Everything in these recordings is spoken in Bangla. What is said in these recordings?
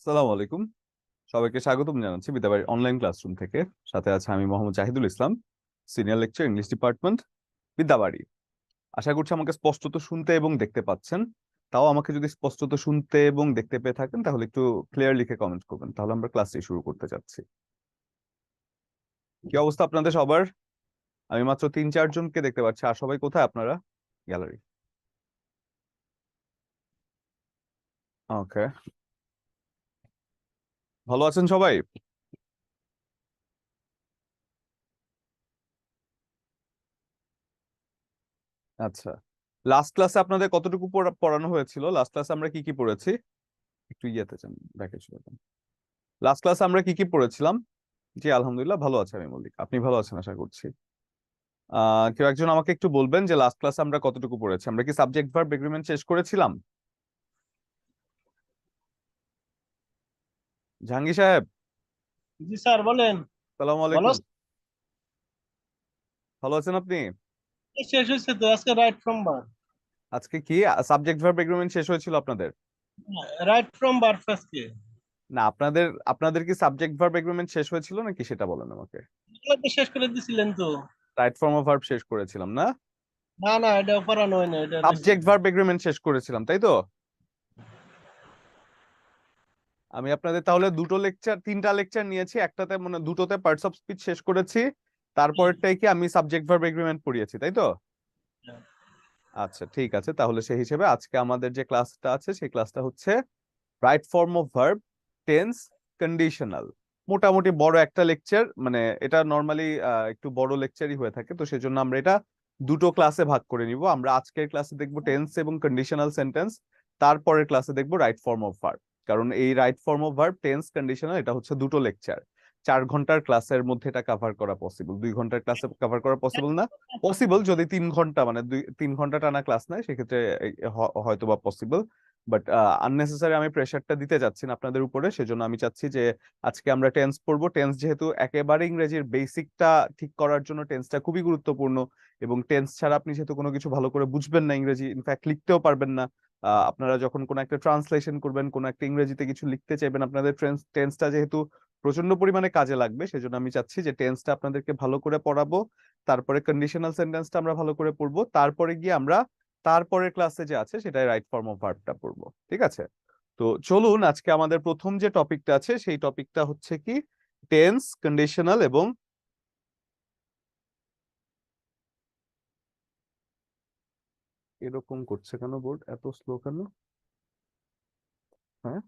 আসসালামু আলাইকুম। সবাইকে স্বাগতম জানাচ্ছি বিদ্যাবাড়ি অনলাইন ক্লাসরুম থেকে। সাথে আছে আমি Mohammad Zahidul Islam, senior lecture English department, Bidyabari. আশা করছি আমাকে স্পষ্টত শুনতে এবং দেখতে পাচ্ছেন। তাও আমাকে যদি স্পষ্টত শুনতে এবং দেখতে পেয়ে থাকেন তাহলে একটু ক্লিয়ার লিখে কমেন্ট করবেন, তাহলে আমরা ক্লাসটি শুরু করতে যাচ্ছি। কি অবস্থা আপনাদের সবার? আমি মাত্র 3-4 জনকে দেখতে পাচ্ছি। আর সবাই কোথায় আপনারা? গ্যালারি। ওকে, ভালো আছেন সবাই? আচ্ছা, লাস্ট ক্লাসে আপনাদের কতটুকু পড়ানো হয়েছিল? লাস্ট ক্লাসে আমরা কি কি পড়েছি? একটু ইয়েতে চান, ব্যাকে চলে যান। লাস্ট ক্লাসে আমরা কি কি পড়েছিলাম? জি আলহামদুলিল্লাহ ভালো আছে, আমি মল্লিক। আপনি ভালো আছেন আশা করছি। কেউ একজন আমাকে একটু বলবেন যে লাস্ট ক্লাসে আমরা কতটুকু পড়েছি? আমরা কি সাবজেক্ট ভার্ব এগ্রিমেন্ট শেষ করেছিলাম? জাহাঙ্গীর সাহেব, জি স্যার বলেন। সালাম ভালো আলাইকুম। ভালো আছেন আপনি? শেষ হয়েছে তো আজকে রাইট ফ্রম বার। আজকে কি সাবজেক্ট ভার্ব এগ্রিমেন্ট শেষ হয়েছিল আপনাদের? রাইট ফ্রম বার আজকে না, আপনাদের আপনাদের কি সাবজেক্ট ভার্ব এগ্রিমেন্ট শেষ হয়েছিল নাকি সেটা বলেন আমাকে। এগুলো তো শেষ করে দিছিলেন তো। রাইট ফর্ম অফ ভার্ব শেষ করেছিলাম না? না না, এটা করানো হয় না, এটা লিখছি সাবজেক্ট না। ভার্ব এগ্রিমেন্ট শেষ করেছিলাম, তাই তো? আমি আপনাদের তাহলে দুটো লেকচার, 3টা লেকচার নিয়েছি, একটাতে মানে দুটোতে পার্টস অফ স্পিচ শেষ করেছি। তারপরটাই কি আমি সাবজেক্ট ভার্ব এগ্রিমেন্ট পড়িয়েছি, তাই তো? আচ্ছা ঠিক আছে, তাহলে সেই হিসেবে আজকে আমাদের যে ক্লাসটা আছে সেই ক্লাসটা হচ্ছে right form of verb, tense, conditional. মোটামুটি বড় একটা লেকচার, মানে এটা নর্মালি একটু বড় লেকচারই হয়ে থাকে, তো সেজন্য আমরা এটা দুটো ক্লাসে ভাগ করে নিব। আমরা আজকের ক্লাসে দেখবো টেন্স এবং কন্ডিশনাল সেন্টেন্স, তারপরের ক্লাসে দেখবো রাইট ফর্ম অফ ভার্ব। কারণ এই right form of verb, tense, conditional এটা হচ্ছে দুটো লেকচার। 4 ঘন্টার ক্লাসের মধ্যে এটা কভার করা পসিবল, 2 ঘন্টার ক্লাসে কভার করা পসিবল না। পসিবল যদি 3 ঘন্টা, মানে 3 ঘন্টা টানা ক্লাস নেয় সেক্ষেত্রে হয়তো বা পসিবল। বাট আননেসেসারি আমি প্রেশারটা দিতে যাচ্ছি না আপনাদের উপরে, সেজন্য আমি চাচ্ছি যে আজকে আমরা টেন্স পড়বো। টেন্স যেহেতু একেবারে ইংরেজির বেসিকটা ঠিক করার জন্য টেন্সটা খুবই গুরুত্বপূর্ণ, এবং টেন্স ছাড়া আপনি যেহেতু কোনো কিছু ভালো করে বুঝবেন না, ইংরেজি ইনফ্যাক্ট লিখতেও পারবেন না। আপনারা যখন কোনো একটা ট্রান্সলেশন করবেন, কোনো একটা ইংরেজিতে কিছু লিখতে চাইবেন, আপনাদের টেন্সটা যেহেতু প্রচন্ড পরিমাণে কাজে লাগবে, সেজন্য আমি চাচ্ছি যে টেন্সটা আপনাদেরকে ভালো করে পড়াবো। তারপরে কন্ডিশনাল সেন্টেন্সটা আমরা ভালো করে পড়বো, তারপরে গিয়ে আমরা তারপরের ক্লাসে যে আছে সেটাই রাইট ফর্ম অফ ভার্বটা পড়বো, ঠিক আছে? তো চলুন, আজকে আমাদের প্রথম যে টপিকটা আছে সেই টপিকটা হচ্ছে কি টেন্স, কন্ডিশনাল এবং এরকম করছে কেন? বোর্ড এত স্লো কেন? হ্যাঁ,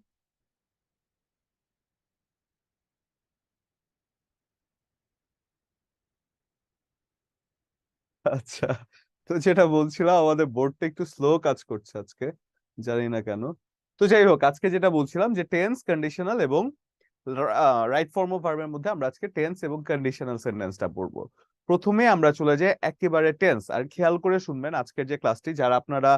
আচ্ছা। তো যেটা বলছিলাম, আমাদের বোর্ডটা একটু স্লো কাজ করছে আজকে, জানি না কেন। তো যাই হোক, আজকে যেটা বলছিলাম যে টেন্স, কন্ডিশনাল এবং রাইট ফর্ম অফ ভার্বের মধ্যে আমরা আজকে টেন্স এবং কন্ডিশনাল সেন্টেন্সটা পড়বো। প্রথমে আমরা চলে যাই একেবারে টেন্স। আর খেয়াল করে শুনবেন আজকের যে ক্লাসটি, যারা আপনারা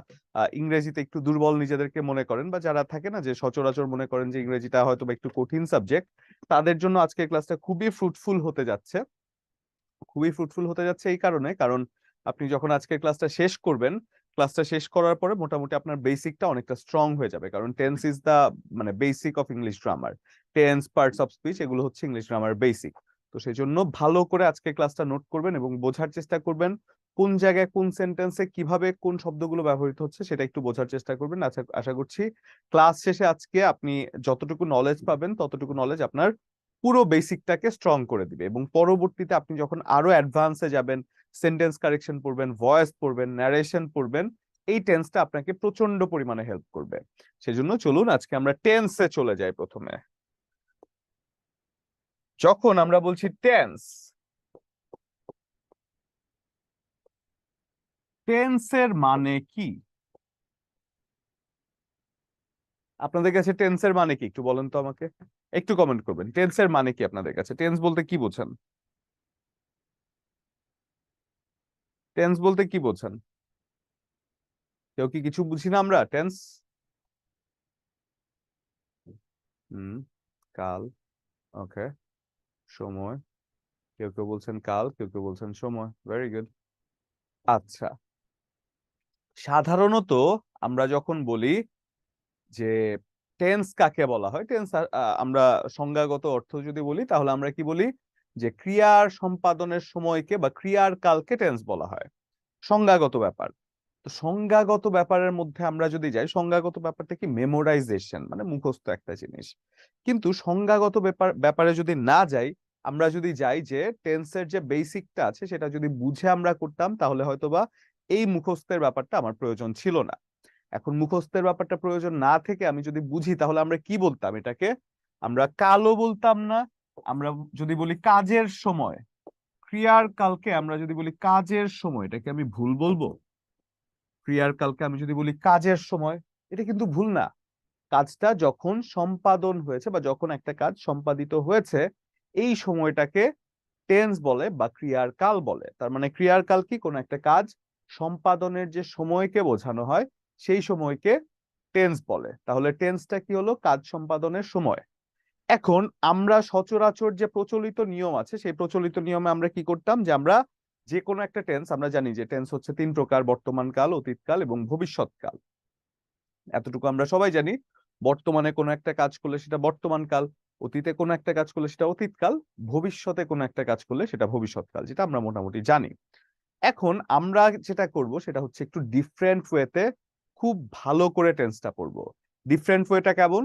ইংরেজিতে একটু দুর্বল নিজেদেরকে মনে করেন, বা যারা থাকে না যে সচরাচর মনে করেন যে ইংরেজিটা হয়তো বা একটু কঠিন সাবজেক্ট, তাদের জন্য আজকের ক্লাসটা খুবই ফ্রুটফুল হতে যাচ্ছে। খুবই ফ্রুটফুল হতে যাচ্ছে এই কারণে, কারণ আপনি যখন আজকের ক্লাসটা শেষ করবেন, ক্লাসটা শেষ করার পরে মোটামুটি আপনার বেসিকটা অনেকটা স্ট্রং হয়ে যাবে। কারণ টেন্স ইজ দা মানে basic of English grammar. Tense, parts of speech, এগুলো হচ্ছে ইংলিশ গ্রামার বেসিক। তো সেই জন্য ভালো করে আজকে ক্লাসটা নোট করবেন এবং বোঝার চেষ্টা করবেন কোন জায়গায় কোন সেন্টেন্সে কিভাবে কোন শব্দগুলো ব্যবহৃত হচ্ছে সেটা একটু বোঝার চেষ্টা করবেন। আচ্ছা, আশা করছি ক্লাস শেষে আজকে আপনি যতটুকু নলেজ পাবেন ততটুকু নলেজ আপনার পুরো বেসিকটাকে স্ট্রং করে দিবে, এবং পরবর্তীতে আপনি যখন আরো অ্যাডভান্সে যাবেন, সেন্টেন্স কারেকশন পড়বেন, ভয়েস পড়বেন, ন্যারেশন পড়বেন, এই টেন্সটা আপনাকে প্রচন্ড পরিমাণে হেল্প করবে। সেজন্য চলুন আজকে আমরা টেন্সে চলে যাই। প্রথমে যখন আমরা বলছি টেন্স, টেন্সের মানে কি? আপনাদের কাছে টেন্সের মানে কি একটু বলেন তো আমাকে। একটু কমেন্ট করবেন, টেন্সের মানে কি আপনাদের কাছে? টেন্স বলতে কি বোঝেন? টেন্স বলতে কি বোঝেন? কেউ কি কিছু বুঝি না আমরা? টেন্স হুম কাল, ওকে, সময়। কেউ কেউ বলছেন কাল, কেউ কেউ বলছেন সময়, ভেরি গুড। আচ্ছা, সাধারণত আমরা যখন বলি যে টেন্স কাকে বলা হয়? টেন্স আমরা সংজ্ঞাগত অর্থ যদি বলি তাহলে আমরা কি বলি যে ক্রিয়ার সম্পাদনের সময়কে বা ক্রিয়ার কালকে টেন্স বলা হয়। সংজ্ঞাগত ব্যাপার। তো সংজ্ঞাগত ব্যাপারের মধ্যে আমরা যদি যাই, সংজ্ঞাগত ব্যাপারটা কি মেমোরাইজেশন, মানে মুখস্থ একটা জিনিস। কিন্তু সংজ্ঞাগত ব্যাপারে যদি না যাই, আমরা যদি যাই যে টেন্সের যে বেসিকটা আছে সেটা যদি বুঝে আমরা করতাম তাহলে হয়তোবা এই মুখস্থের ব্যাপারটা আমার প্রয়োজন ছিল না। এখন মুখস্থের ব্যাপারটা প্রয়োজন না থেকে আমি যদি বুঝি তাহলে আমরা কি বলতাম এটাকে? আমরা কালও বলতাম না। আমরা যদি বলি কাজের সময়, ক্রিয়ার কালকে আমরা যদি বলি কাজের সময়, এটাকে আমি ভুল বলবো? ক্রিয়ার কালকে আমি যদি বলি কাজের সময়, এটা কিন্তু ভুল না। কাজটা যখন সম্পাদন হয়েছে বা যখন একটা কাজ সম্পাদিত হয়েছে, এই সময়টাকে টেন্স বলে বা ক্রিয়ার কাল বলে। তার মানে ক্রিয়ার কাল কি? কোন একটা কাজ সম্পাদনের যে সময়কে বোঝানো হয় সেই সময়কে টেন্স বলে। তাহলে টেন্সটা কি হলো? কাজ সম্পাদনের সময়। এখন আমরা সচরাচর যে প্রচলিত নিয়ম আছে সেই প্রচলিত নিয়মে আমরা কি করতাম, যে আমরা যে কোনো একটা টেন্স, আমরা জানি যে টেন্স হচ্ছে তিন প্রকার: বর্তমান কাল, অতীতকাল এবং ভবিষ্যৎকাল। এতটুকু আমরা সবাই জানি। বর্তমানে কোনো একটা কাজ করলে সেটা বর্তমান কাল, অতীতে কোনো একটা কাজ করলে সেটা অতীতকাল, ভবিষ্যতে কোনো একটা কাজ করলে সেটা ভবিষ্যৎকাল, যেটা আমরা মোটামুটি জানি। এখন আমরা যেটা করব সেটা হচ্ছে একটু ডিফারেন্ট ওয়েতে খুব ভালো করে টেন্সটা পড়বো। ডিফারেন্ট ওয়েটা কেমন?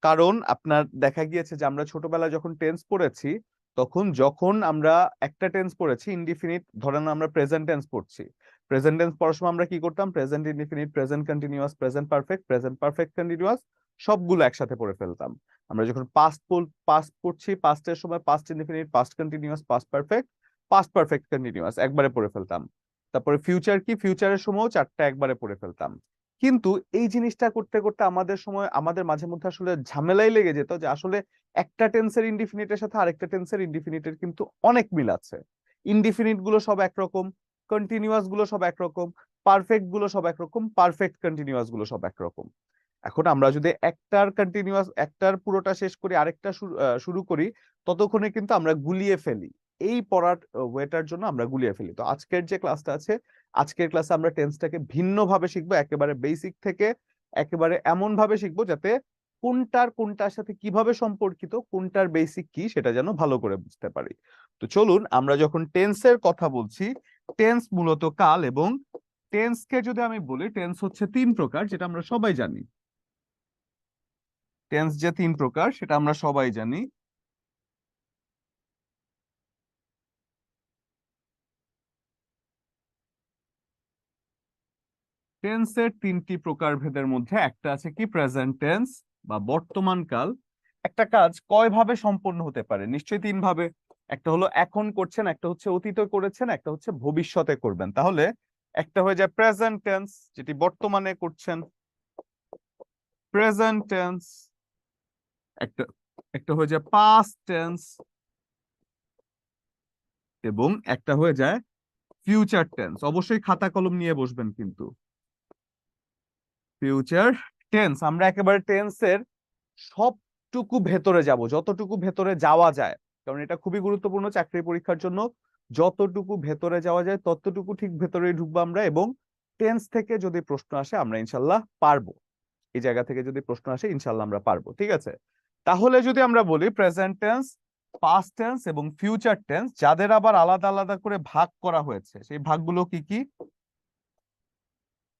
কারণ আপনার দেখা গিয়েছে যে আমরা ছোটবেলায় যখন টেন্স পড়েছি, তখন যখন আমরা একটা টেন্স পড়েছি ইনডিফিনিট, ধরেন আমরা প্রেজেন্ট টেন্স পড়ছি, প্রেজেন্ট টেন্স পড়ার সময় আমরা কি করতাম? Present indefinite, present continuous, present perfect continuous সবগুলো একসাথে পড়ে ফেলতাম। আমরা যখন পাস্ট পড়ছি, পাস্টের সময় past indefinite, past continuous, past perfect continuous একবারে পড়ে ফেলতাম। তারপরে ফিউচার কি? ফিউচারের সময়ও চারটা একবারে পড়ে ফেলতাম। কিন্তু এই জিনিসটা করতে করতে আমাদের মাঝে মধ্যে আসলে ঝামেলাই লেগে যেত যে আসলে একটা টেন্সের ইনডিফিনিটের সাথে আরেকটা টেন্সের ইনডিফিনিটের কিন্তু অনেক মিল আছে। ইনডিফিনিট গুলো সব একরকম, কন্টিনিউয়াস গুলো সব একরকম, পারফেক্ট গুলো সব একরকম, পারফেক্ট কন্টিনিউয়াস গুলো সব একরকম। এখন আমরা যদি একটার পুরোটা শেষ করি আরেকটা শুরু করি, ততক্ষণে কিন্তু আমরা গুলিয়ে ফেলি। এই পড়ার ওয়েটার জন্য আমরা গুলিয়ে ফেলি। তো আজকের যে ক্লাসটা আছে, আজকের ক্লাসে আমরা টেন্সটাকে ভিন্নভাবে শিখবো, একেবারে বেসিক থেকে একেবারে এমন ভাবে শিখবো যাতে কোনটার সাথে কিভাবে সম্পর্কিত, কোনটার বেসিক কি সেটা যেন ভালো করে বুঝতে পারি। তো চলুন, আমরা যখন টেন্সের কথা বলছি, টেন্স মূলত কাল, এবং টেন্সকে যদি আমি বলি, টেন্স হচ্ছে তিন প্রকার, যেটা আমরা সবাই জানি। টেন্স যে তিন প্রকার সেটা আমরা সবাই জানি। টেন্সের তিনটি প্রকারভেদের মধ্যে একটা আছে কি? প্রেজেন্ট টেন্স বা বর্তমান কাল। একটা কাজ কয় ভাবে সম্পন্ন হতে পারে? নিশ্চয়ই তিন ভাবে। একটা হলো এখন করছেন, একটা হচ্ছে অতীতে করেছেন, একটা হচ্ছে ভবিষ্যতে করবেন। তাহলে একটা হয়ে যায় প্রেজেন্ট টেন্স, যেটি বর্তমানে করছেন, প্রেজেন্ট টেন্স। একটা একটা হয়ে যায় পাস্ট টেন্স, এবং একটা হয়ে যায় ফিউচার টেন্স। অবশ্যই খাতা কলম নিয়ে বসবেন কিন্তু। ফিউচার টেন্স, আমরা একেবারে টেন্সের সবটুকু ভেতরে যাব, যতটুকু ভেতরে যাওয়া যায়, কারণ এটা খুবই গুরুত্বপূর্ণ চাকরি পরীক্ষার জন্য। যতটুকু ভেতরে যাওয়া যায় ততটুকু ঠিক ভেতরেই ঢুকবো আমরা, এবং টেন্স থেকে যদি প্রশ্ন আসে আমরা ইনশাল্লাহ পারবো। এই জায়গা থেকে যদি প্রশ্ন আসে ইনশাল্লাহ আমরা পারবো। ঠিক আছে? তাহলে যদি আমরা বলি প্রেজেন্ট টেন্স, পাস্ট টেন্স এবং ফিউচার টেন্স, যাদের আবার আলাদা আলাদা করে ভাগ করা হয়েছে, সেই ভাগগুলো কি কি?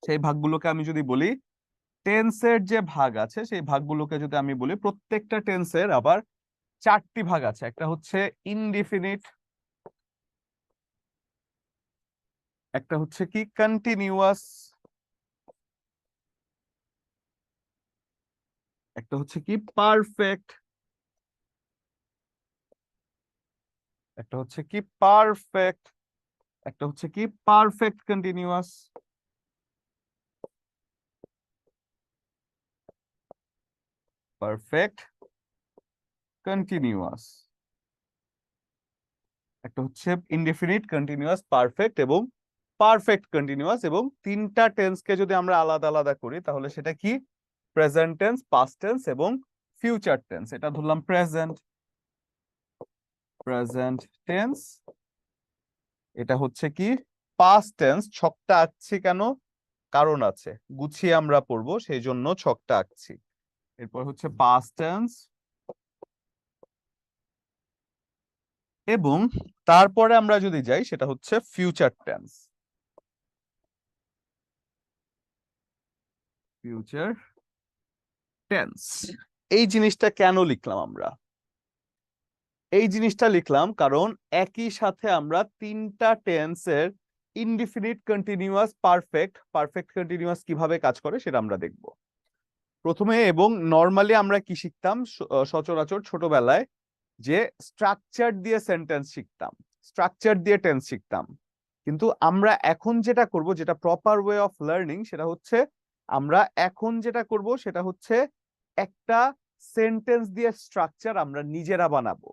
সেই ভাগগুলোকে আমি যদি বলি, টেন্সের যে ভাগ আছে সেই ভাগগুলোকে যদি আমি বলি, প্রত্যেকটা টেন্সের আবার চারটি ভাগ আছে। একটা হচ্ছে ইনডিফিনিট, একটা হচ্ছে কি কন্টিনিউয়াস, একটা হচ্ছে কি পারফেক্ট, একটা হচ্ছে কি পারফেক্ট, একটা হচ্ছে কি পারফেক্ট কন্টিনিউয়াস, পারফেক্ট কন্টিনিউয়াস, একটা হচ্ছে ইনডিফিনিট, কন্টিনিউয়াস, পারফেক্ট এবং পারফেক্ট কন্টিনিউয়াস। এবং তিনটা টেন্সকে যদি আমরা আলাদা আলাদা করি তাহলে সেটা কি? প্রেজেন্ট টেন্স, পাস্ট টেন্স এবং ফিউচার টেন্স। এটা ধরলাম প্রেজেন্ট, প্রেজেন্ট টেন্স। এটা হচ্ছে কি? Past tense. ছকটা আঁকছি কেন? কারণ আছে, গুছিয়ে আমরা পড়বো সেই জন্য ছকটা আঁকছি। এরপর হচ্ছে পাস্ট টেন্স, এবং তারপরে আমরা যদি যাই সেটা হচ্ছে ফিউচার টেন্স। ফিউচার টেন্স, এই জিনিসটা কেন লিখলাম আমরা? এই জিনিসটা লিখলাম কারণ একই সাথে আমরা তিনটা টেন্সের indefinite continuous perfect, perfect continuous কিভাবে কাজ করে সেটা আমরা দেখব প্রথমে। এবং নর্মালি আমরা কি শিখতাম সচরাচর ছোটবেলায়, যে স্ট্রাকচার দিয়ে সেন্টেন্স শিখতাম, স্ট্রাকচার দিয়ে টেন্স শিখতাম। কিন্তু আমরা এখন যেটা করব, যেটা প্রপার ওয়ে অফ লার্নিং, সেটা হচ্ছে আমরা এখন যেটা করব সেটা হচ্ছে একটা সেন্টেন্স দিয়ে স্ট্রাকচার আমরা নিজেরা বানাবো।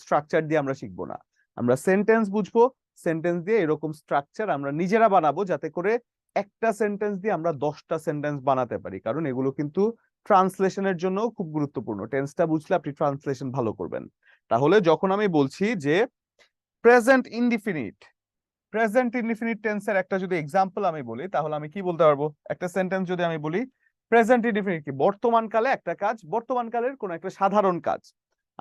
স্ট্রাকচার দিয়ে আমরা শিখবো না, আমরা সেন্টেন্স বুঝবো, সেন্টেন্স দিয়ে এরকম স্ট্রাকচার আমরা নিজেরা বানাবো, যাতে করে একটা সেন্টেন্স দিয়ে আমরা 10টা সেন্টেন্স বানাতে পারি। কারণ এগুলো কিন্তু ট্রান্সলেশনের জন্য খুব গুরুত্বপূর্ণ। টেন্সটা বুঝলে আপনি ট্রান্সলেশন ভালো করবেন। তাহলে যখন আমি বলছি যে প্রেজেন্ট ইনডিফিনিট, প্রেজেন্ট ইনডিফিনিট টেন্সের একটা যদি এক্সাম্পল আমি বলি, তাহলে আমি কি বলতে পারবো? একটা সেন্টেন্স যদি আমি বলি, প্রেজেন্ট ইনডিফিনিট কি? বর্তমানকালে একটা কাজ, বর্তমানকালের কোন একটা সাধারণ কাজ।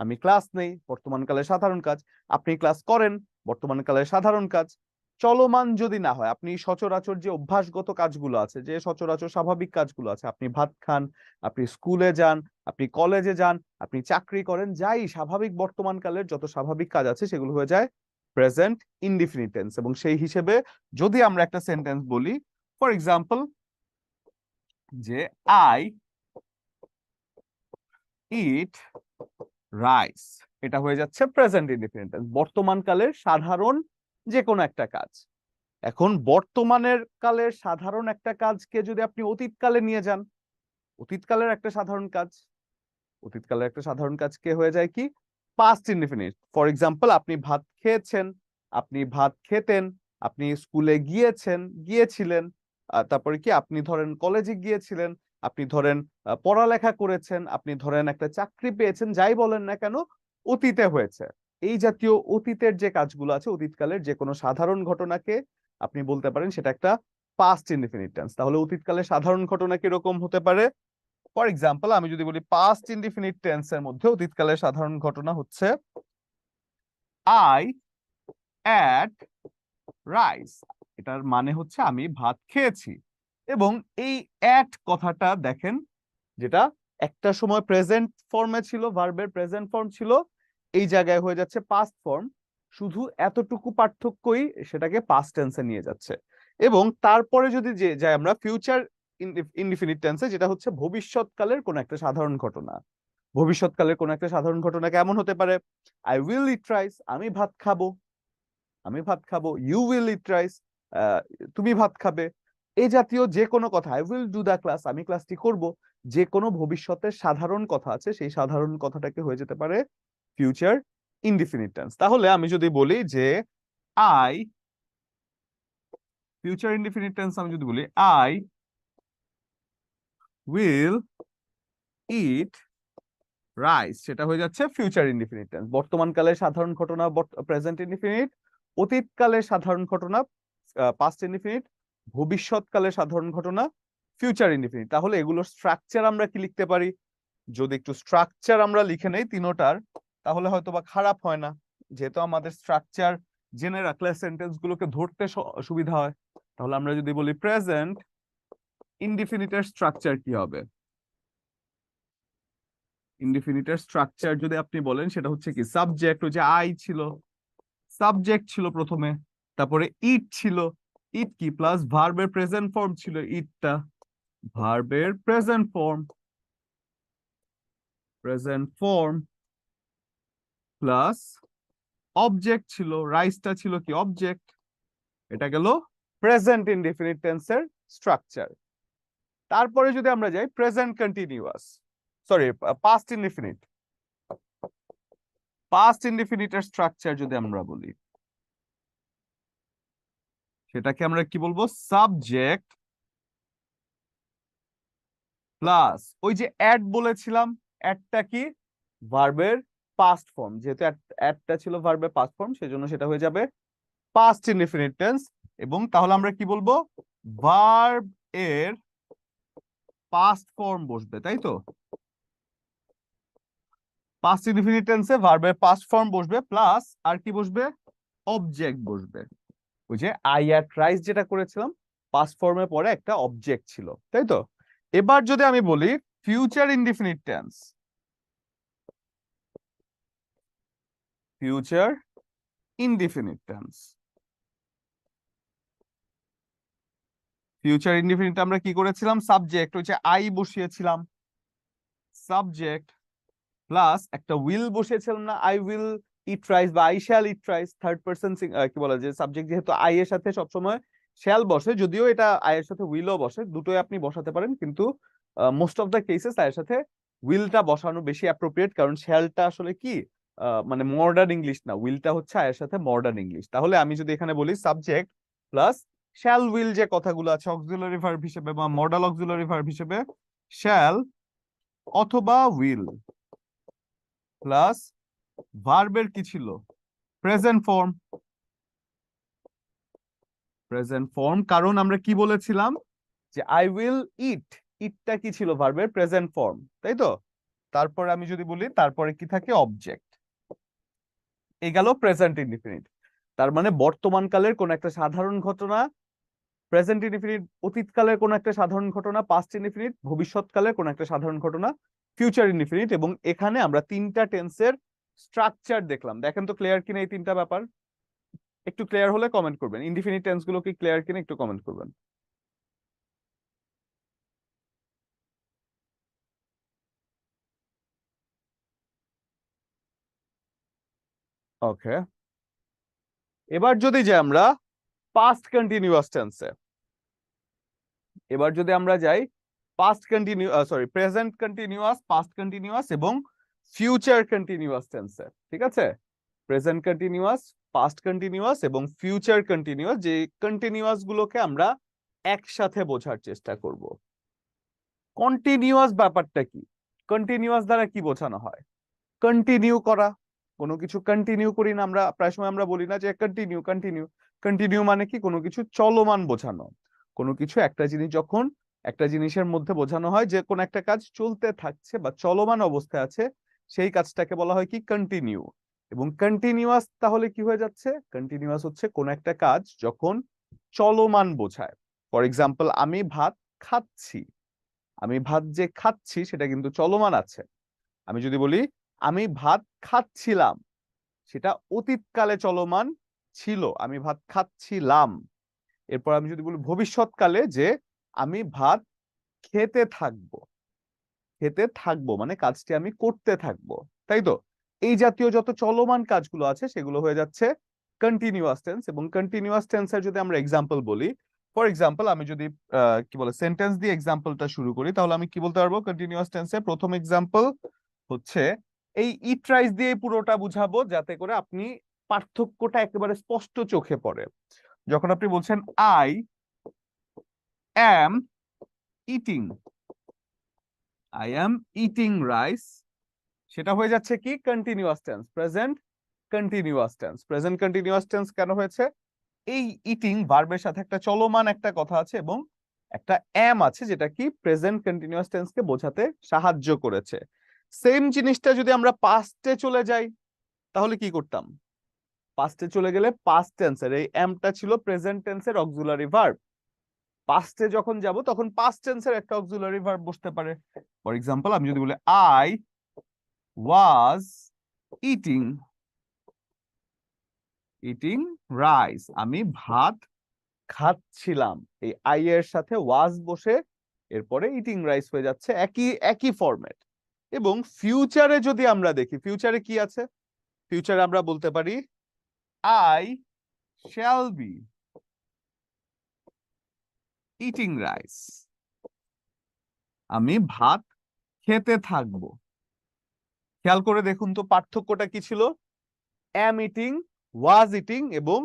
আমি ক্লাস নেই, বর্তমানকালের সাধারণ কাজ। আপনি ক্লাস করেন, বর্তমানকালের সাধারণ কাজ। চলমান যদি না হয়, আপনি সচরাচর যে অভ্যাসগত কাজগুলো আছে, যে সচরাচর স্বাভাবিক কাজগুলো আছে, আপনি ভাত খান, আপনি স্কুলে যান, আপনি কলেজে যান, আপনি চাকরি করেন, যাই স্বাভাবিক বর্তমানকালের যত স্বাভাবিক কাজ আছে সেগুলো হয়ে যায় প্রেজেন্ট ইনডিফিনিট টেন্স। এবং সেই হিসেবে যদি আমরা একটা সেন্টেন্স বলি, ফর এক্সাম্পল যে আই ইট রাইস, এটা হয়ে যাচ্ছে প্রেজেন্ট ইনডিফিনিট টেন্স, বর্তমানকালের সাধারণ যে কোনো একটা কাজ। এখন বর্তমানের কালের সাধারণ একটা কাজকে যদি আপনি অতীতকালে নিয়ে যান, অতীতকালের একটা সাধারণ কাজ, অতীতকালের একটা সাধারণ কাজকে হয়ে যায় কি? Past indefinite. ফর এক্সাম্পল, আপনি ভাত খেয়েছেন, আপনি ভাত খেতেন, আপনি স্কুলে গিয়েছেন, গিয়েছিলেন, তারপরে কি আপনি ধরেন কলেজে গিয়েছিলেন, আপনি ধরেন পড়ালেখা করেছেন, আপনি ধরেন একটা চাকরি পেয়েছেন, যাই বলেন না কেন অতীতে হয়েছে। এই জাতীয় অতীতের যে কাজগুলো আছে, অতীতকালের যে কোনো সাধারণ ঘটনাকে আপনি বলতে পারেন সেটা একটা পাস্ট ইনডিফিনিট টেন্স। তাহলে অতীতকালের সাধারণ ঘটনা কিরকম হতে পারে? ফর এক্সাম্পল, আমি যদি বলি পাস্ট ইনডিফিনিট টেন্সের মধ্যে অতীতকালের সাধারণ ঘটনা হচ্ছে আই অ্যাট রাইস, এটার মানে হচ্ছে আমি ভাত খেয়েছি। এবং এই অ্যাট কথাটা দেখেন, যেটা একটা সময় প্রেজেন্ট ফর্মে ছিল, ভার্বের প্রেজেন্ট ফর্ম ছিল, এই জায়গায় হয়ে যাচ্ছে পাস্ট ফর্ম। শুধু এতটুকু পার্থক্যই সেটাকে পাস্ট টেন্সে নিয়ে যাচ্ছে। এবং তারপরে যদি যে যাই আমরা ফিউচার ইনডিফিনিট টেন্সে, যেটা হচ্ছে ভবিষ্যৎকালের কোন একটা সাধারণ ঘটনা। ভবিষ্যৎকালের কোন একটা সাধারণ ঘটনা কেমন হতে পারে? আই উইল ইট রাইস, আমি ভাত খাবো, আমি ভাত খাবো। ইউ উইল ইট রাইস, তুমি ভাত খাবে। এই জাতীয় যে কোনো কথা, I will do the class, আমি ক্লাসটি করব, যে কোনো ভবিষ্যতের সাধারণ কথা আছে, সেই সাধারণ কথাটাকে হয়ে যেতে পারে ফিউচার ইনডিফিনিট টেন্স। তাহলে আমি যদি বলি যে আই, ফিউচার ইনডিফিনিট টেন্স আমি যদি বলি আই উইল ইট রাইস, সেটা হয়ে যাচ্ছে ফিউচার ইনডিফিনিট টেন্স। বর্তমানকালের সাধারণ ঘটনা প্রেজেন্ট ইনডিফিনিট, অতীতকালের সাধারণ ঘটনা পাস্ট ইনডিফিনিট, ভবিষ্যৎকালের সাধারণ ঘটনা ফিউচার ইনডিফিনিট। তাহলে এগুলোর স্ট্রাকচার আমরা কি লিখতে পারি? যদি একটু স্ট্রাকচার আমরা লিখে নেই তিনোটার, তাহলে হয়তো বা খারাপ হয় না। যেহেতু আমাদের স্ট্রাকচার জেনে রাখলে সেন্টেন্স গুলোকে ধরতে সুবিধা হয়। তাহলে আমরা যদি বলি প্রেজেন্ট ইনডিফিনিটের স্ট্রাকচার কি হবে? ইনডিফিনিটের স্ট্রাকচার যদি আপনি বলেন, সেটা হচ্ছে কি? সাবজেক্ট, ওই যে আই ছিল, সাবজেক্ট ছিল প্রথমে, তারপরে ইট ছিল, ইট কি প্লাস ভার্বের প্রেজেন্ট ফর্ম ছিল ইটটা, ভার্বের present form, present form plus object ছিল, রাইসটা ছিল কি? অবজেক্ট। এটা গেল প্রেজেন্ট ইনডিফিনিট টেন্সের স্ট্রাকচার। তারপরে যদি আমরা যাই present continuous, sorry past indefinite, past ইনডিফিনিটের স্ট্রাকচার যদি আমরা বলি, সেটাকে আমরা কি বলবো? সাবজেক্ট প্লাস ওই যে অ্যাড বলেছিলাম, অ্যাডটা কি? ভার্বের পাস্ট ফর্ম, যেহেতু অ্যাডটা ছিল ভার্বের পাস্ট ফর্ম, সেজন্য সেটা হয়ে যাবে পাস্ট ইনডিফিনিট টেন্স। এবং তাহলে আমরা কি বলবো? ভার্ব এর পাস্ট ফর্ম বসবে, তাই তো? পাস্ট ইনডিফিনিট টেন্সে ভার্বের পাস্ট ফর্ম বসবে প্লাস আর কি বসবে, অবজেক্ট বসবে। ওই যে আই অ্যাট রাইস যেটা করেছিলাম, পাস্ট ফর্মের পরে একটা অবজেক্ট ছিল, তাই তো? এবার যদি আমি বলি future indefinite tense, future indefinite tense, future indefinite আমরা কি করেছিলাম, সাবজেক্ট ওই যে আই বসিয়েছিলাম, সাবজেক্ট প্লাস একটা উইল বসিয়েছিলাম না, আই উইল ইট রাইস বা I shall eat rice, third person কি বলে যে সাবজেক্ট যেহেতু আই এর সাথে সবসময় শ্যাল বসে, যদিও এটা আই এর সাথে উইলও বসে, দুটোই আপনি বসাতে পারেন, কিন্তু most of the cases I এর সাথে উইলটা বসানো বেশি অ্যাপ্রোপ্রিয়েট, কারণ শ্যালটা আসলে কি মানে মডার্ন ইংলিশ না, উইলটা হচ্ছে আই এর সাথে মডার্ন ইংলিশ। তাহলে আমি যদি এখানে বলি সাবজেক্ট প্লাস শ্যাল উইল যে কথাগুলো আছে অক্সিলারি ভার্ব হিসেবে বা মডাল অক্সিলারি ভার্ব হিসেবে, শ্যাল অথবা উইল প্লাস ভার্বের কি ছিল, প্রেজেন্ট ফর্ম, প্রেজেন্ট ফর্ম, কারণ আমরা কি বলেছিলাম যে আই উইল ইট, ইটটা কি ছিল ভার্বের প্রেজেন্ট ফর্ম, তাই তো? তারপরে আমি যদি বলি তারপরে কি থাকে, অবজেক্ট। এই গেল প্রেজেন্ট ইনডিফিনিট। তার মানে বর্তমান কালের কোন একটা সাধারণ ঘটনা, প্রেজেন্ট ইনডিফিনিট অতীতকালের কোন একটা সাধারণ ঘটনা, পাস্ট ইনডিফিনিট ভবিষ্যৎকালের কোন একটা সাধারণ ঘটনা, ফিউচার ইনডিফিনিট। এবং এখানে আমরা তিনটা টেন্সের স্ট্রাকচার দেখলাম। দেখেন তো ক্লিয়ার কিনা এই তিনটা ব্যাপার? একটু ক্লিয়ার হলে কমেন্ট করবেন, ইনডিফিনিট টেন্স গুলো কি ক্লিয়ার কিনা একটু কমেন্ট করবেন। ওকে, এবার যদি যে আমরা পাস্ট কন্টিনিউয়াস টেন্সে, এবার যদি আমরা যাই past continue sorry present continuous, past continuous এবং ফিউচার কন্টিনিউয়াস টেন্সে, ঠিক আছে? প্রেজেন্ট কন্টিনিউয়াস, পাস্ট কন্টিনিউয়াস এবং ফিউচার কন্টিনিউয়াস, যে কন্টিনিউয়াস গুলোকে আমরা একসাথে বোঝার চেষ্টা করব। কন্টিনিউয়াস ব্যাপারটা কি, কন্টিনিউয়াস দ্বারা কি বোঝানো হয়, কন্টিনিউ করা, কোনো কিছু কন্টিনিউ করি না আমরা, প্রায় সময় আমরা বলি না যে কন্টিনিউ কন্টিনিউ, কন্টিনিউ মানে কি কোনো কিছু চলমান বোঝানো, কোনো কিছু একটা জিনিস যখন একটা জিনিসের মধ্যে বোঝানো হয় যে কোন একটা কাজ চলতে থাকছে বা চলমান অবস্থায় আছে, সেই কাজটাকে বলা হয় কি, কন্টিনিউ। এবং কন্টিনিউয়াস তাহলে কি হয়ে যাচ্ছে, কন্টিনিউয়াস হচ্ছে কোন একটা কাজ যখন চলমান বোঝায়। ফর এক্সাম্পল আমি ভাত খাচ্ছি, আমি ভাত যে খাচ্ছি সেটা কিন্তু চলমান আছে। আমি যদি বলি আমি ভাত খাচ্ছিলাম, সেটা অতীতকালে চলমান ছিল, আমি ভাত খাচ্ছিলাম। এরপর আমি যদি বলি ভবিষ্যৎকালে যে আমি ভাত খেতে থাকবো, খেতে থাকবো মানে কাজটি আমি করতে থাকবো, তাই তো? এই জাতীয় যত চলমান কাজগুলো আছে সেগুলো হয়ে যাচ্ছে কন্টিনিউয়াস টেন্স। এবং কন্টিনিউয়াস টেন্সের যদি আমরা এক্সাম্পল বলি, ফর এক্সাম্পল আমি যদি কি বলে সেন্টেন্স দিয়ে এক্সাম্পলটা শুরু করি, তাহলে আমি কি বলতে পারবো কন্টিনিউয়াস টেন্সে? প্রথম এক্সাম্পল হচ্ছে এই ইট রাইস দিয়ে পুরোটা বুঝাবো, যাতে করে আপনি পার্থক্যটা একেবারে স্পষ্ট চোখে পড়ে। যখন আপনি বলছেন I am eating, I am eating rice, সেটা হয়ে যাচ্ছে কি continuous tense, present continuous tense. Present continuous tense কেন হয়েছে? এই ইটিং ভার্বের সাথে একটা চলমান একটা কথা আছে এবং একটা অ্যাম আছে, যেটা কি প্রেজেন্ট কন্টিনিউয়াস টেন্সকে বোঝাতে সাহায্য করেছে। সেম জিনিসটা যদি আমরা পাস্টে চলে যাই তাহলে কি করতাম? পাস্টে চলে গেলে পাস্ট টেন্সের এই অ্যামটা ছিল প্রেজেন্ট টেন্সের অক্সিলারি ভার্ব, পাস্টে যখন যাব তখন পাস্ট টেন্সের একটা অক্সিলারি ভার্ব বসতে পারে। ফর এক্সাম্পল আমি যদি বলি I was eating, eating rice, আমি ভাত খাচ্ছিলাম, এই আই এর সাথে ওয়াজ বসে এরপরে ইটিং রাইস হয়ে যাচ্ছে, একই একই ফরম্যাট। এবং ফিউচারে যদি আমরা দেখি, ফিউচারে কি আছে, ফিউচারে আমরা বলতে পারি I shall be eating rice, আমি ভাত খেতে থাকবো। খেয়াল করে দেখুন তো পার্থক্যটা কি ছিল, অ্যাম ইটিং, ওয়াজ ইটিং এবং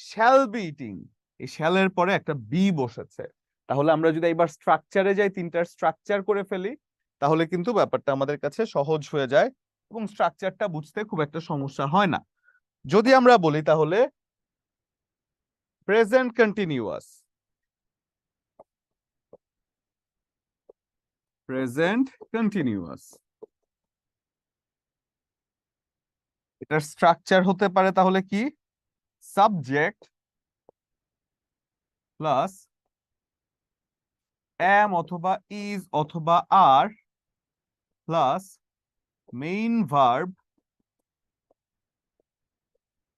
শ্যাল বি ইটিং, এই শ্যালের পরে একটা বি বসেছে। তাহলে আমরা যদি এবার স্ট্রাকচারে যাই, তিনটার স্ট্রাকচার করে ফেলি, তাহলে কিন্তু ব্যাপারটা আমাদের কাছে সহজ হয়ে যায় এবং স্ট্রাকচারটা বুঝতে খুব একটা সমস্যা হয় না। যদি আমরা বলি তাহলে প্রেজেন্ট কন্টিনিউয়াস, প্রেজেন্ট কন্টিনিউয়াস, এটার স্ট্রাকচার হতে পারে তাহলে কি, সাবজেক্ট প্লাস am অথবা is অথবা are প্লাস মেইন ভার্ব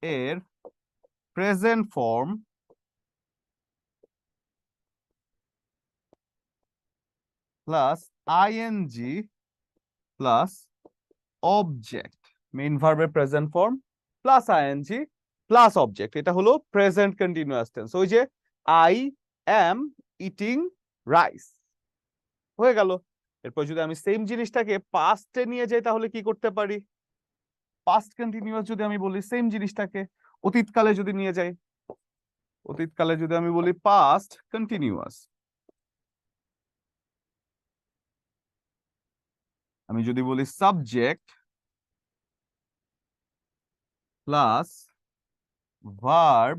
এর present form plus ING plus object. Main ভার্বের present form plus ING plus object, এটা হলো প্রেজেন্ট কন্টিনিউয়াস টেন্স। ওই যে আই অ্যাম ইটিং রাইস হয়ে গেল। এরপর যদি আমি সেম জিনিসটাকে পাস্টে নিয়ে যাই তাহলে কি করতে পারি, পাস্ট কন্টিনিউয়াস যদি আমি বলি সেম জিনিসটাকে অতীতকালে যদি নিয়ে যাই, অতীতকালে যদি আমি বলি পাস্ট কন্টিনিউয়াস, আমি যদি বলি সাবজেক্ট প্লাস ভার্ব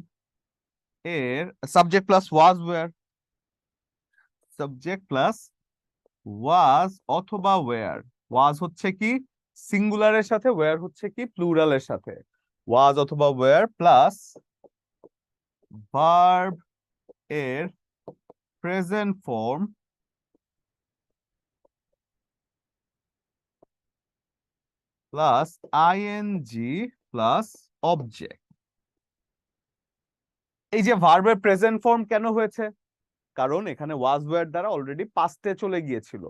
এর subject plus was wire, subject plus was অথবা ওয়্যার। ওয়াজ হচ্ছে কি সিঙ্গুলারের সাথে, ওয়্যার হচ্ছে কি প্লুরালের সাথে। ওয়াজ অথবা ওয়্যার প্লাস ভার্ব এর present form plus ING plus object. এই যে ভার্বের প্রেজেন্ট ফর্ম কেন হয়েছে, কারণ এখানে ওয়াজ ওয়্যার দ্বারা অলরেডি পাস্টে চলে গিয়েছিল।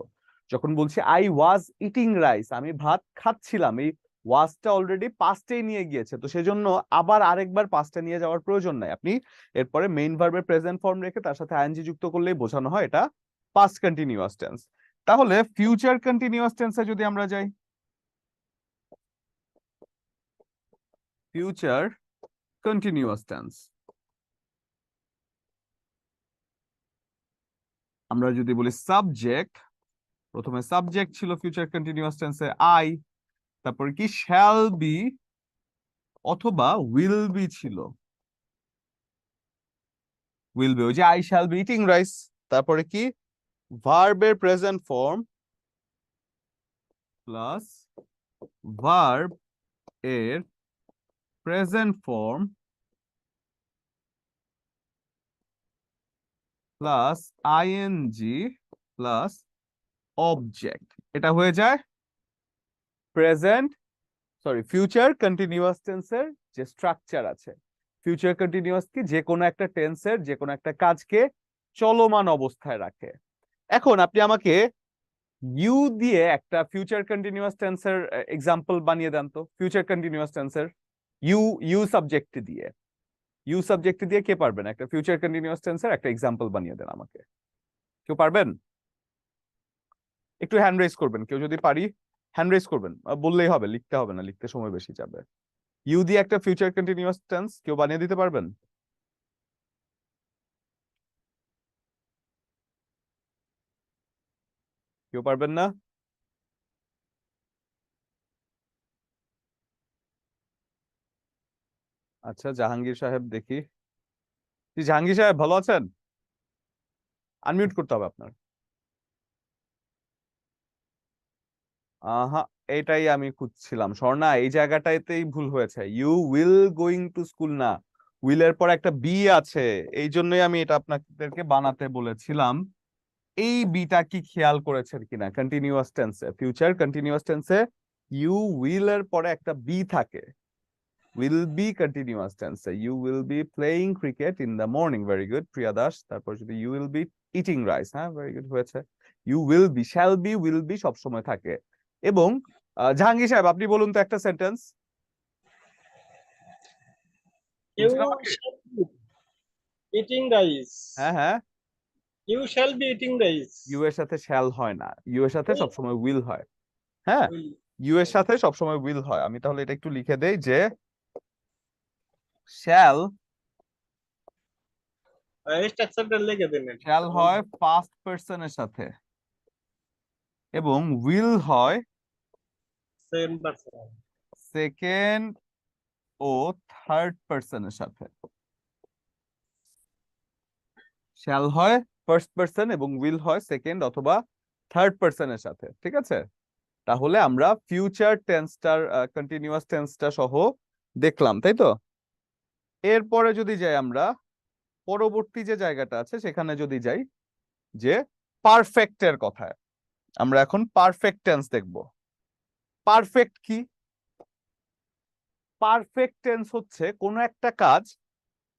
যখন বলছি আই ওয়াজ ইটিং রাইস, আমি ভাত খাচ্ছিলাম, এই ওয়াজটা অলরেডি পাস্টেই নিয়ে গিয়েছে, তো সেজন্য আবার আরেকবার পাস্টে নিয়ে যাওয়ার প্রয়োজন নাই। আপনি এরপরে মেইন ভার্বের প্রেজেন্ট ফর্ম রেখে তার সাথে আইএনজি যুক্ত করলেই বোঝানো হয় এটা পাস্ট কন্টিনিউয়াস টেন্স। তাহলে ফিউচার কন্টিনিউয়াস টেন্সে যদি আমরা যাই, ফিউচার কন্টিনিউয়াস টেন্স, আমরা যদি বলি সাবজেক্ট, প্রথমে সাবজেক্ট ছিল ফিউচার কন্টিনিউয়াস টেন্সে আই, তারপরে কি শ্যাল বি অথবা উইল বি ছিল, উইল বি, ওই যে I shall be eating rice. তারপরে কি ভার্বের প্রেজেন্ট ফর্ম প্লাস ভার্ব এর present form plus ING plus object, এটা হয়ে যায় প্রেজেন্ট ফিউচার কন্টিনিউয়াস টেন্সের যে স্ট্রাকচার আছে। ফিউচার কন্টিনিউয়াস কি যে কোনো একটা টেন্সের যে কোনো একটা কাজকে চলমান অবস্থায় রাখে। এখন আপনি আমাকে ইউ দিয়ে একটা ফিউচার কন্টিনিউয়াস টেন্সের এক্সাম্পল বানিয়ে দেন তো, ফিউচার কন্টিনিউয়াস টেন্সের ইউ, ইউ সাবজেক্ট দিয়ে, ইউ সাবজেক্ট দিয়ে কে পারবেন একটা ফিউচার কন্টিনিউয়াস টেন্সের একটা এক্সাম্পল বানিয়ে দেন আমাকে, কেউ পারবেন? একটু হ্যান্ড রেজ করবেন, কেউ যদি পারি হ্যান্ড রেজ করবেন, বললেই হবে, লিখতে হবে না, লিখতে সময় বেশি যাবে। ইউ দিয়ে একটা ফিউচার কন্টিনিউয়াস টেন্স কেউ বানিয়ে দিতে পারবেন? কেউ পারবেন না? আচ্ছা জাহাঙ্গীর সাহেব দেখি, জি, জাহাঙ্গীর সাহেব ভালো আছেন? আনমিউট করতে হবে আপনার। আহা, এটাই আমি খুঁজছিলাম স্বর্ণা, এই জায়গাটাতেই ভুল হয়েছে, you will going to school না, উইলের পর একটা বি আছে, এই জন্যই আমি এটা আপনাদেরকে বানাতে বলেছিলাম। এই বিটা কি খেয়াল করেছেন কিনা, কন্টিনিউয়াস টেন্সে, ফিউচার কন্টিনিউয়াস টেন্সে ইউ উইল এর পরে একটা বি থাকে, উইল বি কন্টিনিউয়াস টেন্সে you will be playing cricket in the morning, very good Priya Das. তারপর যদি you will be eating rice, হ্যাঁ ভেরি গুড হয়েছে। ইউ উইল বি সবসময় থাকে। এবং জাহাঙ্গীর সাহেব আপনি বলুন তো একটা সেন্টেন্স, ইউ শুনছেন আমাকে? Shall be eating rice. হ্যাঁ হ্যাঁ, you shall be eating rice. You এর সাথে শ্যাল হয় না, ইউ এর সাথে সবসময় উইল হয়। হ্যাঁ, ইউ এর সাথে সবসময় উইল হয়। আমি তাহলে এটা একটু লিখে দেই যে শ্যাল, এই স্ট্রাকচারটা লিখে দিন এটা। শ্যাল হয় ফার্স্ট পারসনের সাথে এবং উইল হয় সেকেন্ড পারসন। সেকেন্ড ও থার্ড পারসনের সাথে। শ্যাল হয় ফার্স্ট পারসন এবং উইল হয় সেকেন্ড অথবা থার্ড পারসনের সাথে, ঠিক আছে? তাহলে আমরা ফিউচার টেন্সটার কন্টিনিউয়াস টেন্সটা সহ দেখলাম, তাই তো? এরপরে যদি যাই আমরা পরবর্তী যে জায়গাটা আছে সেখানে যদি যাই, যে পারফেক্টের কথায়, আমরা এখন পারফেক্ট টেন্স দেখব। পারফেক্ট কি? পারফেক্ট টেন্স হচ্ছে কোনো একটা কাজ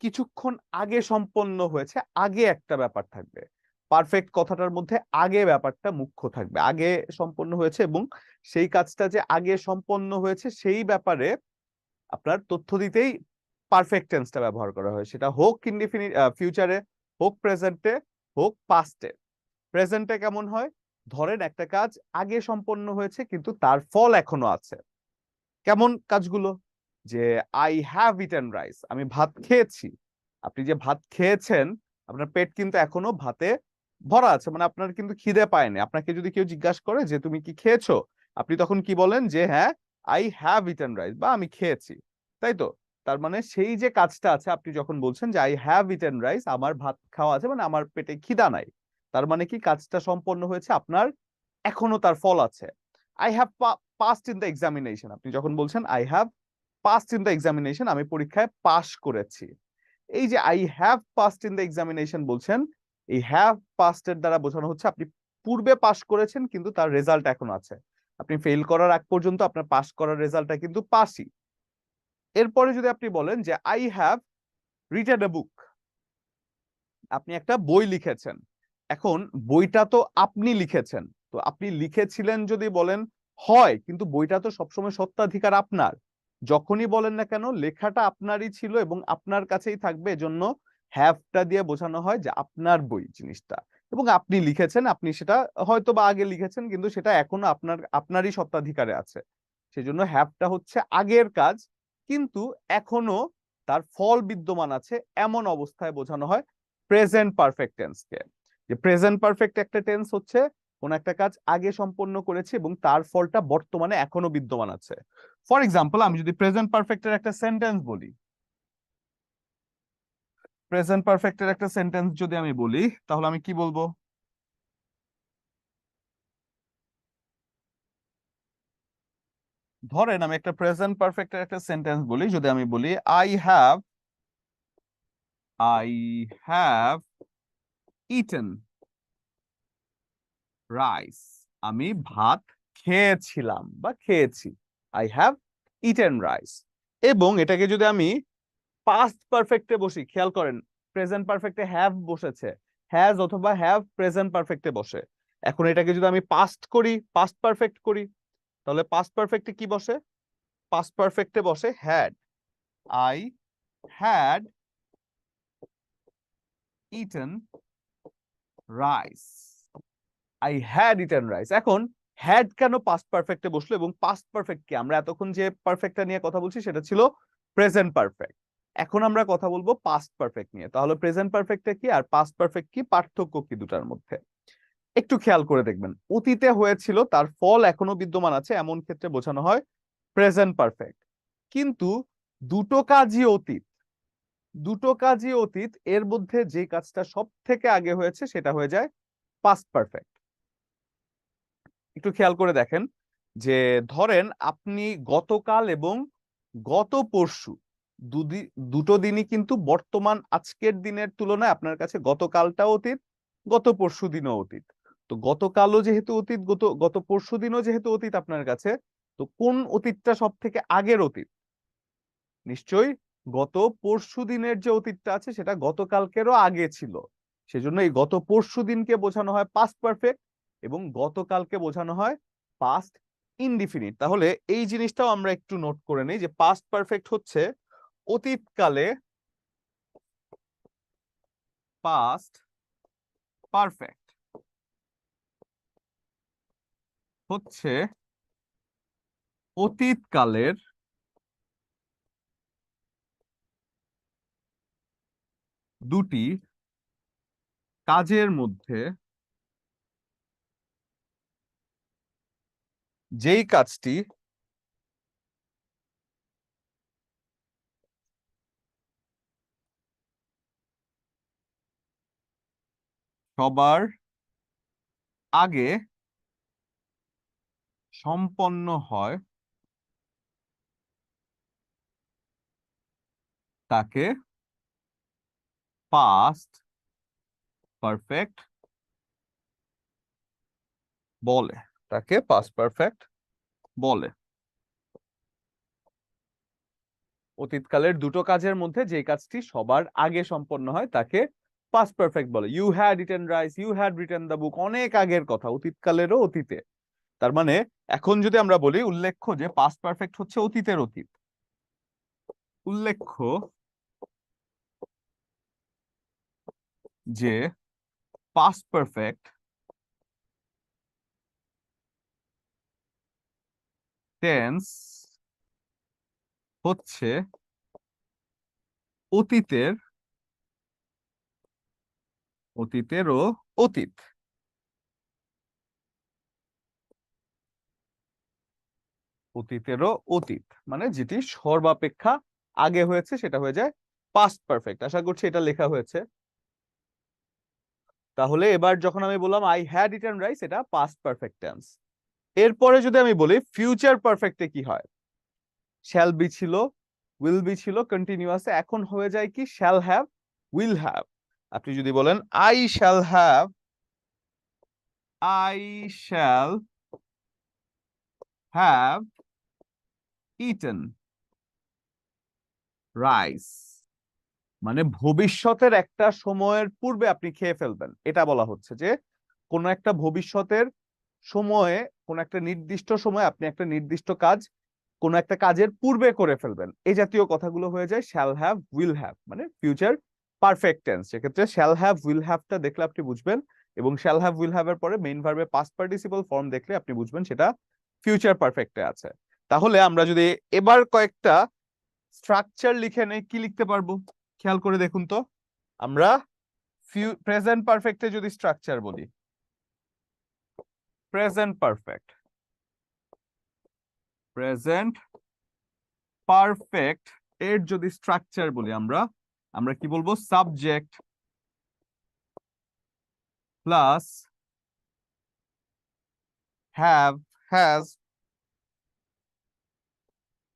কিছুক্ষণ আগে সম্পন্ন হয়েছে, আগে একটা ব্যাপার থাকবে। পারফেক্ট কথাটার মধ্যে আগে ব্যাপারটা মুখ্য থাকবে, আগে সম্পন্ন হয়েছে এবং সেই কাজটা যে আগে সম্পন্ন হয়েছে সেই ব্যাপারে আপনার তথ্য দিতেই পারফেক্ট টেন্সটা ব্যবহার করা হয়। সেটা হোক ইনডিফিনিট ফিউচারে, হোক প্রেজেন্টে, হোক পাস্টে। প্রেজেন্টে কেমন হয়? ধরেন একটা কাজ আগে সম্পন্ন হয়েছে কিন্তু তার ফল এখনো আছে। কেমন কাজগুলো? যে আই হ্যাভ ইটেন রাইস, আমি ভাত খেয়েছি। আপনি যে ভাত খেয়েছেন, আপনার পেট কিন্তু এখনো ভাতে ভরা আছে, মানে আপনার কিন্তু খিদে পায়নি। আপনাকে যদি কেউ জিজ্ঞাসা করে যে তুমি কি খেয়েছো, আপনি তখন কি বলেন? যে হ্যাঁ, আই হ্যাভ ইটেন রাইস, বা আমি খেয়েছি, তাই তো? তার মানে সেই যে কাজটা আছে, আপনি যখন বলছেন যে আই হ্যাভ ইটেন রাইস, আমার ভাত খাওয়া আছে, মানে আমার পেটে খিদা নাই, তার মানে কি কাজটা সম্পন্ন হয়েছে, আপনার এখনো তার ফল আছে। I have passed in the examination, আপনি যখন বলছেন I have passed in the examination, আমি পরীক্ষায় পাশ করেছি। এই যে I have passed in the examination বলছেন, এই হ্যাভ পাসড এর দ্বারা বোঝানো হচ্ছে আপনি পূর্বে পাশ করেছেন কিন্তু তার রেজাল্ট এখন আছে। আপনি ফেল করার আগ পর্যন্ত আপনার পাস করার রেজাল্টটা কিন্তু পাসই। এরপরে যদি আপনি বলেন যে আই হ্যাভ রিটেন এ বুক, আপনি একটা বই লিখেছেন। এখন বইটা তো আপনি লিখেছেন, তো আপনি লিখেছিলেন যদি বলেন হয়, কিন্তু বইটা তো সবসময় সত্ত্বাধিকার আপনার। যখনই বলেন না কেন লেখাটা আপনারই ছিল এবং আপনার কাছেই থাকবে, এজন্য হ্যাভটা দিয়ে বোঝানো হয় যে আপনার বই জিনিসটা, এবং আপনি লিখেছেন, আপনি সেটা হয়তো বা আগে লিখেছেন কিন্তু সেটা এখনো আপনারই সত্ত্বাধিকারে আছে। সেজন্য হ্যাভটা হচ্ছে আগের কাজ কিন্তু এখনো তার ফল বিদ্যমান আছে, এমন অবস্থায় বোঝানো হয় প্রেজেন্ট পারফেক্ট টেন্সকে। যে প্রেজেন্ট পারফেক্ট একটা টেন্স হচ্ছে কোন একটা কাজ আগে সম্পন্ন করেছে এবং তার ফলটা বর্তমানে এখনো বিদ্যমান আছে। ফর এক্সাম্পল, আমি যদি প্রেজেন্ট পারফেক্টের একটা সেন্টেন্স বলি, প্রেজেন্ট পারফেক্টের একটা সেন্টেন্স যদি আমি বলি, তাহলে আমি কি বলবো? ধরেন আমি একটা প্রেজেন্ট পারফেক্টের একটা সেন্টেন্স বলি, যদি আমি বলি আই হ্যাভ ইটেন রাইস, আমি ভাত খেয়েছিলাম বা খেয়েছি। I have eaten rice. এবং এটাকে যদি আমি পাস্ট পারফেক্টে বসি, খেয়াল করেন প্রেজেন্ট পারফেক্টে হ্যাভ বসেছে, হ্যাজ অথবা হ্যাভ প্রেজেন্ট পারফেক্টে বসে। এখন এটাকে যদি আমি পাস্ট করি, পাস্ট পারফেক্ট করি, তাহলে পাস্ট পারফেক্টে কি বসে? পাস্ট পারফেক্টে বসে had. I had eaten rice, I had eaten rice. এখন হ্যাড কেন পাস্ট পারফেক্টে বসলো এবং পাস্ট পারফেক্ট কি? আমরা এতক্ষণ যে পারফেক্টটা নিয়ে কথা বলছি সেটা ছিল প্রেজেন্ট পারফেক্ট, এখন আমরা কথা বলবো পাস্ট পারফেক্ট নিয়ে। তাহলে প্রেজেন্ট পারফেক্টটা কি আর পাস্ট পারফেক্ট কি, পার্থক্য কি দুটার মধ্যে? একটু খেয়াল করে দেখবেন, অতীতে হয়েছিল তার ফল এখনো বিদ্যমান আছে, এমন ক্ষেত্রে বোঝানো হয় প্রেজেন্ট পারফেক্ট। কিন্তু দুটো কাজই অতীত, দুটো কাজই অতীত, এর মধ্যে যে কাজটা সব থেকে আগে হয়েছে সেটা হয়ে যায় পাস্ট পারফেক্ট। একটু খেয়াল করে দেখেন যে ধরেন আপনি গতকাল এবং গত পরশু দুটো দিনই কিন্তু বর্তমান, আজকের দিনের তুলনায় আপনার কাছে গতকালটাও অতীত, গত পরশু দিনও অতীত। তো গতকালও যেহেতু অতীত, গত গত পরশু দিনও যেহেতু অতীত আপনার কাছে, তো কোন অতীতটা সব থেকে আগের অতীত? নিশ্চয়ই গত পরশু দিনের যে অতীতটা আছে সেটা গতকালকেরও আগে ছিল। সেজন্য এই গত পরশু দিনকে বোঝানো হয় পাস্ট পারফেক্ট এবং গতকালকে বোঝানো হয় পাস্ট ইনডিফিনিট। তাহলে এই জিনিসটাও আমরা একটু নোট করে নিই যে পাস্ট পারফেক্ট হচ্ছে অতীতকালে পাস্ট পারফেক্ট হচ্ছে অতীতকালের দুটি কাজের মধ্যে যেই কাজটি সবার আগে সম্পন্ন হয় তাকে পাস্ট পারফেক্ট বলে, তাকে পাস্ট পারফেক্ট বলে। অতীতকালের দুটো কাজের মধ্যে যে কাজটি সবার আগে সম্পন্ন হয় তাকে পাস্ট পারফেক্ট বলে। You had eaten rice, you had written the book, অনেক আগের কথা, অতীতকালেরও অতীতে। তার মানে এখন যদি আমরা বলি উল্লেখ্য যে পাস্ট পারফেক্ট হচ্ছে অতীতের অতীত, উল্লেখ্য যে পাস্ট পারফেক্ট টেন্স হচ্ছে অতীতেরও অতীত। অতীতেরও অতীত মানে যেটি সর্বাপেক্ষা আগে হয়েছে সেটা হয়ে যায় পাস্ট পারফেক্ট। আশা করছি এটা লেখা হয়েছে। তাহলে এবার যখন আমি বললাম আই হ্যাড ইটেন রাইস, এটা পাস্ট পারফেক্ট টেন্স। এরপরে যদি আমি বলি ফিউচার পারফেক্টে কি হয়, শ্যাল বি ছিল, উইল বি ছিল, কন্টিনিউয়াসে এখন হয়ে যায় কি শ্যাল হ্যাভ, উইল হ্যাভ। আপনি যদি বলেন I shall have, I shall have eaten rice, মানে ভবিষ্যতের একটা সময়ের পূর্বে আপনি খেয়ে ফেলবেন, এটা বলা হচ্ছে যে কোন একটা ভবিষ্যতের সময়ে, কোন একটা নির্দিষ্ট সময়ে আপনি একটা নির্দিষ্ট কাজ কোন একটা কাজের পূর্বে করে ফেলবেন। এই জাতীয় কথাগুলো হয়ে যায় শ্যাল হ্যাভ, উইল হ্যাভ, মানে ফিউচার পারফেক্ট টেন্স। সেক্ষেত্রে শ্যাল হ্যাভ, উইল হ্যাভটা দেখলে আপনি বুঝবেন, এবং শ্যাল হ্যাভ, উইল হ্যাভ এর পরে মেইন ভার্বের পাস্ট পার্টিসিপল ফর্ম দেখলে আপনি বুঝবেন সেটা ফিউচার পারফেক্টে আছে। তাহলে আমরা যদি এবার কয়েকটা স্ট্রাকচার লিখে নেই, কি লিখতে পারবো খেয়াল করে দেখুন তো। আমরা প্রেজেন্ট পারফেক্টে যদি স্ট্রাকচার বলি, প্রেজেন্ট পারফেক্ট, প্রেজেন্ট পারফেক্ট এর যদি স্ট্রাকচার বলি আমরা আমরা কি বলবো, subject plus have, has,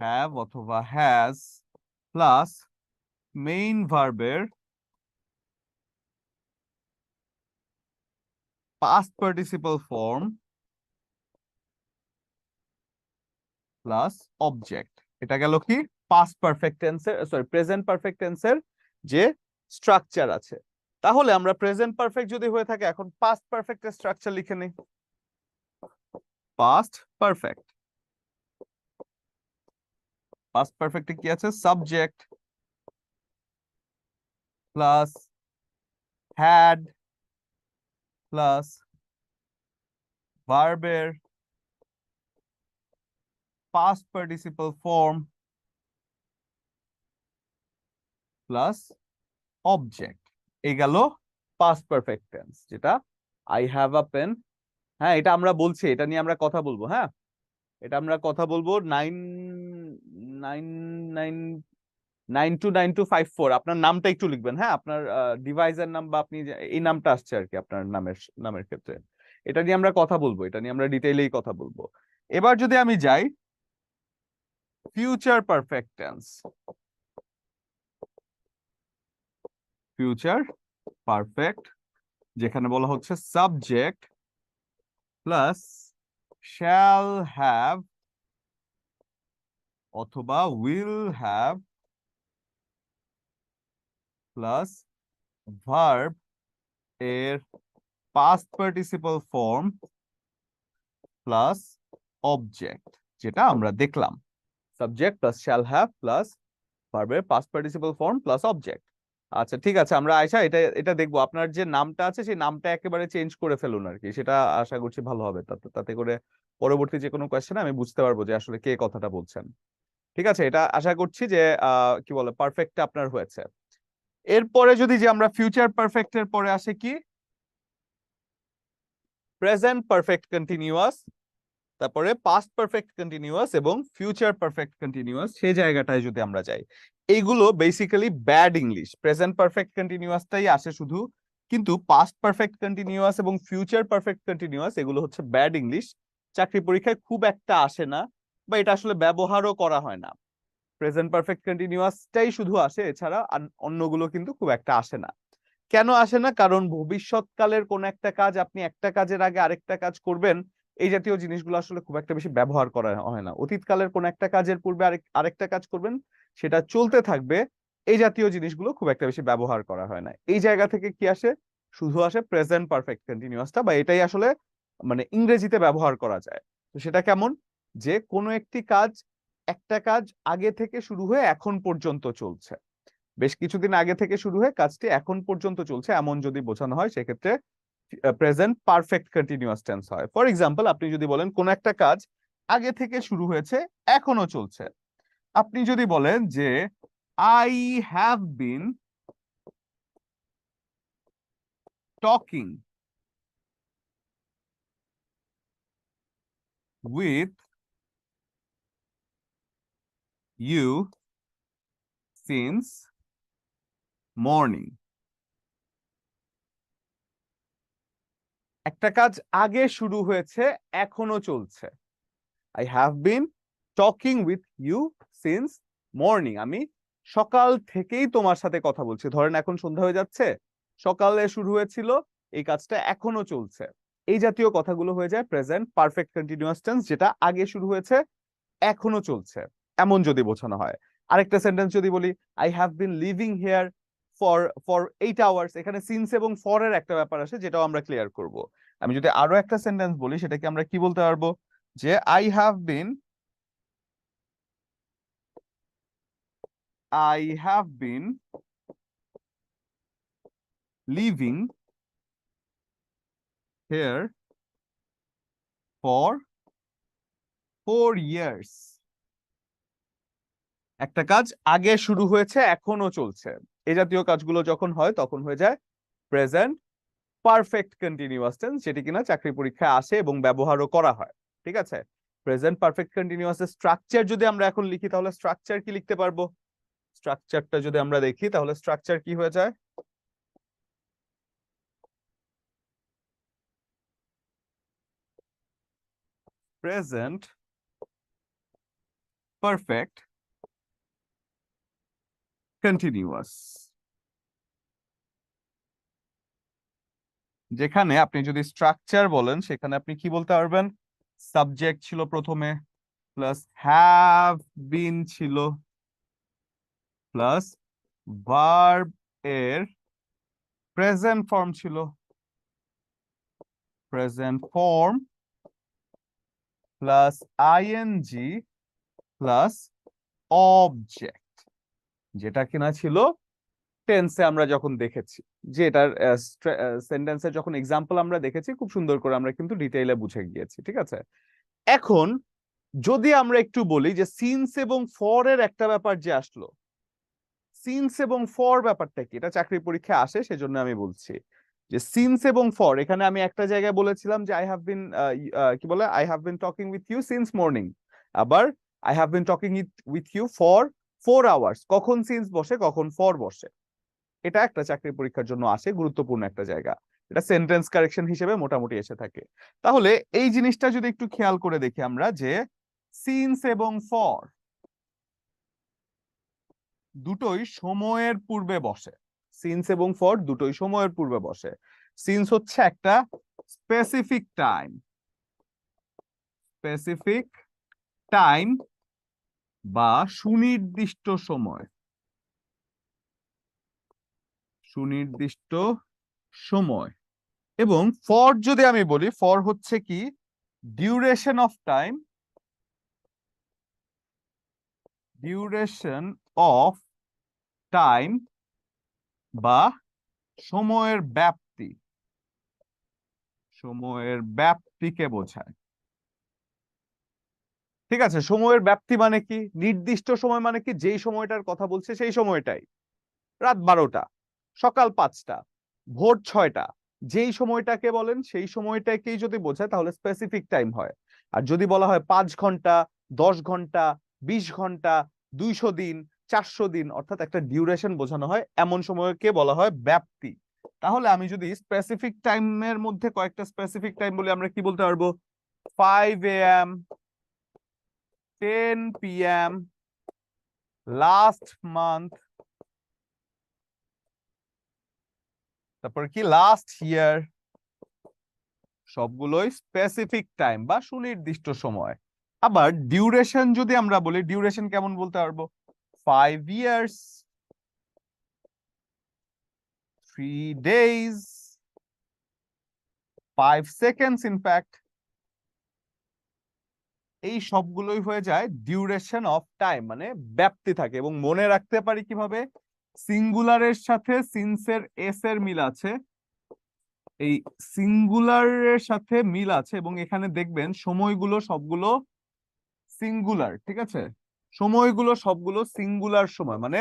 have অথবা হ্যাজ প্লাস মেইন ভার্বের past participle form plus object. এটা গেল কি পাস্ট পারফেক্ট টেন্সের, সরি প্রেজেন্ট পারফেক্ট টেন্সের যে স্ট্রাকচার আছে। তাহলে আমরা প্রেজেন্ট পারফেক্ট যদি হয়ে থাকে এখন পাস্ট পারফেক্টের স্ট্রাকচার লিখে নেই। পাস্ট পারফেক্ট, পাস্ট পারফেক্টে কি আছে, সাবজেক্ট প্লাস হ্যাড প্লাস ভার্বের past participle form plus object. এই গেল পাস্ট পারফেক্ট টেন্স, যেটা আই হ্যাভ আ পেন। হ্যাঁ এটা আমরা বলছি, এটা নিয়ে আমরা কথা বলবো। হ্যাঁ এটা আমরা কথা বলবো 929254। আপনার নামটা একটু লিখবেন, হ্যাঁ আপনার ডিভাইসের নাম বা আপনি এই নামটা আসছে আর কি আপনার নামের ক্ষেত্রে। এটা নিয়ে আমরা কথা বলবো, এটা নিয়ে আমরা ডিটেইলেই কথা বলবো। এবার যদি আমি যাই future perfect tense, future perfect যেখানে বলা হচ্ছে সাবজেক্ট প্লাস শ্যাল হ্যাভ অথবা উইল হ্যাভ প্লাস ভার্ব এর past participle form plus object, যেটা আমরা দেখলাম subject plus shall have plus ভার্বের past participle form plus object. আচ্ছা ঠিক আছে, আমরা আয়শা এটা এটা দেখবো। আপনার যে নামটা আছে সেই নামটা একেবারে চেঞ্জ করে ফেলুন আর কি, সেটা আশা করছি ভালো হবে। তাতে তাতে করে পরবর্তী যে কোনো কোয়েশ্চেনে আমি বুঝতে পারবো যে আসলে কে কথাটা বলছেন। ঠিক আছে, এটা আশা করছি যে কি বলে পারফেক্ট আপনার হয়েছে। এরপরে যদি যে আমরা ফিউচার পারফেক্টের পরে আসে কি প্রেজেন্ট পারফেক্ট কন্টিনিউয়াস, তারপরে পাস্ট পারফেক্ট কন্টিনিউয়াস এবং ফিউচার পারফেক্ট কন্টিনিউয়াস, সেই জায়গাটায় যদি আমরা যাই, এইগুলো basically bad English. Present perfect কন্টিনিউয়াসটাই আসে শুধু, কিন্তু পাস্ট পারফেক্ট কন্টিনিউয়াস এবং ফিউচার পারফেক্ট কন্টিনিউয়াস এগুলো হচ্ছে ব্যাড ইংলিশ, চাকরি পরীক্ষায় খুব একটা আসে না, বা এটা আসলে ব্যবহারও করা হয় না। প্রেজেন্ট পারফেক্ট কন্টিনিউয়াসটাই শুধু আসে, এছাড়া অন্যগুলো কিন্তু খুব একটা আসে না। কেন আসে না? কারণ ভবিষ্যৎকালের কোন একটা কাজ আপনি একটা কাজের আগে আরেকটা কাজ করবেন, এই জাতীয় জিনিসগুলো আসলে খুব একটা বেশি ব্যবহার করা হয় না। অতীতকালের কোন একটা কাজের পূর্বে আরেকটা কাজ করবেন, সেটা চলতে থাকবে, এই জাতীয় জিনিসগুলো খুব একটা বেশি ব্যবহার করা হয় না। এই জায়গা থেকে কি আসে? শুধু আসে প্রেজেন্ট পারফেক্ট কন্টিনিউয়াসটা, বা এটাই আসলে মানে ইংরেজিতে ব্যবহার করা যায়। তো সেটা কেমন? যে কোনো একটি কাজ, একটা কাজ আগে থেকে শুরু হয়ে এখন পর্যন্ত চলছে, বেশ কিছুদিন আগে থেকে শুরু হয়ে কাজটি এখন পর্যন্ত চলছে, এমন যদি বোঝানো হয় সেক্ষেত্রে প্রেজেন্ট পারফেক্ট কন্টিনিউয়াস টেন্স হয়। ফর এক্সাম্পল, আপনি যদি বলেন কোন একটা কাজ আগে থেকে শুরু হয়েছে এখনো চলছে, আপনি যদি বলেন যে I have been talking with you since morning. একটা কাজ আগে শুরু হয়েছে এখনো চলছে। I have been talking with you since morning, আমি সকাল থেকেই তোমার সাথে কথা বলছি। ধরেন এখন সন্ধ্যা হয়ে যাচ্ছে, সকালে শুরু হয়েছিল, এই কাজটা এখনো চলছে। এই জাতীয় কথাগুলো হয়ে যায় প্রেজেন্ট পারফেক্ট কন্টিনিউয়াস টেন্স, যেটা আগে শুরু হয়েছে এখনো চলছে, এমন যদি বোঝানো হয়। আরেকটা সেন্টেন্স যদি বলি, I have been living here for for 8 hours, এখানে সিন্স এবং ফর এর একটা ব্যাপার আসে, যেটাও আমরা ক্লিয়ার করব। আমি যদি আরো একটা সেন্টেন্স বলি, সেটাকে আমরা কি বলতে পারবো? যে I have been living here for 4 years. একটা কাজ আগে শুরু হয়েছে এখনো চলছে, এই জাতীয় কাজগুলো যখন হয় তখন হয়ে যায় প্রেজেন্ট পারফেক্ট কন্টিনিউয়াস টেন্স, যেটি কিনা চাকরি পরীক্ষায় আসে এবং ব্যবহারও করা হয়। ঠিক আছে? প্রেজেন্ট পারফেক্ট কন্টিনিউয়াস এর স্ট্রাকচার যদি আমরা এখন লিখি, তাহলে স্ট্রাকচার কি লিখতে পারবো? স্ট্রাকচারটা যদি আমরা দেখি, তাহলে স্ট্রাকচার কি হয়ে যায়? প্রেজেন্ট পারফেক্ট কন্টিনিউয়াস, যেখানে আপনি যদি স্ট্রাকচার বলেন, সেখানে আপনি কি বলতে পারবেন? সাবজেক্ট ছিল প্রথমে, প্লাস হ্যাভ বিন ছিল, প্লাস ভার্ব এর প্রেজেন্ট ফর্ম ছিল, present form plus ING plus object, যেটা কিনা ছিল টেন্সে আমরা যখন দেখেছি, যে এটার সেন্টেন্সের যখন এক্সাম্পল আমরা দেখেছি, খুব সুন্দর করে আমরা কিন্তু ডিটেইলে বুঝে গিয়েছি। ঠিক আছে? এখন যদি আমরা একটু বলি যে সিন্স এবং ফর এর একটা ব্যাপার যে আসলো, সিন্স এবং ফর ব্যাপারটা কি? এটা চাকরি পরীক্ষায় আসে, সেজন্য আমি বলছি যে সিন্স এবং ফর, এখানে আমি একটা জায়গায় বলেছিলাম যে আই হ্যাভ বিন কি বলে, I have been talking with you since morning, আবার I have been talking with you for 4 hours. কখন সিন্স বসে, কখন ফর বসে, এটা একটা চাকরি পরীক্ষার জন্য আসে, গুরুত্বপূর্ণ একটা জায়গা। এটা সেন্টেন্স কারেকশন হিসেবে মোটামুটি এসে থাকে। তাহলে এই জিনিসটা যদি একটু খেয়াল করে দেখি আমরা, যে সিন্স এবং ফর দুটোই সময়ের পূর্বে বসে, সিন্স এবং ফর দুটোই সময়ের পূর্বে বসে। সিন্স হচ্ছে একটা স্পেসিফিক টাইম, স্পেসিফিক টাইম বা সুনির্দিষ্ট সময়, সুনির্দিষ্ট সময়। এবং ফর যদি আমি বলি, ফর হচ্ছে কি duration of time, duration of time বা সময়ের ব্যাপ্তি, সময়ের ব্যাপ্তিকে বোঝায়। ঠিক আছে? সময়ের ব্যাপ্তি মানে কি? নির্দিষ্ট সময় মানে কি? যেই সময়টার কথা বলছে সেই সময়টাই, রাত 12টা, সকাল 5টা, ভোর 6টা, যেই সময়টাকে বলেন সেই সময়টাকেই যদি বোঝায় তাহলে স্পেসিফিক টাইম হয়। আর যদি বলা হয় 5 ঘন্টা, 10 ঘন্টা, 20 ঘন্টা, 200 দিন, 400 দিন, অর্থাৎ একটা ডিউরেশন বোঝানো হয়, এমন সময়কে বলা হয় ব্যাপ্তি। তাহলে আমি যদি স্পেসিফিক টাইমের মধ্যে কয়েকটা স্পেসিফিক টাইম বলি, আমরা কি বলতে পারবো? 5 a.m., 10 p.m., last month, তারপর কি লাস্ট ইয়ার, সবগুলোই স্পেসিফিক টাইম বা সুনির্দিষ্ট সময়। আবার ডিউরেশন যদি আমরা বলি, ডিউরেশন কেমন বলতে পারবো? 5 years, 3 days, 5 seconds ইনফ্যাক্ট। এই সবগুলোই হয়ে যায় ডিউরেশন অফ টাইম, মানে ব্যাপ্তি থাকে। এবং মনে রাখতে পারি কিভাবে? সিঙ্গুলারের সাথে সিন্সের এস এর মিল আছে, এই সিঙ্গুলারের সাথে মিল আছে, এবং এখানে দেখবেন সময়গুলো সবগুলো সিঙ্গুলার, ঠিক আছে? সময়গুলো সবগুলো সিঙ্গুলার সময়, মানে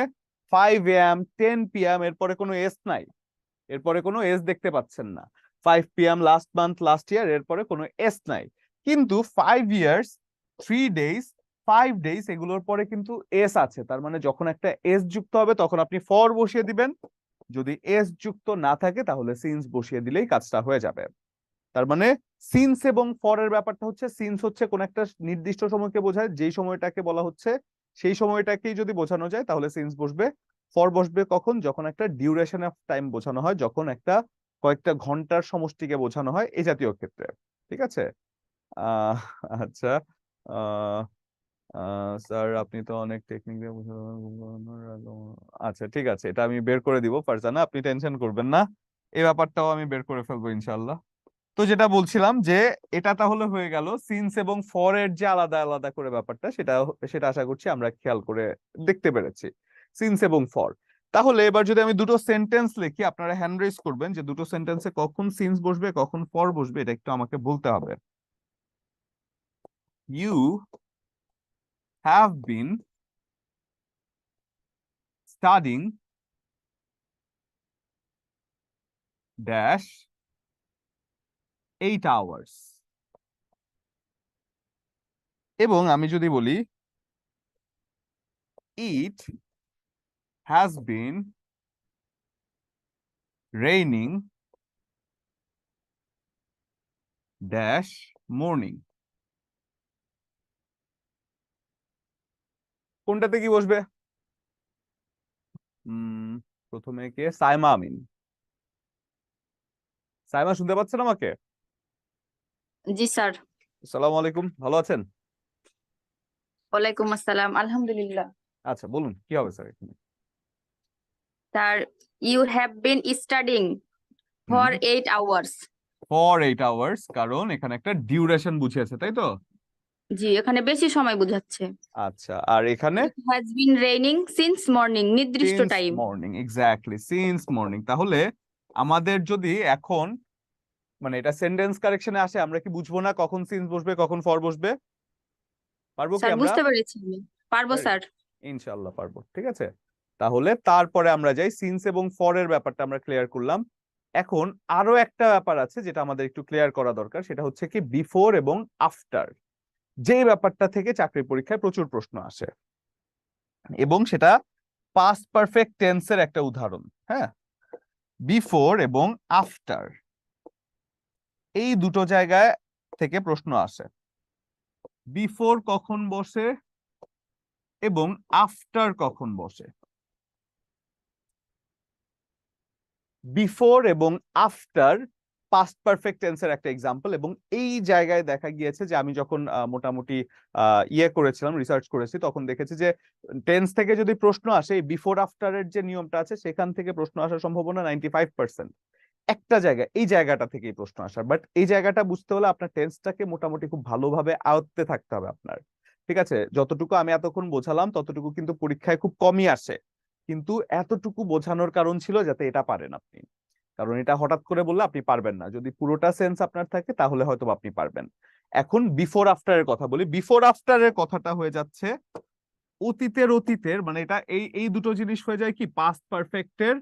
5 a.m., 10 p.m. এরপরে কোনো এস নাই, এরপরে কোনো এস দেখতে পাচ্ছেন না। 5 p.m. Last month, last year, এরপরে কোনো এস নাই। কিন্তু 5 years, 3 days, 5 days এগুলোর পরে কিন্তু এস আছে। তার মানে যখন একটা এস যুক্ত হবে তখন আপনি ফর বসিয়ে দিবেন, যদি এস যুক্ত না থাকে তাহলে সিন্স বসিয়ে দিলেই কাজটা হয়ে যাবে। তার মানে সিন্স এবং ফর এর ব্যাপারটা হচ্ছে, সিন্স হচ্ছে কোন একটা নির্দিষ্ট সময়কে বোঝায়, যেই সময়টাকে বলা হচ্ছে সেই সময়টাকেই যদি বোঝানো যায় তাহলে সিন্স বসবে। ফর বসবে কখন? যখন একটা ডিউরেশন অফ টাইম বোঝানো হয়, যখন একটা কয়েকটা ঘন্টার সমষ্টিকে বোঝানো হয়, এই জাতীয় ক্ষেত্রে। ঠিক আছে? আহ আচ্ছা, আহ স্যার আপনি তো অনেক টেকনিক দিয়ে আচ্ছা ঠিক আছে, এটা আমি বের করে দিব ফারজানা, আপনি টেনশন করবেন না, এই ব্যাপারটাও আমি বের করে ফেলবো ইনশাল্লাহ। তো যেটা বলছিলাম যে এটা তাহলে হয়ে গেল সিন্স এবং ফর এর যে আলাদা আলাদা করে ব্যাপারটা, সেটা সেটা আশা করছি আমরা খেয়াল করে দেখতে পেরেছি, সিন্স এবং ফর। তাহলে এবার যদি আমি দুটো সেন্টেন্স লিখি, আপনারা হ্যান্ড রেজ করবেন যে দুটো সেন্টেন্সে কখন সিন্স বসবে কখন ফর বসবে, এটা একটু আমাকে বলতে হবে। You have been studying dash 8 hours। এবং আমি যদি বলি it has been raining dash morning, কোনটাতে কি বসবে? প্রথমে কে? সাইমা আমিন। সাইমা শুনতে পাচ্ছেন আমাকে? জি স্যার। আসসালামু আলাইকুম, ভালো আছেন? ওয়ালাইকুম আসসালাম, আলহামদুলিল্লাহ। আচ্ছা বলুন কি হবে স্যার এখানে? Sir, you have been studying for 8 hours. For 8 hours, কারণ এখানে একটা ডিউরেশন বুঝিয়েছে, তাই তো? জি, এখানে বেশি সময় বোঝাচ্ছে। আচ্ছা, আর এখানে it has been raining since morning, নির্দিষ্ট since time. Morning, exactly since morning. তাহলে আমাদের যদি এখন মানে এটা সেন্টেন্স কারেকশনে আসে, আমরা কি বুঝবো না কখন সিন্স বসবে কখন ফর বসবে? পারবো কি স্যার, আমরা? বুঝতে পেরেছি আমি। পারবো স্যার। ইনশাআল্লাহ পারবো, ঠিক আছে। তাহলে তারপরে আমরা যাই, সিন্স এবং ফর এর ব্যাপারটা আমরা ক্লিয়ার করলাম। এখন আরো একটা ব্যাপার আছে যেটা আমাদের একটু ক্লিয়ার করা দরকার, সেটা হচ্ছে কি বিফোর এবং আফটার, যে ব্যাপারটা থেকে চাকরির পরীক্ষায় প্রচুর প্রশ্ন আসে, এবং সেটা পাস্ট পারফেক্ট টেন্সের একটা উদাহরণ। হ্যাঁ, বিফোর এবং আফটার এই দুটো জায়গায় থেকে প্রশ্ন আসে। বিফোর কখন বসে এবং আফটার কখন বসে? বিফোর এবং আফটার পাস্ট পারফেক্ট টেন্সের একটা এক্সাম্পল। এবং এই জায়গায় দেখা গিয়েছে যে আমি যখন মোটামুটি ইয়ে করেছিলাম, রিসার্চ করেছি, তখন দেখেছি যে টেন্স থেকে যদি প্রশ্ন আসে, বিফোর আফটারের যে নিয়মটা আছে সেখান থেকে প্রশ্ন আসার সম্ভাবনা 95%। একটা জায়গা, এই জায়গাটা থেকেই প্রশ্ন আসার। বাট এই জায়গাটা বুঝতে হলে আপনার টেন্সটাকে মোটামুটি খুব ভালোভাবে আয়ত্তে থাকতে হবে আপনার। ঠিক আছে, যতটুকু আমি এতক্ষণ বোঝালাম ততটুকু কিন্তু পরীক্ষায় খুব কমই আসে, কিন্তু এতটুকু বোঝানোর কারণ ছিল যাতে এটা পারেন আপনি। কারণ এটা হঠাৎ করে বললে আপনি পারবেন না, যদি পুরোটা সেন্স আপনার থাকে তাহলে হয়তো আপনি পারবেন। এখন বিফোর আফটারের কথা বলি। বিফোর আফটারের কথাটা হয়ে যাচ্ছে অতীতের, অতীতের মানে এটা এই এই দুটো জিনিস হয়ে যায় কি পাস্ট পারফেক্টের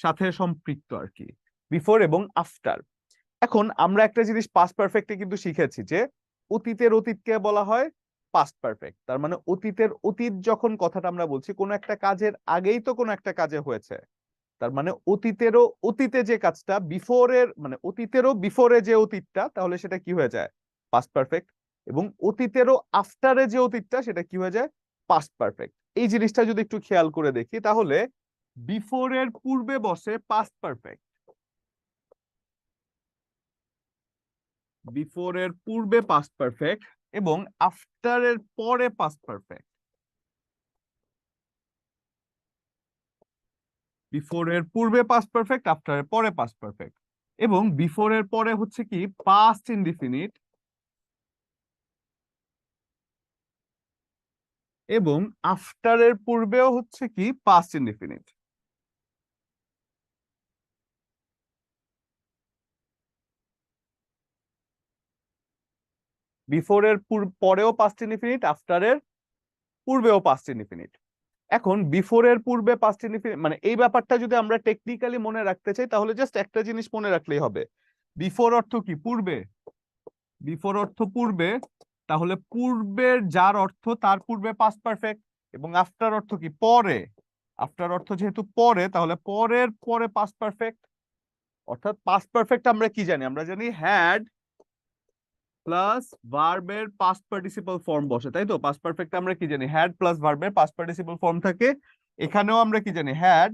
সাথে সম্পৃক্ত আর কি, বিফোর এবং আফটার। এখন আমরা একটা জিনিস পাস্ট পারফেক্টে কিন্তু শিখেছি যে অতীতের অতীতকে বলা হয় পাস্ট পারফেক্ট। তার মানে অতীতের অতীত যখন কথাটা আমরা বলছি, কোনো একটা কাজের আগেই তো কোনো একটা কাজে হয়েছে, তার মানে অতীতেরও অতীতে যে কাজটা বিফোরের মানে অতীতেরও বিফোরে যে অতীতটা, তাহলে সেটা কি হয়ে যায়? পাস্ট পারফেক্ট, এবং অতীতেরও আফটারে যে অতীতটা সেটা কি হয়ে যায়, পাস্ট পারফেক্ট। এই জিনিসটা যদি একটু খেয়াল করে দেখি তাহলে বিফোর এর পূর্বে বসে পাস্ট পারফেক্ট, বিফোর এর পূর্বে পাস্ট পারফেক্ট, এবং আফটার এর পরে পাস্ট পারফেক্ট। বিফোর এর পূর্বে পাস্ট পারফেক্ট, আফটার এর পরে পাস্ট পারফেক্ট, এবং বিফোর এর পরে হচ্ছে কি পাস্ট ইনডিফিনিট, এবং আফটার এর পূর্বেও হচ্ছে কি পাস্ট ইনডিফিনিট। বিফোর এর পরেও পাস্ট ইনডিফিনিট, আফটার এর পূর্বেও পাস্ট ইনডিফিনিট। এখন বিফোর এর পূর্বে পাস্ট ইনডিফিনিট মানে এই ব্যাপারটা যদি আমরা টেকনিক্যালি মনে রাখতে চাই তাহলে জাস্ট একটা জিনিস মনে রাখলেই হবে, বিফোর অর্থ কি পূর্বে, বিফোর অর্থ পূর্বে, তাহলে পূর্বের যার অর্থ তার পূর্বে পাস্ট পারফেক্ট, এবং আফটার অর্থ কি পরে, আফটার অর্থ যেহেতু পরে তাহলে পরের পরে পাস্ট পারফেক্ট। অর্থাৎ পাস্ট পারফেক্ট আমরা কি জানি, আমরা জানি হ্যাড প্লাস ভার্বের পাস্ট পার্টিসিপল ফর্ম বসে, তাই তো? পাস্ট পারফেক্ট আমরা কি জানি, হ্যাড প্লাস ভার্বের পাস্ট পার্টিসিপল ফর্ম থাকে। এখানেও আমরা কি জানি, হ্যাড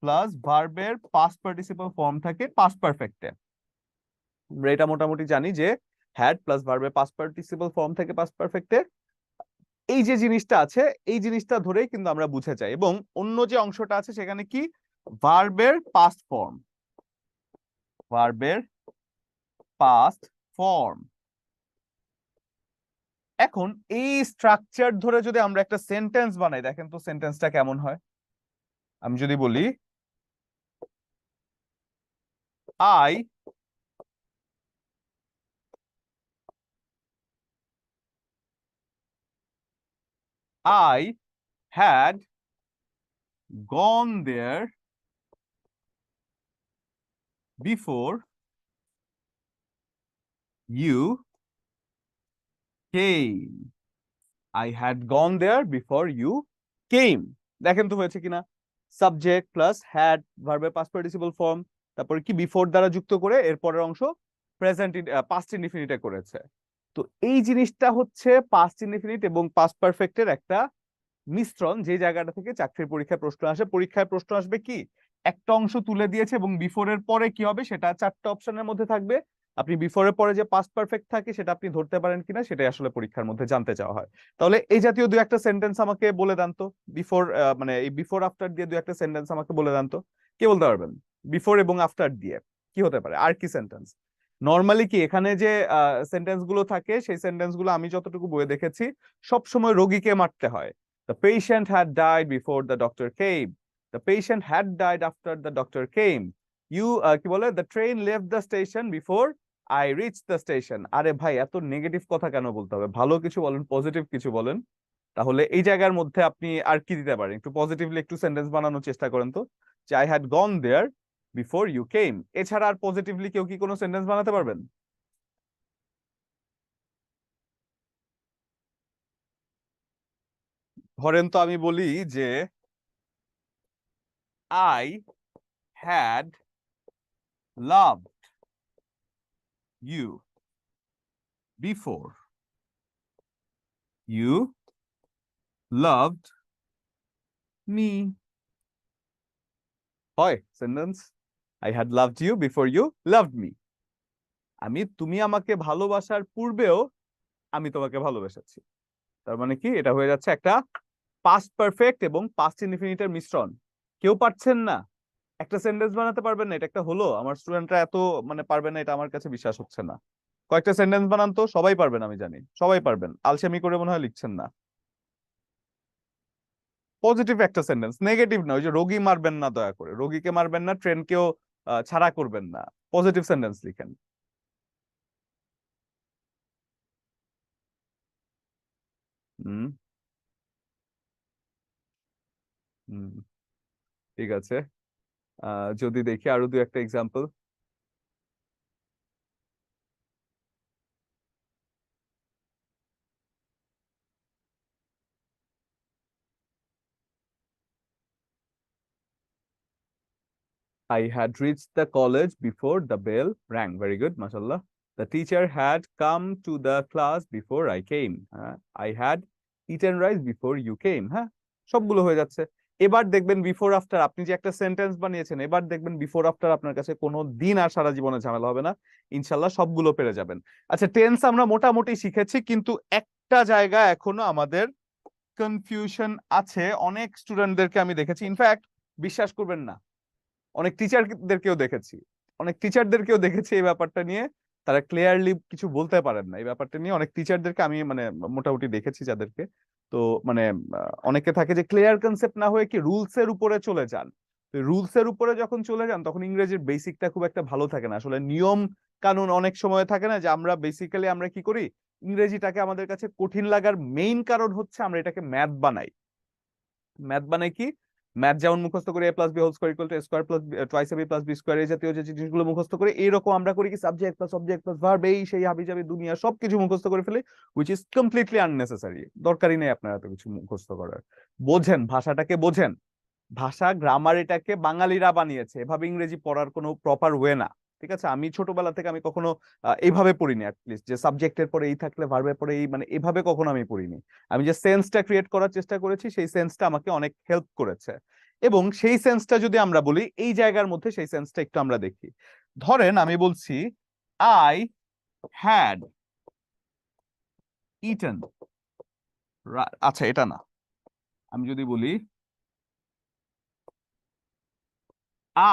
প্লাস ভার্বের পাস্ট পার্টিসিপল ফর্ম থাকে পাস্ট পারফেক্টে। আমরা এটা মোটামুটি জানি যে হ্যাড প্লাস ভার্বের পাস্ট পার্টিসিপল ফর্ম থাকে পাস্ট পারফেক্টে। এই যে জিনিসটা আছে এই জিনিসটা ধরেই কিন্তু আমরা বুঝে যাই, এবং অন্য যে অংশটা আছে সেখানে কি ভার্বের পাস্ট ফর্ম, ভার্বের পাস্ট ফর্ম। এখন এই স্ট্রাকচার ধরে যদি আমরা একটা সেন্টেন্স বানাই, দেখেন তো সেন্টেন্সটা কেমন হয়। আমি যদি বলি I had gone there before you came. I had gone there before you came. দেখেন তো হয়েছে কিনা, সাবজেক্ট প্লাস হ্যাড ভার্বের পাস্ট পার্টিসিপল ফর্ম, তারপরে কি বিফোর দ্বারা যুক্ত করে এর পরের অংশ প্রেজেন্ট পাস্ট ইনডিফিনিটে করেছে। তো এই জিনিসটা হচ্ছে পাস্ট ইনডিফিনিট এবং পাস্ট পারফেক্টের একটা মিশ্রণ, যে জায়গাটা থেকে চাকরির পরীক্ষায় প্রশ্ন আসে। পরীক্ষায় প্রশ্ন আসবে কি, একটা অংশ তুলে দিয়েছে এবং বিফোর এর পরে কি হবে সেটা চারটা অপশনের মধ্যে থাকবে। আপনি বিফোর এর পরে যে পাস্ট পারফেক্ট থাকে সেটা আপনি ধরতে পারেন কিনা সেটাই আসলে পরীক্ষার মধ্যে জানতে চাওয়া হয়। তাহলে এই জাতীয় দুই একটা সেন্টেন্স আমাকে বলে দেন তো, বিফোর মানে এই বিফোর আফটার দিয়ে দুই একটা সেন্টেন্স আমাকে বলে দেন তো, কে বলতে পারবেন? বিফোর এবং আফটার দিয়ে কি হতে পারে, আর কি সেন্টেন্স? নর্মালি কি এখানে যে সেন্টেন্স গুলো থাকে সেই সেন্টেন্স গুলো আমি যতটুকু বইয়ে দেখেছি সব সময় রোগীকে মারতে হয়। The patient had died before the doctor came. The patient had died after the doctor came. কি বলে, the train left the station before I reached the station. আরে ভাই এত নেগেটিভ কথা কেন বলতে হবে, ভালো কিছু বলেন, পজিটিভ কিছু বলেন। তাহলে এই জায়গার মধ্যে আপনি আর কি দিতে পারেন, একটু পজিটিভলি একটু সেন্টেন্স বানানোর চেষ্টা করেন তো, যে I had gone there before you came। এছাড়া আর পজিটিভলি কেউ কি কোনো সেন্টেন্স বানাতে পারবেন? ধরেন তো আমি বলি যে I had loved you before you loved me। হয় sentence, I had loved you before you loved me। তুমি আমাকে ভালোবাসার পূর্বেও আমি তোমাকে ভালোবেসেছি। তার মানে কি, এটা হয়ে যাচ্ছে একটা পাস্ট পারফেক্ট এবং পাস্ট ইনডিফিনিটের মিশ্রণ। কেউ পারছেন না, একটা সেন্টেন্স বানাতে পারবেন না, এটা একটা হলো? আমার স্টুডেন্টরা এত মানে পারবে না, এটা আমার কাছে বিশ্বাস হচ্ছে না। কয়েকটা সেন্টেন্স বানান তো, সবাই পারবেন, আমি জানি সবাই পারবেন, আলসেমি করে মনে হয় লিখছেন না। পজিটিভ একটা সেন্টেন্স, নেগেটিভ না। ওই যে রোগী মারবেন না, দয়া করে রোগীকে মারবেন না, ট্রেনকেও ছাড়া করবেন না, পজিটিভ সেন্টেন্স লিখেন। হুম হুম, ঠিক আছে। যদি দেখি আরো দু একটা example. I had reached the college before the bell rang. Very good, mashallah. The teacher had come to the class before I came. I had eaten rice before you came. হ্যাঁ, সবগুলো হয়ে যাচ্ছে। এবার দেখবেন বিফোর আফটার, আপনি যে একটা সেন্টেন্স বানিয়েছেন, এবার দেখবেন বিফোর আফটার আপনার কাছে কোনো দিন আর সারা জীবনে ঝামেলা হবে না, ইনশাল্লাহ সবগুলো পেরে যাবেন। আচ্ছা, টেন্স আমরা মোটামুটি শিখেছি, কিন্তু একটা জায়গা এখনো আমাদের কনফিউশন আছে। অনেক স্টুডেন্টদেরকে আমি দেখেছি, ইনফ্যাক্ট বিশ্বাস করবেন না, অনেক টিচারদেরকেও দেখেছি, এই ব্যাপারটা নিয়ে তারা ক্লিয়ারলি কিছু বলতে পারেন না। এই ব্যাপারটা নিয়ে অনেক টিচারদেরকে আমি মানে মোটামুটি দেখেছি যাদেরকে, তো মানে অনেকে থাকে যে ক্লিয়ার কনসেপ্ট না হয়ে কি রুলস এর উপরে চলে যান। রুলস এর উপরে যখন চলে যান তখন ইংরেজির বেসিকটা খুব একটা ভালো থাকে না। আসলে নিয়ম কানুন অনেক সময় থাকে না, যে আমরা বেসিক্যালি আমরা কি করি, ইংরেজিটাকে আমাদের কাছে কঠিন লাগার মেইন কারণ হচ্ছে আমরা এটাকে ম্যাথ বানাই। কি ম্যাথ যেমন মুখস্থ করে a plus b whole square equal to a square plus twice a b plus b square, এই জাতীয় যে জিনিসগুলো মুখস্থ করে, এইরকম আমরা করি কি subject plus object plus verb, এই সেই হাবিজাবি দুনিয়া সবকিছু মুখস্থ করে ফেলি, হুইচ ইজ কমপ্লিটলি আননেসেসারি। দরকারই নেই আপনার এত কিছু মুখস্থ করার। বোঝেন, ভাষাটাকে বোঝেন। ভাষা গ্রামার এটাকে বাঙালিরা বানিয়েছে, এভাবে ইংরেজি পড়ার কোনো প্রপার ওয়ে না। ঠিক আছে, আমি ছোটবেলা থেকে আমি কখনো এইভাবে পড়িনি, অ্যাটলিস্ট যে সাবজেক্টের পরে এই থাকলে ভার্বের পরে এই, মানে এভাবে কখনো আমি পড়িনি। আমি যে সেন্সটা ক্রিয়েট করার চেষ্টা করেছি, সেই সেন্সটা আমাকে অনেক হেল্প করেছে। এবং সেই সেন্সটা যদি আমরা বলি, এই জায়গার মধ্যে সেই সেন্সটা একটু আমরা দেখি। ধরেন আমি বলছি আই হ্যাড ইটেন, আচ্ছা এটা না, আমি যদি বলি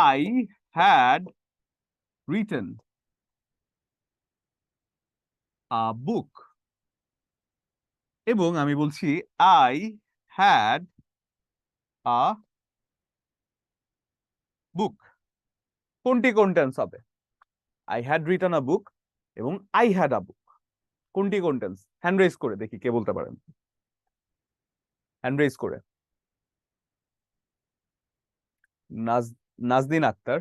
আই হ্যাড রিটেন বুক, এবং আমি বলছি আই হ্যাড আ বুক, কোনটি কোন টেন্স হবে? আই হ্যাড রিটেন আ বুক এবং আই হ্যাড আ বুক, কোনটি কোন টেন্স? হ্যান্ড রেজ করে দেখি কে বলতে পারেন, হ্যান্ড রেজ করে। নাজদিন আক্তার।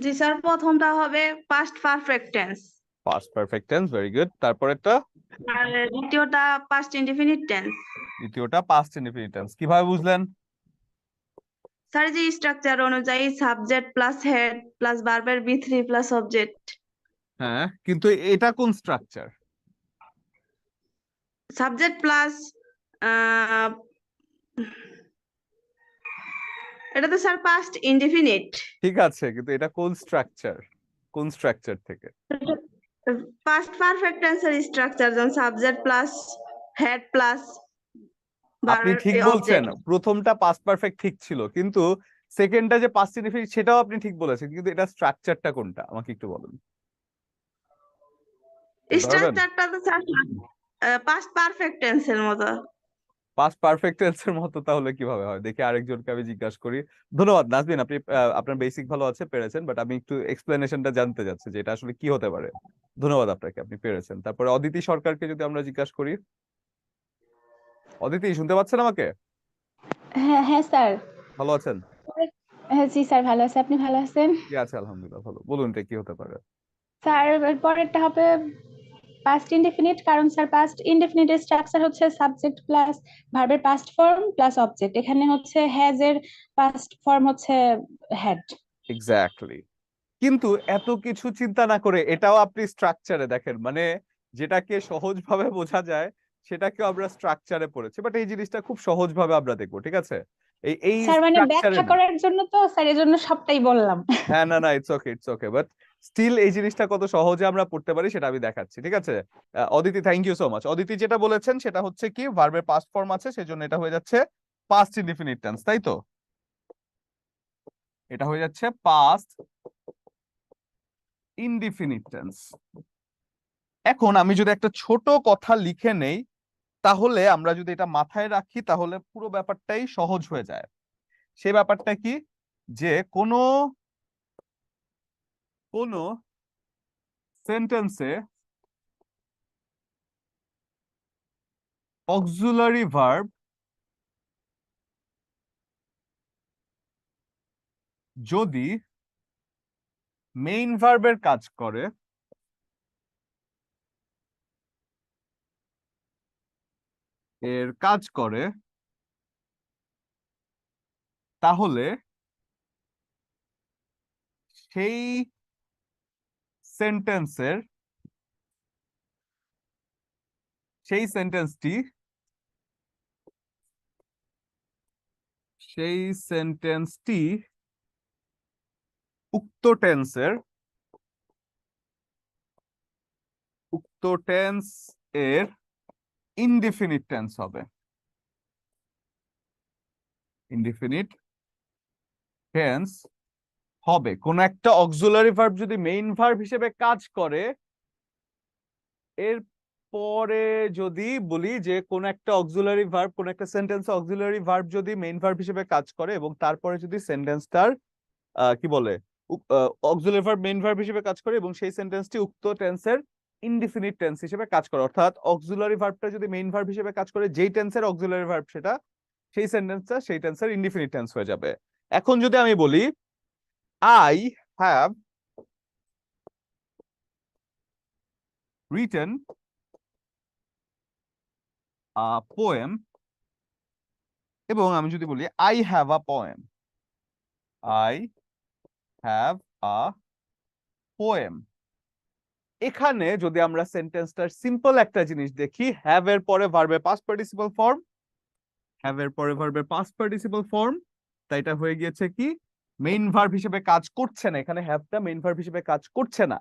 জি স্যার, প্রথমটা হবে past perfect tense, past perfect tense, very good. তারপরেরটা? আর দ্বিতীয়টা পাস্ট ইনডিফিনিট টেন্স। দ্বিতীয়টা পাস্ট ইনডিফিনিট টেন্স। কিভাবে বুঝলেন? স্যার, যে স্ট্রাকচার অনুযায়ী সাবজেক্ট প্লাস হেড প্লাস ভার্বের V3 প্লাস অবজেক্ট। হ্যাঁ, কিন্তু এটা কোন স্ট্রাকচার? সাবজেক্ট প্লাস এটা তো স্যার পাস্ট ইনডিফিনিট। ঠিক আছে, কিন্তু এটা কোন স্ট্রাকচার, কোন স্ট্রাকচার থেকে? পাস্ট পারফেক্ট টেন্সের স্ট্রাকচার, যেমন সাবজেক্ট প্লাস হেড প্লাস আপনি ভার্বের ঠিক বলছেন, অবজেক্ট। প্রথমটা পাস্ট পারফেক্ট ঠিক ছিল, কিন্তু সেকেন্ডটা যে পাস্ট ইনডিফিনিট সেটাও আপনি ঠিক বলেছেন, কিন্তু এটা স্ট্রাকচারটা কোনটা আমাকে একটু বলুন। বলতে পারবেন? স্ট্রাকচারটা তো স্যার পাস্ট পারফেক্ট টেন্সের মতো। পাস্ট পারফেক্ট টেন্সের মতো তাহলে কিভাবে হয় দেখি, আরেকজনকে আমি জিজ্ঞাসা করি। ধন্যবাদ নাজবিন, আপনি আপনার বেসিক ভালো আছে, পেরেছেন, বাট আমি একটু এক্সপ্লেনেশনটা জানতে চাচ্ছি যে এটা আসলে কি হতে পারে। ধন্যবাদ আপনাকে, আপনি পেরেছেন। তারপরে অদিতি সরকারকে যদি আমরা জিজ্ঞাসা করি। অদিতি, শুনতে পাচ্ছেন আমাকে? হ্যাঁ হ্যাঁ স্যার। ভালো আছেন? হ্যাঁ জি স্যার, ভালো আছে। আপনি ভালো আছেন? কি আছে, আলহামদুলিল্লাহ ভালো। বলুন এটা কি হতে পারে? স্যার, এর পরেরটা হবে পাস্ট ইনডেফিনিট, কারণ স্যার পাস্ট ইনডেফিনিটের স্ট্রাকচার হচ্ছে সাবজেক্ট প্লাস ভার্বের পাস্ট ফর্ম প্লাস অবজেক্ট। এখানে হচ্ছে হ্যাজ এর পাস্ট ফর্ম হচ্ছে হ্যাড। এক্স্যাক্টলি। কিন্তু এত কিছু চিন্তা না করে এটাও আপনি স্ট্রাকচারে দেখেন, মানে যেটাকে সহজভাবে বোঝা যায় সেটাকে আমরা স্ট্রাকচারে পড়েছি, বাট এই জিনিসটা খুব সহজভাবে আমরা দেখবো। ঠিক আছে, এই স্যার মানে স্ট্রাকচারে ব্যাখ্যা করার জন্য তো স্যার, এর জন্য সবটাই বললাম। হ্যাঁ, না না, it's okay, it's okay, but still এই জিনিসটা কত সহজে আমরা পড়তে পারি সেটা আমি দেখাচ্ছি। ঠিক আছে, Aditi, thank you so much. Aditi যেটা বলেছেন সেটা হচ্ছে কি, ভার্বের পাস্ট ফর্ম আছে সেজন্য এটা হয়ে যাচ্ছে পাস্ট ইনডিফিনিট টেন্স, তাই তো? এটা হয়ে যাচ্ছে পাস্ট ইনডিফিনিট টেন্স। এখন আমি যদি একটা ছোট কথা লিখে নেই, তাহলে আমরা যদি এটা মাথায় রাখি তাহলে পুরো ব্যাপারটাই সহজ হয়ে যায়। সেই ব্যাপারটা কি, যে কোনো কোনো সেন্টেন্সে অক্সিলারি ভার্ব যদি মেইন ভার্বের কাজ করে, এর কাজ করে তাহলে সেই সেন্টেন্সের সেই সেন্টেন্সটি উক্ত টেন্স এর ইনডিফিনিট টেন্স হবে। ইনডিফিনিট টেন্স হবে কোন একটা অক্সিলারি ভার্ব যদি মেইন ভার্ব হিসেবে কাজ করে, এর পরে যদি বলি যে কোন একটা অক্সিলারি ভার্ব, কোন একটা সেন্টেন্সে অক্সিলারি ভার্ব যদি মেইন ভার্ব হিসেবে কাজ করে এবং তারপরে যদি সেন্টেন্সটার কি বলে অক্সিলারি ভার্ব মেইন ভার্ব হিসেবে কাজ করে এবং সেই সেন্টেন্সটি উক্ত টেন্সের ইনডিফিনিট টেন্স হিসেবে কাজ করে, অর্থাৎ অক্সিলারি ভার্বটা যদি মেইন ভার্ব হিসেবে কাজ করে, যেই টেন্সের অক্সিলারি ভার্ব সেটা, সেই সেন্টেন্সটা সেই টেন্সের ইনডিফিনিট টেন্স হয়ে যাবে। এখন যদি আমি বলি I have written a poem, এবং আমি যদি বলি I have a poem, I have a poem, এখানে যদি আমরা সেন্টেন্সটার সিম্পল একটা জিনিস দেখি, হ্যাভ এর পরে ভার্বের পাস্ট পার্টিসিপল ফর্ম, হ্যাভ এর পরে ভার্বের পাস্ট পার্টিসিপল ফর্ম, তাই এটা হয়ে গিয়েছে কি মেইন ভার্ব হিসেবে কাজ করছে না, এখানে হ্যাভটা মেইন ভার্ব হিসেবে কাজ করছে না,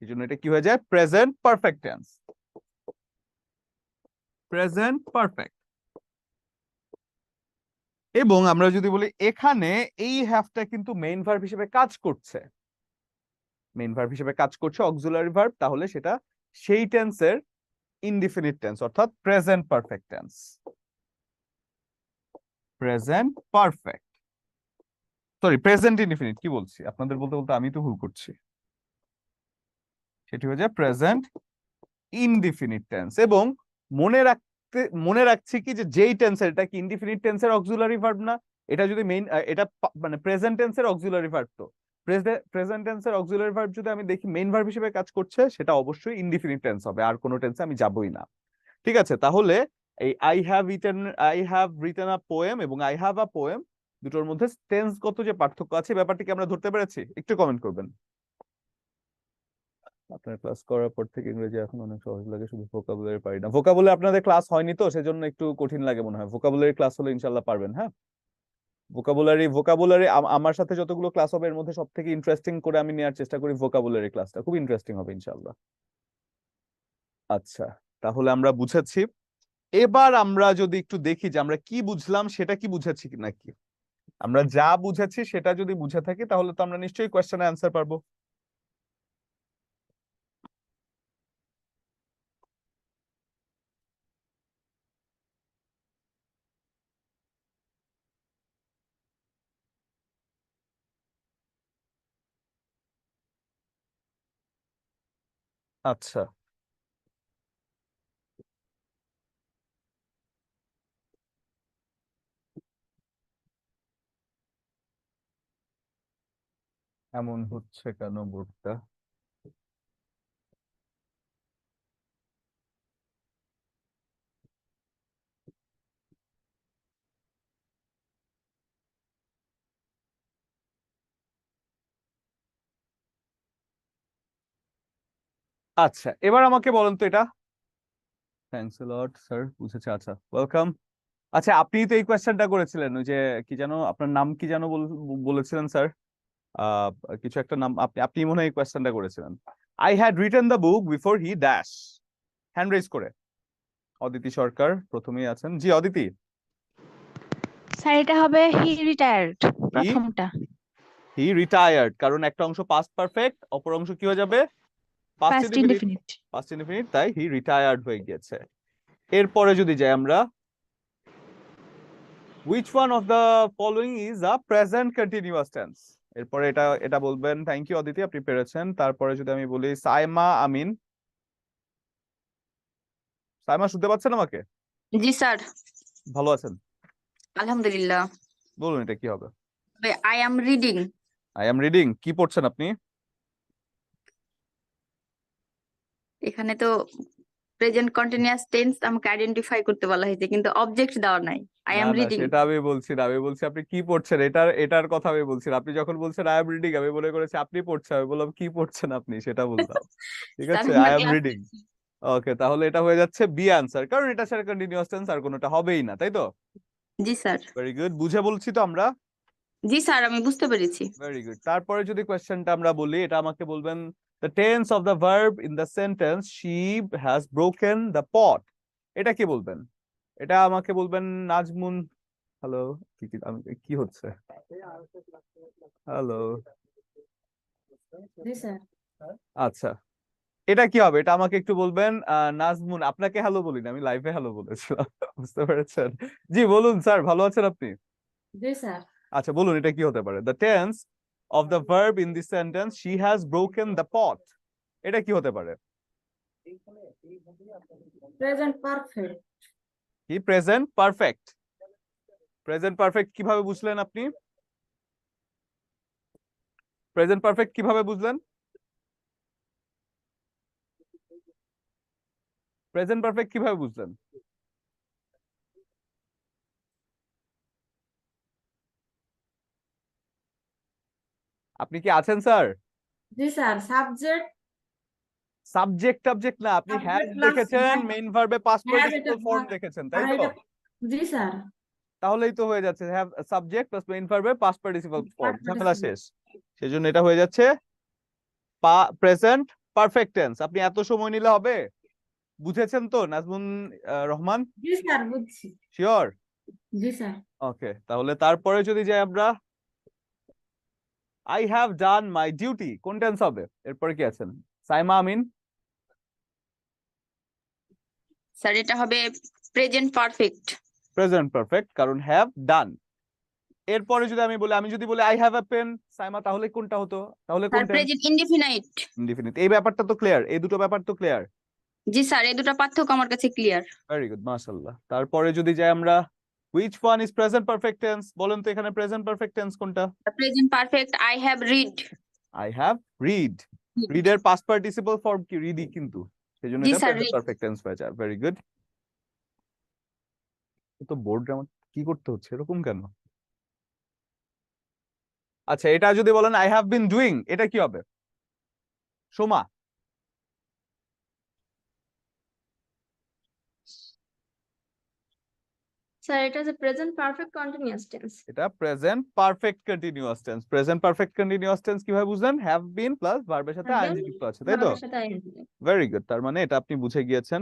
এই জন্য এটা কি হয়ে যায় present perfect tense. Present perfect. এবং আমরা যদি বলি এখানে এই হ্যাভটা কিন্তু মেইন ভার্ব হিসেবে কাজ করছে, মেইন ভার্ব হিসেবে কাজ করছে অক্সিলারি ভার্ব, তাহলে সেটা সেই টেন্সের ইনডিফিনিট টেন্স অর্থাৎ present perfect tense. Present perfect, sorry present indefinite, কি বলছি আপনাদের বলতে বলতে আমি তো ভুল করছি, সেটি হয়ে যায় প্রেজেন্ট ইনডিফিনিট টেন্স। এবং মনে রাখছি কি যে যেই টেন্সের, এটা কি ইনডিফিনিট টেন্সের অক্সিলারি ভার্ব না, এটা যদি মেইন, এটা মানে প্রেজেন্ট টেন্সের অক্সিলারি ভার্ব, তো প্রেজেন্ট টেন্সের অক্সিলারি ভার্ব যদি আমি দেখি মেইন ভার্ব হিসেবে কাজ করছে, সেটা অবশ্যই ইনডিফিনিট টেন্স হবে, আর কোনো টেন্সে আমি যাবই না। ঠিক আছে, তাহলে এই I have written a poem এবং আই হ্যাভ আ পোয়েম দুটোর মধ্যে টেন্সগত যে পার্থক্য আছে, ব্যাপারটিকে আমরা ধরতে পেরেছি? একটু কমেন্ট করবেন। আপনার ক্লাস করার পর থেকে ইংরেজি এখন অনেক সহজ লাগে, শুধু ভোকাবুলারি পারি না। ভোকাবুলারি আপনাদের ক্লাস হয়নি তো, সেজন্য একটু কঠিন লাগে মনে হয়। ভোকাবুলারি ক্লাস হলে ইনশাল্লাহ পারবেন। হ্যাঁ, ভোকাবুলারি আমার সাথে যতগুলো ক্লাস হবে এর মধ্যে সব থেকে ইন্টারেস্টিং করে আমি নেওয়ার চেষ্টা করি ভোকাবুলারি ক্লাসটা, খুব ইন্টারেস্টিং হবে ইনশাল্লাহ। আচ্ছা, তাহলে আমরা বুঝেছি। এবার আমরা যদি একটু দেখি যে আমরা কি বুঝলাম, সেটা কি বুঝেছি নাকি। আমরা যা বুঝেছি সেটা যদি বুঝে থাকি তাহলে তো আমরা নিশ্চয়ই কোয়েশ্চেনের অ্যান্সার পারবো। আচ্ছা, এমন হচ্ছে কেন বোর্ডটা? আচ্ছা, এবার আমাকে বলেন তো এটা। থ্যাঙ্কস এ লট স্যার, বুঝেছে। আচ্ছা, ওয়েলকাম। আচ্ছা, আপনি তো এই কোয়েশ্চেনটা করেছিলেন, ওই যে কি জানো আপনার নাম কি জানো বলেছিলেন স্যার, আহ কিছু একটা নাম, আপনি মনে হয় এই কোয়েশ্চেনটা করেছিলেন। I had written the book before he dash, hand raise করে। অদিতি সরকার প্রথমেই আছেন। জি অদিতি। স্যার এটা হবে হি রিটায়ার্ড, প্রথমটা। হি রিটায়ার্ড, কারণ একটা অংশ পাস্ট পারফেক্ট, অপর অংশ কি হয়ে যাবে past past indefinite. Indefinite. Past indefinite, তাই হি রিটায়ার্ড হয়ে গিয়েছে। এরপরে যদি যাই আমরা, which one of the following is a present continuous tense? এরপরে এটা বলবেন। থ্যাংক ইউ অদিতি, আপনি পেরেছেন। তারপরে যদি আমি বলি সাইমা আমিন, সাইমা শুনতে পাচ্ছেন আমাকে? জি স্যার, ভালো আছেন? আলহামদুলিল্লাহ। বলুন এটা কি হবে? I am reading. I am reading, কি পড়ছেন আপনি? এখানে তো প্রেজেন্ট কন্টিনিউয়াস টেন্স আমাকে আইডেন্টিফাই করতে বলা হয়েছে কিন্তু অবজেক্ট দেওয়া নাই। আই না এম না রিডিং। সেটা আমি বলছি না, আমি বলছি আপনি কি পড়ছেন, এটার কথা আমি বলছি না। আপনি যখন বলছেন আই এম রিডিং, আমি মনে করেছি আপনি পড়ছেন, আমি বললাম কি পড়ছেন আপনি সেটা বললাম। ঠিক স্যার আছে, আমরা আই এম ক্লাস রিডিং। করছি। ওকে, তাহলে এটা হয়ে যাচ্ছে বি আনসার, কারণ এটা ছাড়া কন্টিনিউয়াস টেন্স আর কোনোটা হবেই না, তাই তো? জি স্যার। ভেরি গুড, বুঝে বলছি তো আমরা? জি স্যার আমি বুঝতে পেরেছি। Very good. তারপরে যদি কোয়েশ্চেনটা আমরা বলি, এটা আমাকে বলবেন the tense of the verb in the sentence she has broken the pot. এটা কি বলবেন? এটা আমাকে বলবেন নাজমুন। হ্যালো, কি হচ্ছে? হ্যালো, জি স্যার। আচ্ছা, এটা কি হবে? এটা আমাকে একটু বলবেন। নাজমুন, আপনাকে হ্যালো বলিনি, আমি লাইভে হ্যালো বলেছিলাম। বুঝতে পেরেছেন? জি বলুন স্যার, ভালো আছেন আপনি? জি স্যার। আচ্ছা বলুন, এটা কি হতে পারে? The tense of the verb in this sentence she has broken the pot. এটা কি হতে পারে? Present perfect. কি? Present perfect. প্রেজেন্ট পারফেক্ট কিভাবে বুঝলেন আপনি? প্রেজেন্ট পারফেক্ট কিভাবে বুঝলেন? প্রেজেন্ট পারফেক্ট কিভাবে বুঝলেন? আপনি কি আছেন স্যার? জি স্যার। সাবজেক্ট সাবজেক্ট না, আপনি হ্যাজ সাবজেক্ট প্লাস দেখেছেন, মেইন ভার্বে পাস্ট হ্যাজ এটা পার্টিসিপল ফর্ম দেখেছেন, তাই আর তো? এটা জি স্যার। তাহলেই তো হয়ে যাচ্ছে হ্যাভ সাবজেক্ট প্লাস মেইন ভার্বে পাস্ট পার্টিসিপল ফর্ম, Past ঝামেলা participle। শেষ। সেজন্য এটা হয়ে যাচ্ছে প্রেজেন্ট পারফেক্ট টেন্স। আপনি এত সময় নিলে হবে? বুঝেছেন তো নাজমুন রহমান? জি স্যার বুঝছি। শিওর? জি স্যার। ওকে, তাহলে তারপরে যদি যাই আমরা, I have done my duty, কোন টেন্স হবে? এরপরে কি আছেন? সাইমা আমিন? স্যার এটা হবে প্রেজেন্ট পারফেক্ট। প্রেজেন্ট পারফেক্ট, কারণ হ্যাভ ডান। এরপরে যদি আমি যদি বলি I have a pen, Saima, তাহলে কোনটা হতো? তাহলে কোন sir tense? Present indefinite. Indefinite. এই ব্যাপারটা তো ক্লিয়ার, এই দুটো ব্যাপার তো ক্লিয়ার। জি স্যার এই দুটো পার্থক্য আমার কাছে ক্লিয়ার। ভেরি গুড, মাশাআল্লাহ। তারপরে যদি যাই আমরা, which one is present perfect tense? বলেন তো এখানে প্রেজেন্ট পারফেক্ট টেন্স কোনটা? Present perfect I have read. I have read. read এর past participle form কি? রিডই কিন্তু, সেজন্য জি এটা sir present read. Perfect tense হয়ে যায়। Very good. তো বোর্ড আমার কি করতে হচ্ছে এরকম কেন? আচ্ছা, এটা যদি বলেন আই হ্যাভ বিন ডুইং, এটা কি হবে? সোমা? স্যার এটা যে প্রেজেন্ট পারফেক্ট কন্টিনিউয়াস টেন্স। এটা present perfect continuous tense. Present perfect continuous tense কিভাবে বুঝলেন? হ্যাভ বিন প্লাস ভার্বের সাথে আইএনজি যুক্ত আছে, তাই তো? ভার্বের সাথে আইএনজি। ভেরি গুড, তার মানে এটা আপনি বুঝে গিয়েছেন।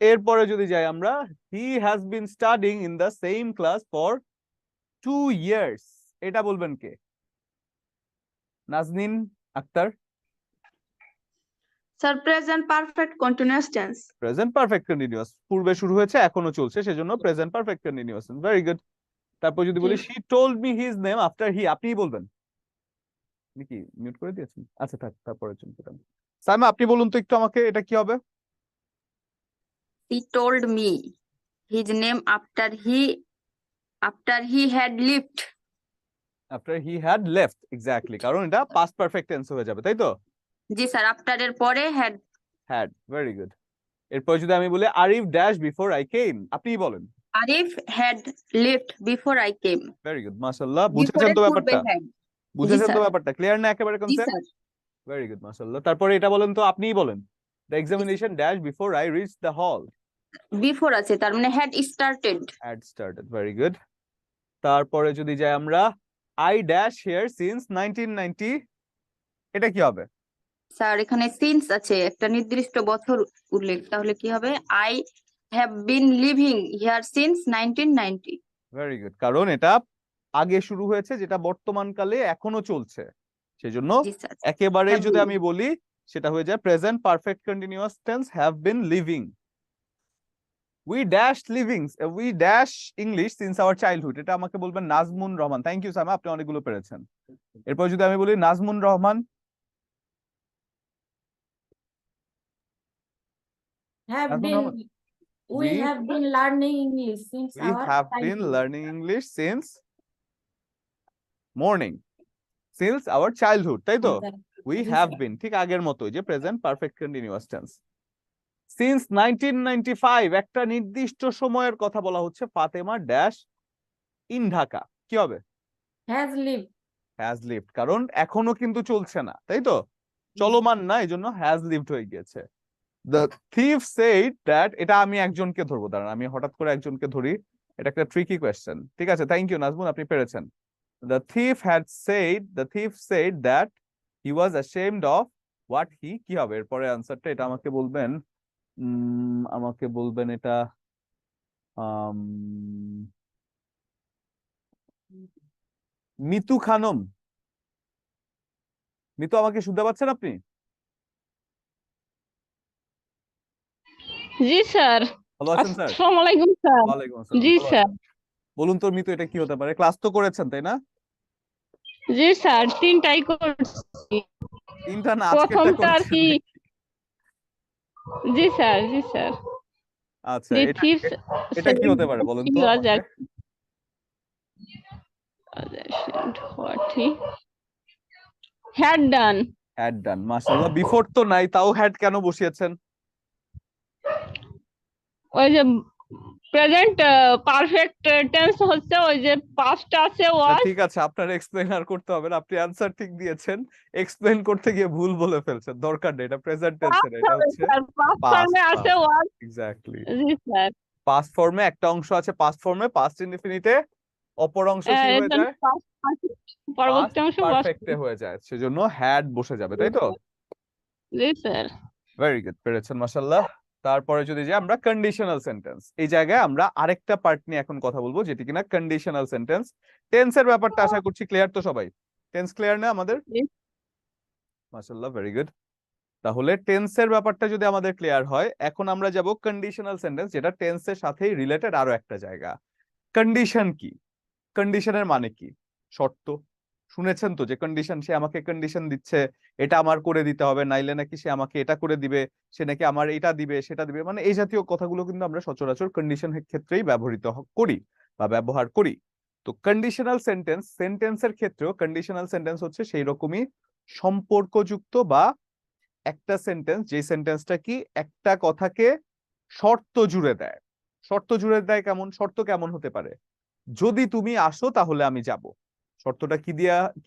এরপরে যদি যাই আমরা, he has been studying in the same class for 2 years, এটা বলবেন কে? Nazneen Akter? Sir present perfect continuous tense. Present perfect continuous, পূর্বে শুরু হয়েছে এখনো চলছে, সেজন্য present perfect continuous. Very good. তারপর যদি বলি she told me his name after he, আপনিই বলবেন। আপনি কি মিউট করে দিয়েছেন? আচ্ছা থাক, তারপরে চলুন। সাইমা আপনি বলুন তো একটু আমাকে, এটা কি হবে? He told me his name after he had lived. After he had left, exactly, কারণ এটা পাস্ট পারফেক্ট টেন্স হয়ে যাবে, তাই তো? জি স্যার আফটার এর পরে হ্যাড। Had, very good. এরপর যদি আমি বলি Arif dash before I came, আপনিই বলেন। Arif had lived before I came. Very good, মাশাআল্লাহ। বুঝেছেন বিফোরের তো পূর্বে ব্যাপারটা? হ্যাড। বুঝেছেন তো স্যার। ব্যাপারটা? ক্লিয়ার না একেবারে জি কনসেপ্ট? স্যার। ভেরি গুড, মাশাআল্লাহ। তারপরে এটা বলেন তো, আপনিই বলেন। The examination dash before I reach the hall. Before আছে তার মানে had started. Had started, very good. তারপরে যদি যাই আমরা, আই ড্যাশ হিয়ার সিন্স 1990, এটা কি হবে? স্যার এখানে সিন্স আছে একটা নির্দিষ্ট বছর উল্লেখ, তাহলে কি হবে? I have been living here since 1990। Very good, কারণ এটা আগে শুরু হয়েছে, যেটা বর্তমান কালে এখনো চলছে, সেজন্য জি স্যার। একেবারেই Have যদি been। আমি বলি, সেটা হয়ে যায় present perfect continuous tense, have been living. We dash livings, we dash English since our childhood, এটা আমাকে বলবেন নাজমুন রহমান। থ্যাংক ইউ সাইমা, আপনি অনেকগুলো পেরেছেন। এরপর যদি আমি বলি Nazmun Rahman, have Nazmun been Rahman, we we have been learning English since we our have been learning English since morning, since our childhood, তাই তো? we have been, ঠিক আগের মতোই, যে present perfect continuous tense. Since 1995 একটা নির্দিষ্ট সময়ের কথা বলা হচ্ছে ফাতেমা ড্যাশ ইন ঢাকা, কি হবে? Has lived. হ্যাজ লিভড, কারণ এখনো কিন্তু চলছে না, তাই তো, চলমান না, এই জন্য হ্যাজ লিভড হয়ে গিয়েছে। দ্য থিফ সেড দ্যাট, এটা আমি একজনকে ধরবো, দাঁড়ান আমি হঠাৎ করে একজনকে ধরি, এটা একটা ট্রিকি কোয়েশ্চেন। ঠিক আছে, থ্যাংক ইউ নাজমুন, আপনি পেরেছেন। The thief said that he was ashamed of what he, কি হবে এরপরে আনসারটা, এটা আমাকে বলবেন, এটা মিতু খানম। মিতু, আমাকে শুনতে পাচ্ছেন আপনি? জি স্যার, ভালো আছেন স্যার? আসসালামু আলাইকুম স্যার। ওয়ালাইকুম আসসালাম, জি ভালো স্যার। আছেন? বলুন তো মিতু, এটা কি হতে পারে? ক্লাস তো করেছেন তাই না? জি স্যার, তিনটাই করছি। তিনটা না, আজকেরটা প্রথমটা আর করেছেন কি, নাকি? জি স্যার, জি স্যার। আচ্ছা, The এটা thief এটা কি হতে পারে বলুন তো was আমাকে? ashamed what he had done. Had done, মাশাআল্লাহ। বিফোর তো নাই, তাও হ্যাড কেন বসিয়েছেন? ওই যে প্রেজেন্ট পারফেক্ট টেন্স হচ্ছে, ওই যে পাস্ট আছে না, was। ঠিক আছে, আপনার এক্সপ্লেইন আর করতে হবে না, আপনি অ্যানসার ঠিক দিয়েছেন, এক্সপ্লেইন করতে গিয়ে ভুল বলে ফেলছেন, দরকার নেই, এটা প্রেজেন্ট টেন্সের, এটা হচ্ছে পাস্ট পাস্ট ফর্মে আছে was। Exactly. G sir, past ফর্মে একটা অংশ আছে পাস্ট ফর্মে, পাস্ট ইনডিফিনিটে অপর অংশ কি এর হয়ে জন্য যায়? পরবর্তী অংশ was। পারফেক্টে হয়ে যায়, সেজন্য হ্যাড বসে যাবে, তাই তো? জি স্যার। ভেরি গুড, পেরেছেন মাশাআল্লাহ। তারপরে যদি যে আমরা কন্ডিশনাল সেন্টেন্স, এই জায়গায় আমরা আরেকটা পার্ট নিয়ে এখন কথা বলবো, যেটি কিনা কন্ডিশনাল সেন্টেন্স। টেন্সের ব্যাপারটা আশা করছি ক্লিয়ার তো সবাই? টেন্স ক্লিয়ার না আমাদের? জি। মাশাআল্লাহ, ভেরি গুড। তাহলে টেন্সের ব্যাপারটা যদি আমাদের ক্লিয়ার হয়, এখন আমরা যাব কন্ডিশনাল সেন্টেন্স, যেটা টেন্সের সাথেই রিলেটেড আরো একটা জায়গা। কন্ডিশন কি? কন্ডিশনের মানে কি? শর্ত। শুনেছেন তো যে কন্ডিশন, সে আমাকে কন্ডিশন দিচ্ছে, এটা আমার করে দিতে হবে, নাইলে নাকি সে আমাকে এটা করে দিবে, সে নাকি আমার এটা দিবে সেটা দিবে, মানে এই জাতীয় কথাগুলো কিন্তু আমরা সচরাচর কন্ডিশন ক্ষেত্রেই ব্যবহৃত করি বা ব্যবহার করি। তো কন্ডিশনাল সেন্টেন্সের ক্ষেত্রেও কন্ডিশনাল সেন্টেন্স হচ্ছে সেই রকমই সম্পর্কযুক্ত বা একটা সেন্টেন্স, যে সেন্টেন্সটা কি একটা কথাকে শর্ত জুড়ে দেয়। শর্ত জুড়ে দেয় কেমন? শর্ত কেমন হতে পারে? যদি তুমি আসো তাহলে আমি যাব। শর্তটা কি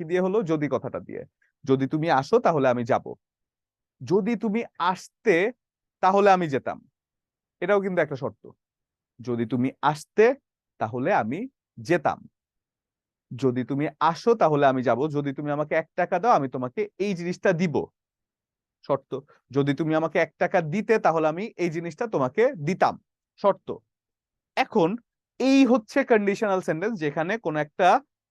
দিয়ে হলো? যদি কথাটা দিয়ে। যদি তুমি আসো তাহলে আমি যাব, যদি তুমি আসতে তাহলে আমি যেতাম, এটাও কিন্তু একটা শর্ত। যদি তুমি আসতে তাহলে আমি যেতাম, যদি তুমি আসো তাহলে আমি যাব, যদি তুমি আমাকে 1 টাকা দাও আমি তোমাকে এই জিনিসটা দিব, শর্ত। যদি তুমি আমাকে 1 টাকা দিতে তাহলে আমি এই জিনিসটা তোমাকে দিতাম, শর্ত। এখন এই হচ্ছে কন্ডিশনাল সেন্টেন্স, যেখানে কোন একটা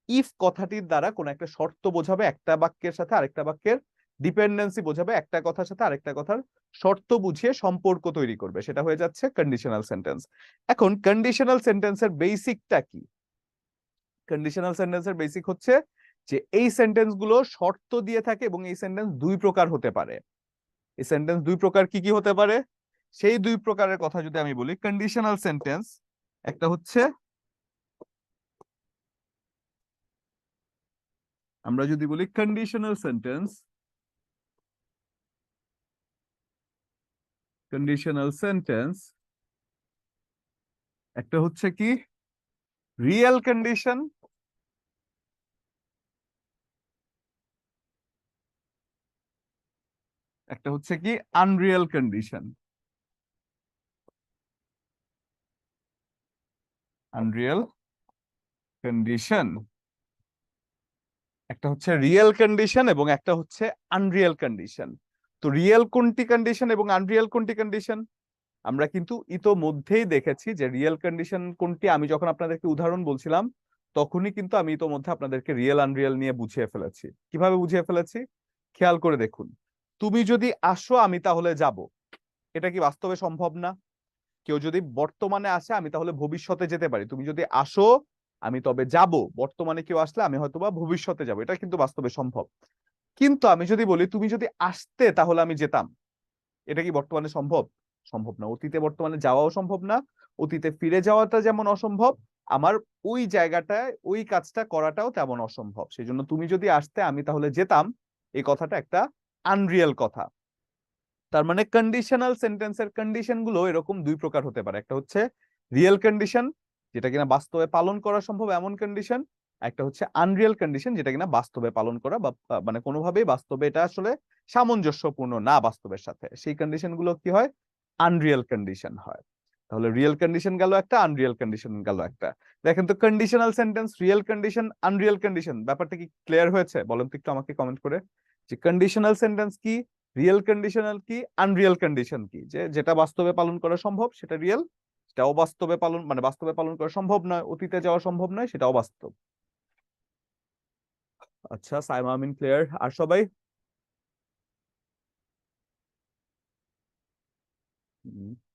ইফ কথাটির দ্বারা কোন একটা শর্ত বোঝাবে, একটা বাক্যের সাথে আরেকটা বাক্যের ডিপেন্ডেন্সি বোঝাবে, একটা কথার সাথে আরেকটা কথার শর্ত বুঝিয়ে সম্পর্ক তৈরি করবে, সেটা হয়ে যাচ্ছে কন্ডিশনাল সেন্টেন্স। এখন কন্ডিশনাল সেন্টেন্সের বেসিকটা কি? কন্ডিশনাল সেন্টেন্সের বেসিক হচ্ছে যে এই সেন্টেন্স গুলো শর্ত দিয়ে থাকে, এবং এই সেন্টেন্স 2 প্রকার হতে পারে। এই সেন্টেন্স 2 প্রকার কি কি হতে পারে? সেই 2 প্রকারের কথা যদি আমি বলি, কন্ডিশনাল সেন্টেন্স একটা হচ্ছে, আমরা যদি বলি কন্ডিশনাল সেন্টেন্স একটা হচ্ছে কি রিয়েল কন্ডিশন, একটা হচ্ছে কি আনরিয়েল কন্ডিশন। আনরিয়েল কন্ডিশন, একটা হচ্ছে রিয়েল কন্ডিশন এবং একটা হচ্ছে আনরিয়েল কন্ডিশন। তো রিয়েল কোনটি কন্ডিশন এবং আনরিয়েল কোনটি কন্ডিশন আমরা কিন্তু ইতোমধ্যেই দেখেছি। যে রিয়েল কন্ডিশন কোনটি, আমি যখন আপনাদেরকে উদাহরণ বলছিলাম তখনই কিন্তু আমি ইতোমধ্যে আপনাদেরকে রিয়েল আনরিয়েল নিয়ে বুঝিয়ে ফেলেছি। কিভাবে বুঝিয়ে ফেলেছি খেয়াল করে দেখুন। তুমি যদি আসো আমি তাহলে যাব, এটা কি বাস্তবে সম্ভব না? কেউ যদি বর্তমানে আসে আমি তাহলে ভবিষ্যতে যেতে পারি। তুমি যদি আসো আমি তবে যাব, বর্তমানে কেউ আসলে আমি হয়তোবা ভবিষ্যতে যাব, এটা কিন্তু বাস্তবে সম্ভব। কিন্তু আমি যদি বলি তুমি যদি আসতে তাহলে আমি যেতাম, এটা কি বর্তমানে সম্ভব? সম্ভব না। অতীতে বর্তমানে যাওয়াও সম্ভব না, অতীতে ফিরে যাওয়াটা যেমন অসম্ভব, আমার ওই জায়গাটায় ওই কাজটা করাটাও তেমন অসম্ভব। সেই জন্য তুমি যদি আসতে আমি তাহলে যেতাম, এই কথাটা একটা আনরিয়েল কথা। তার মানে কন্ডিশনাল সেন্টেন্সের কন্ডিশন গুলো এরকম দুই প্রকার হতে পারে, একটা হচ্ছে রিয়েল কন্ডিশন যেটা কিনা বাস্তবে পালন করা সম্ভব এমন কন্ডিশন, একটা হচ্ছে আনরিয়েল কন্ডিশন যেটা কিনা বাস্তবে পালন করা বা মানে কোনোভাবেই বাস্তবে এটা আসলে সামঞ্জস্যপূর্ণ না বাস্তবের সাথে, সেই কন্ডিশন গুলো কি হয়, আনরিয়েল কন্ডিশন হয়। তাহলে রিয়েল কন্ডিশন গেল একটা, আনরিয়েল কন্ডিশন গেল একটা। দেখেন তো conditional sentence, real condition, Unreal condition, ব্যাপারটা কি ক্লিয়ার হয়েছে বলেন তো একটু আমাকে কমেন্ট করে, যে কন্ডিশনাল সেন্টেন্স কি, রিয়েল কন্ডিশনাল কি, আনরিয়েল কন্ডিশন কি। যে যেটা বাস্তবে পালন করা সম্ভব সেটা রিয়েল, সেটা অবাস্তবে পালন মানে বাস্তবে পালন করা সম্ভব নয়, অতীতে যাওয়া সম্ভব নয়, সেটা অবাস্তব। আচ্ছা সাইমা আমিন ক্লিয়ার, আর সবাই?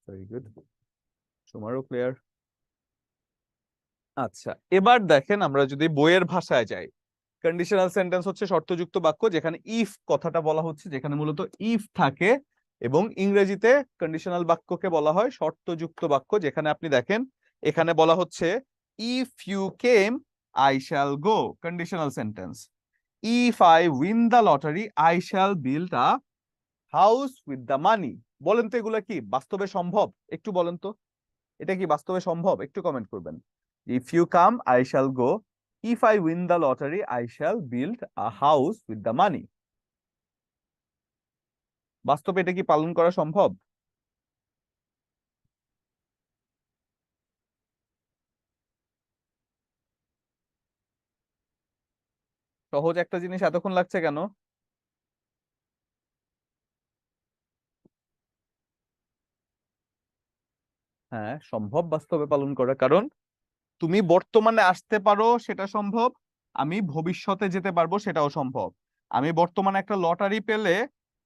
ভেরি গুড, তোমারও ক্লিয়ার। আচ্ছা এবার দেখেন আমরা যদি বইয়ের ভাষায় যাই, কন্ডিশনাল সেন্টেন্স হচ্ছে শর্তযুক্ত বাক্য যেখানে ইফ কথাটা বলা হচ্ছে, যেখানে মূলত ইফ থাকে, এবং ইংরেজিতে কন্ডিশনাল বাক্যকে বলা হয় শর্তযুক্ত বাক্য, যেখানে আপনি দেখেন এখানে বলা হচ্ছে if you came I shall go, conditional sentence. If I win the lottery I shall build a house with the money. বলেন তো এগুলা কি বাস্তবে সম্ভব, একটু বলেন তো এটা কি বাস্তবে সম্ভব, একটু কমেন্ট করবেন। If you come I shall go, if I win the lottery I shall build a house with the money. বাস্তবে এটা কি পালন করা সম্ভব? সহজ একটা জিনিস এতক্ষণ লাগছে কেন? হ্যাঁ সম্ভব বাস্তবে পালন করা, কারণ তুমি বর্তমানে আসতে পারো সেটা সম্ভব, আমি ভবিষ্যতে যেতে পারবো সেটাও সম্ভব। আমি বর্তমানে একটা লটারি পেলে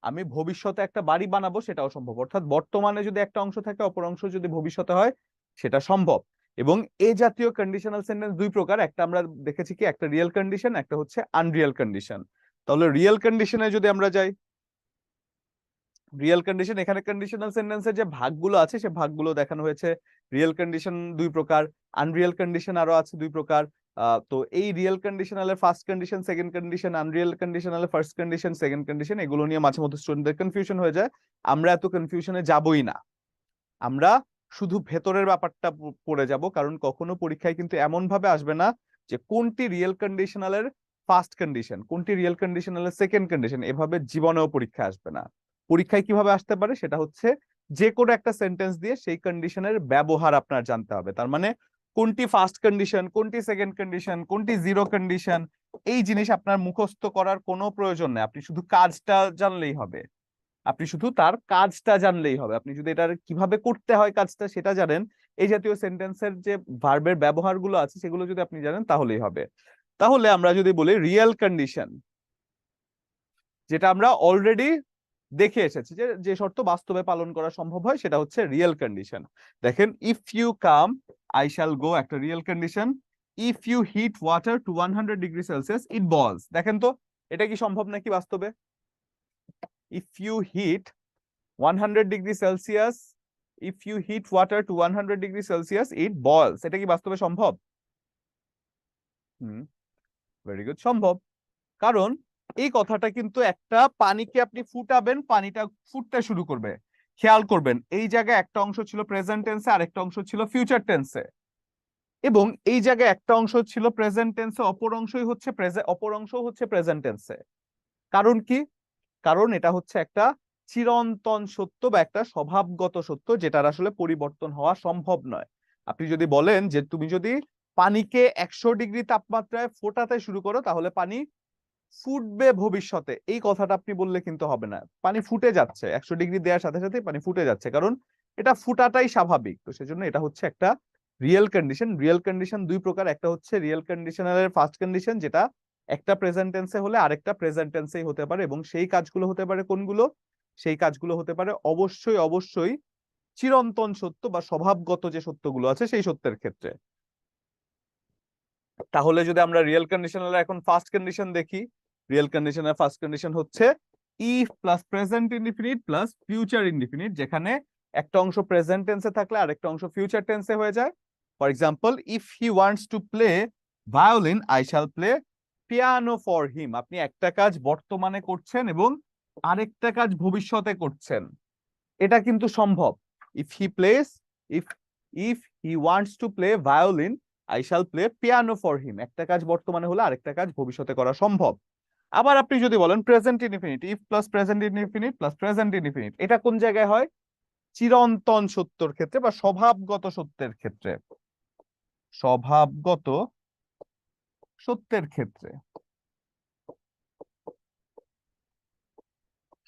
আমি ভবিষ্যতে একটা বাড়ি বানাবো সেটাও সম্ভব। অর্থাৎ বর্তমানে যদি একটা অংশ থাকে অপর অংশ যদি ভবিষ্যতে হয় সেটা সম্ভব। এবং এই জাতীয় কন্ডিশনাল সেন্টেন্স দুই প্রকার, একটা আমরা দেখেছি কি, একটা রিয়েল কন্ডিশন, একটা হচ্ছে আনরিয়েল কন্ডিশন। তাহলে রিয়েল কন্ডিশনে যদি আমরা যাই, রিয়েল কন্ডিশন, এখানে কন্ডিশনাল সেন্টেন্সের যে ভাগগুলো আছে সে ভাগগুলো দেখানো হয়েছে। রিয়েল কন্ডিশন দুই প্রকার, আনরিয়েল কন্ডিশন আরো আছে দুই প্রকার। তো এই রিয়েল কন্ডিশনালের first condition, second condition, unreal কন্ডিশনালের ফার্স্ট কন্ডিশন, সেকেন্ড কন্ডিশন, এগুলো নিয়ে মাঝে মধ্যে স্টুডেন্টদের কনফিউশন হয়ে যায়। আমরা এত কনফিউশনে যাবই না, আমরা শুধু ভেতরের ব্যাপারটা পড়ে যাব, কারণ কখনো পরীক্ষায় কিন্তু এমন ভাবে আসবে না যে কোনটি রিয়েল কন্ডিশনালের ফার্স্ট কন্ডিশন, কোনটি রিয়েল কন্ডিশনালের সেকেন্ড কন্ডিশন, এভাবে জীবনেও পরীক্ষা আসবে না। পরীক্ষায় কিভাবে আসতে পারে সেটা হচ্ছে যে কোনো একটা সেন্টেন্স দিয়ে সেই কন্ডিশনের ব্যবহার আপনার জানতে হবে। তার মানে কোনটি ফার্স্ট কন্ডিশন, কোনটি সেকেন্ড কন্ডিশন, কোনটি জিরো কন্ডিশন, এই জিনিস আপনার মুখস্থ করার কোনো প্রয়োজন নেই, আপনি শুধু কাজটা জানলেই হবে। আপনি শুধু তার কাজটা জানলেই হবে, আপনি যদি এটার কিভাবে করতে হয় কাজটা সেটা জানেন, এই জাতীয় সেন্টেন্সের যে ভার্বের ব্যবহারগুলো আছে সেগুলো যদি আপনি জানেন তাহলেই হবে। তাহলে আমরা যদি বলি রিয়েল কন্ডিশন, যেটা আমরা অলরেডি দেখে এসেছি যে যে শর্ত বাস্তবে পালন করা সম্ভব হয় সেটা হচ্ছে রিয়েল কন্ডিশন। দেখেন if you come I shall go একটা real condition. If you hit water to 100 degree Celsius it boils, দেখেন তো এটা কি সম্ভব নাকি বাস্তবে? if you heat 100 degree Celsius, if you heat water to 100 degree Celsius it boils, এটা কি বাস্তবে সম্ভব? ভেরি গুড, সম্ভব। কারণ এই কথাটা কিন্তু একটা পানিকে আপনি ফুটাবেন, পানিটা ফুটতে শুরু করবে, খেয়াল করবেন এই জায়গায় একটা অংশ ছিল প্রেজেন্ট টেন্সে আর একটা অংশ ছিল ফিউচার টেন্সে, এবং এই জায়গায় একটা অংশ ছিল প্রেজেন্ট টেন্সে, অপর অংশই হচ্ছে প্রেজেন্ট টেন্সে। কারণ কি? কারণ এটা হচ্ছে একটা চিরন্তন সত্য বা একটা স্বভাবগত সত্য যেটার আসলে পরিবর্তন হওয়া সম্ভব নয়। আপনি যদি বলেন যে তুমি যদি পানিকে 100 ডিগ্রি তাপমাত্রায় ফোটাতে শুরু করো তাহলে পানি ফুটবে ভবিষ্যতে, এই কথাটা আপনি বললে কিন্তু হবে না। পানি ফুটে যাচ্ছে, 100 ডিগ্রি দেওয়ার সাথে সাথে পানি ফুটে যাচ্ছে, কারণ এটা ফুটাটাই স্বাভাবিক। তো সেজন্য এটা হচ্ছে একটা রিয়েল কন্ডিশন। রিয়েল কন্ডিশন দুই প্রকার, একটা হচ্ছে রিয়েল কন্ডিশনালের ফার্স্ট কন্ডিশন যেটা একটা প্রেজেন্ট টেন্সে হলে আরেকটা প্রেজেন্ট টেন্সেই হতে পারে, এবং সেই কাজগুলো হতে পারে কোনগুলো? সেই কাজগুলো হতে পারে অবশ্যই চিরন্তন সত্য বা স্বভাবগত যে সত্যগুলো আছে সেই সত্যের ক্ষেত্রে। তাহলে যদি আমরা রিয়েল কন্ডিশনাল এখন ফার্স্ট কন্ডিশন দেখি, রিয়েল কন্ডিশনের ফার্স্ট কন্ডিশন হচ্ছে if plus present indefinite plus future indefinite, যেখানে একটা অংশ প্রেজেন্ট টেন্সে থাকলে আরেকটা অংশ ফিউচার টেন্সে হয়ে যায়। For example if he wants to play violin I shall play piano for him. আপনি একটা কাজ বর্তমানে করছেন এবং আরেকটা কাজ ভবিষ্যতে করছেন, এটা কিন্তু সম্ভব। If he plays if if he wants to play violin I shall play piano for him. একটা কাজ বর্তমানে হলে আরেকটা কাজ ভবিষ্যতে করা সম্ভব। আবার আপনি যদি বলেন present indefinite, if plus present indefinite plus present indefinite, এটা কোন জায়গায় হয়? চিরন্তন সত্যর ক্ষেত্রে বা স্বভাবগত সত্যের ক্ষেত্রে। স্বভাবগত সত্যের ক্ষেত্রে।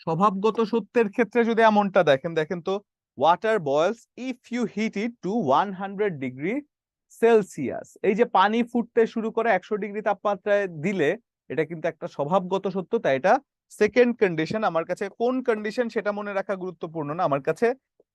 স্বভাবগত সত্যের ক্ষেত্রে যদি এমনটা দেখেন, দেখেন তো, water boils if you heat it to 100 degree Celsius. এই যে পানি ফুটতে শুরু করে 100 ডিগ্রি তাপমাত্রায় দিলে, এটা কিন্তু একটা স্বভাবগত সত্য। তাই এটা সেকেন্ড কন্ডিশন। আমার কাছে কোন কন্ডিশন সেটা মনে রাখা গুরুত্বপূর্ণ না, আমার কাছে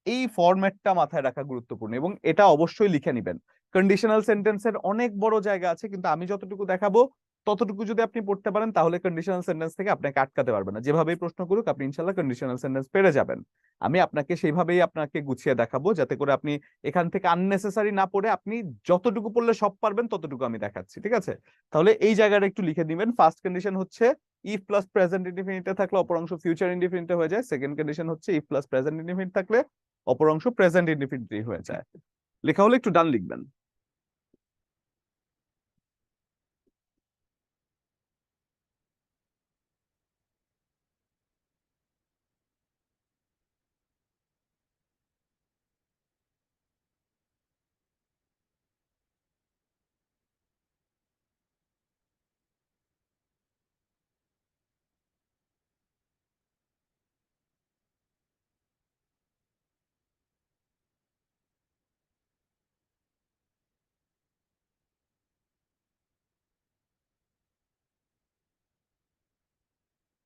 এই ফরম্যাটটা মাথায় রাখা গুরুত্বপূর্ণ, এবং এটা অবশ্যই লিখে নিবেন। কন্ডিশনাল সেন্টেন্সের অনেক বড় জায়গা আছে, কিন্তু আমি যতটুকু দেখাবো ততটুকু যদি আপনি পড়তে পারেন তাহলে কন্ডিশনাল সেন্টেন্স থেকে আপনাকে আটকাতে পারবে না। যেভাবেই প্রশ্ন করুক আপনি ইনশাল্লাহ কন্ডিশনাল সেন্টেন্স পেরে যাবেন। আমি আপনাকে সেইভাবেই আপনাকে গুছিয়ে দেখাবো, যাতে করে আপনি এখান থেকে আননেসেসারি না পড়ে আপনি যতটুকু পড়লে সব পারবেন ততটুকু আমি দেখাচ্ছি, ঠিক আছে? তাহলে এই জায়গাটা একটু লিখে দিবেন। ফার্স্ট কন্ডিশন হচ্ছে ইফ প্লাস প্রেজেন্ট ইনডিফিনিটে থাকলে অপর অংশ ফিউচার ইনডিফিনিটে হয়ে যায়। সেকেন্ড কন্ডিশন হচ্ছে ইফ প্লাস প্রেজেন্ট ইনডিফিনিট থাকলে অপর অংশ প্রেজেন্ট ইনডিফিনিট হয়ে যায়। লেখা হলে একটু ডান লিখবেন।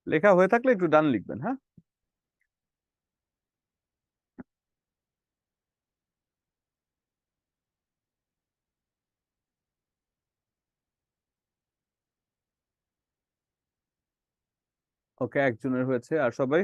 লেখা হয়ে থাকলে একটু ডান লিখবেন, হ্যাঁ? ওকে, একজনের হয়েছে, আর সবাই?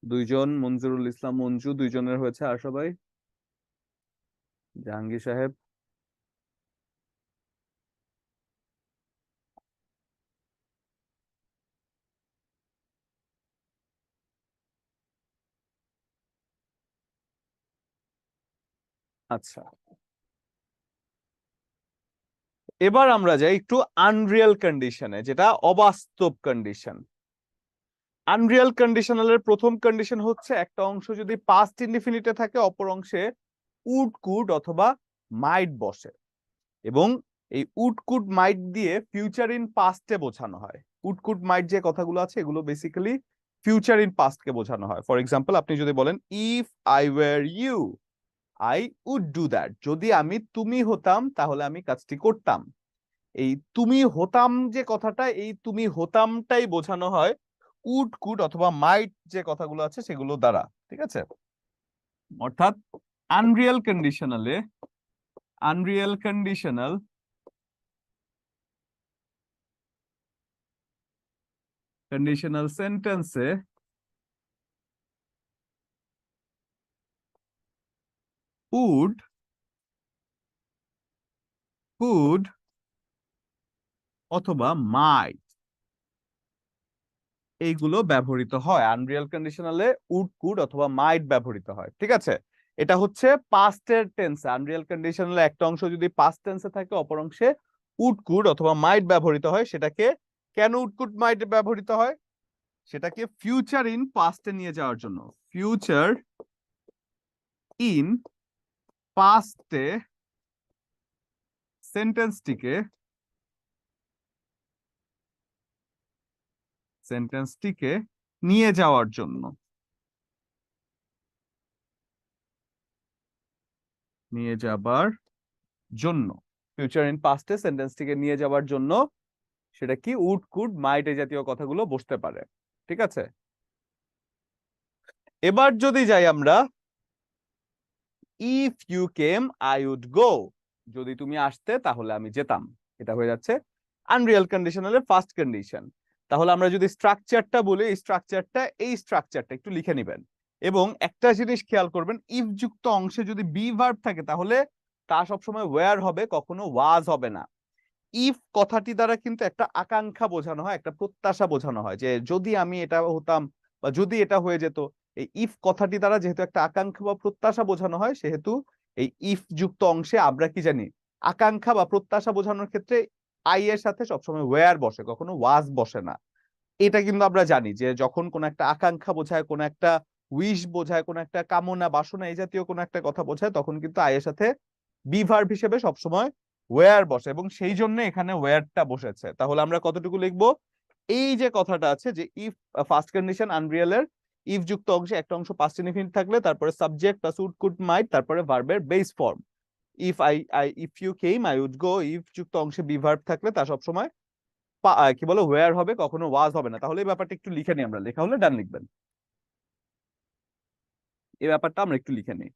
দুইজন, মঞ্জুরুল ইসলাম মঞ্জু দুইজনের হয়েছে, আর সবাই? জাহাঙ্গীর সাহেব? আচ্ছা, এবার আমরা যাই একটু আনরিয়াল কন্ডিশনে, যেটা অবাস্তব কন্ডিশন। আনরিয়াল কন্ডিশনালের প্রথম কন্ডিশন হচ্ছে একটা অংশ যদি পাস্ট ইনডিফিনিটে থাকে অপর অংশে উড কুড অথবা মাইট বসে, এবং এই উড কুড মাইট দিয়ে ফিউচার ইন পাস্টে বোঝানো হয়। উড কুড মাইট যে কথাগুলো আছে এগুলো বেসিক্যালি ফিউচার ইন পাস্টকে বোঝানো হয়। ফর এক্সাম্পল, আপনি যদি বলেন if I were you I would do that, যদি আমি তুমি হতাম তাহলে আমি কাজটি করতাম। এই তুমি হতাম যে কথাটা, এই তুমি হতামটাই বোঝানো হয় উড কুড অথবা মাইট যে কথাগুলো আছে সেগুলো দ্বারা, ঠিক আছে? অর্থাৎ আনরিয়াল কন্ডিশনালে, আনরিয়াল কন্ডিশনাল কন্ডিশনাল সেন্টেন্সে উড কুড অথবা মাইট এইগুলো ব্যবহৃত হয়। আনরিয়াল কন্ডিশনালে উড কুড অথবা মাইট ব্যবহৃত হয়, ঠিক আছে? এটা হচ্ছে পাস্টের টেন্স। আনরিয়াল কন্ডিশনালে একটা অংশ যদি পাস্ট টেন্সে থাকে অপর অংশে উড কুড অথবা মাইট ব্যবহৃত হয়। সেটাকে কেন উড কুড মাইট ব্যবহৃত হয়? সেটাকে ফিউচার ইন পাস্টে নিয়ে যাওয়ার জন্য। ফিউচার ইন পাস্টে সেন্টেন্সটিকে নিয়ে যাওয়ার জন্য, নিয়ে যাবার জন্য, ফিউচার ইন পাস্টে সেন্টেন্সটিকে নিয়ে যাওয়ার জন্য সেটা কি উড কুড মাইট এই জাতীয় কথাগুলো বসতে পারে, ঠিক আছে? এবার যদি যাই আমরা if you came I would go, যদি তুমি আসতে তাহলে আমি যেতাম, এটা হয়ে যাচ্ছে আনরিয়াল কন্ডিশনালের ফার্স্ট কন্ডিশন। তাহলে আমরা যদি স্ট্রাকচারটা বলি, এই স্ট্রাকচারটা একটু লিখে নিবেন এবং একটা জিনিস খেয়াল করবেন, ইফ যুক্ত অংশে যদি বি ভার্ব থাকে তাহলে তা সবসময় ওয়্যার হবে, কখনো ওয়াজ হবে না। ইফ কথাটি দ্বারা কিন্তু একটা আকাঙ্ক্ষা বোঝানো হয়, একটা প্রত্যাশা বোঝানো হয় যে যদি আমি এটা হতাম বা যদি এটা হয়ে যেত। এই ইফ কথাটি দ্বারা যেহেতু একটা আকাঙ্ক্ষা বা প্রত্যাশা বোঝানো হয়, সেহেতু এই ইফ যুক্ত অংশে আমরা কি জানি, আকাঙ্ক্ষা বা প্রত্যাশা বোঝানোর ক্ষেত্রে আই এর সাথে সবসময় ওয়্যার বসে, কখনো ওয়াজ বসে না। এটা কিন্তু আমরা জানি যে যখন কোন একটা আকাঙ্ক্ষা বোঝায়, কোন একটা উইশ বোঝায়, কোন একটা কামনা বাসনা এই জাতীয় কোন একটা কথা বোঝায়, তখন কিন্তু আই এর সাথে বি ভার্ব হিসেবে সবসময় ওয়্যার বসে এবং সেই জন্য এখানে ওয়্যারটা বসেছে। তাহলে আমরা কতটুকু লিখবো, এই যে কথাটা আছে যে ইফ ফার্স্ট কন্ডিশন আনরিয়ালের ইফ যুক্ত অংশে একটা অংশ পাস্ট ইনডিফিনিট থাকলে তারপরে subject plus would could might তারপরে ভার্বের base form. If you came I would go, if যুক্ত অংশে বি ভার্ব থাকলে তা সবসময় কি বলে ওয়্যার হবে, কখনো ওয়াজ হবে না। তাহলে এই ব্যাপারটা একটু লিখে নিই আমরা, লেখা হলে ডান লিখবেন। এই ব্যাপারটা আমরা একটু লিখে নিই।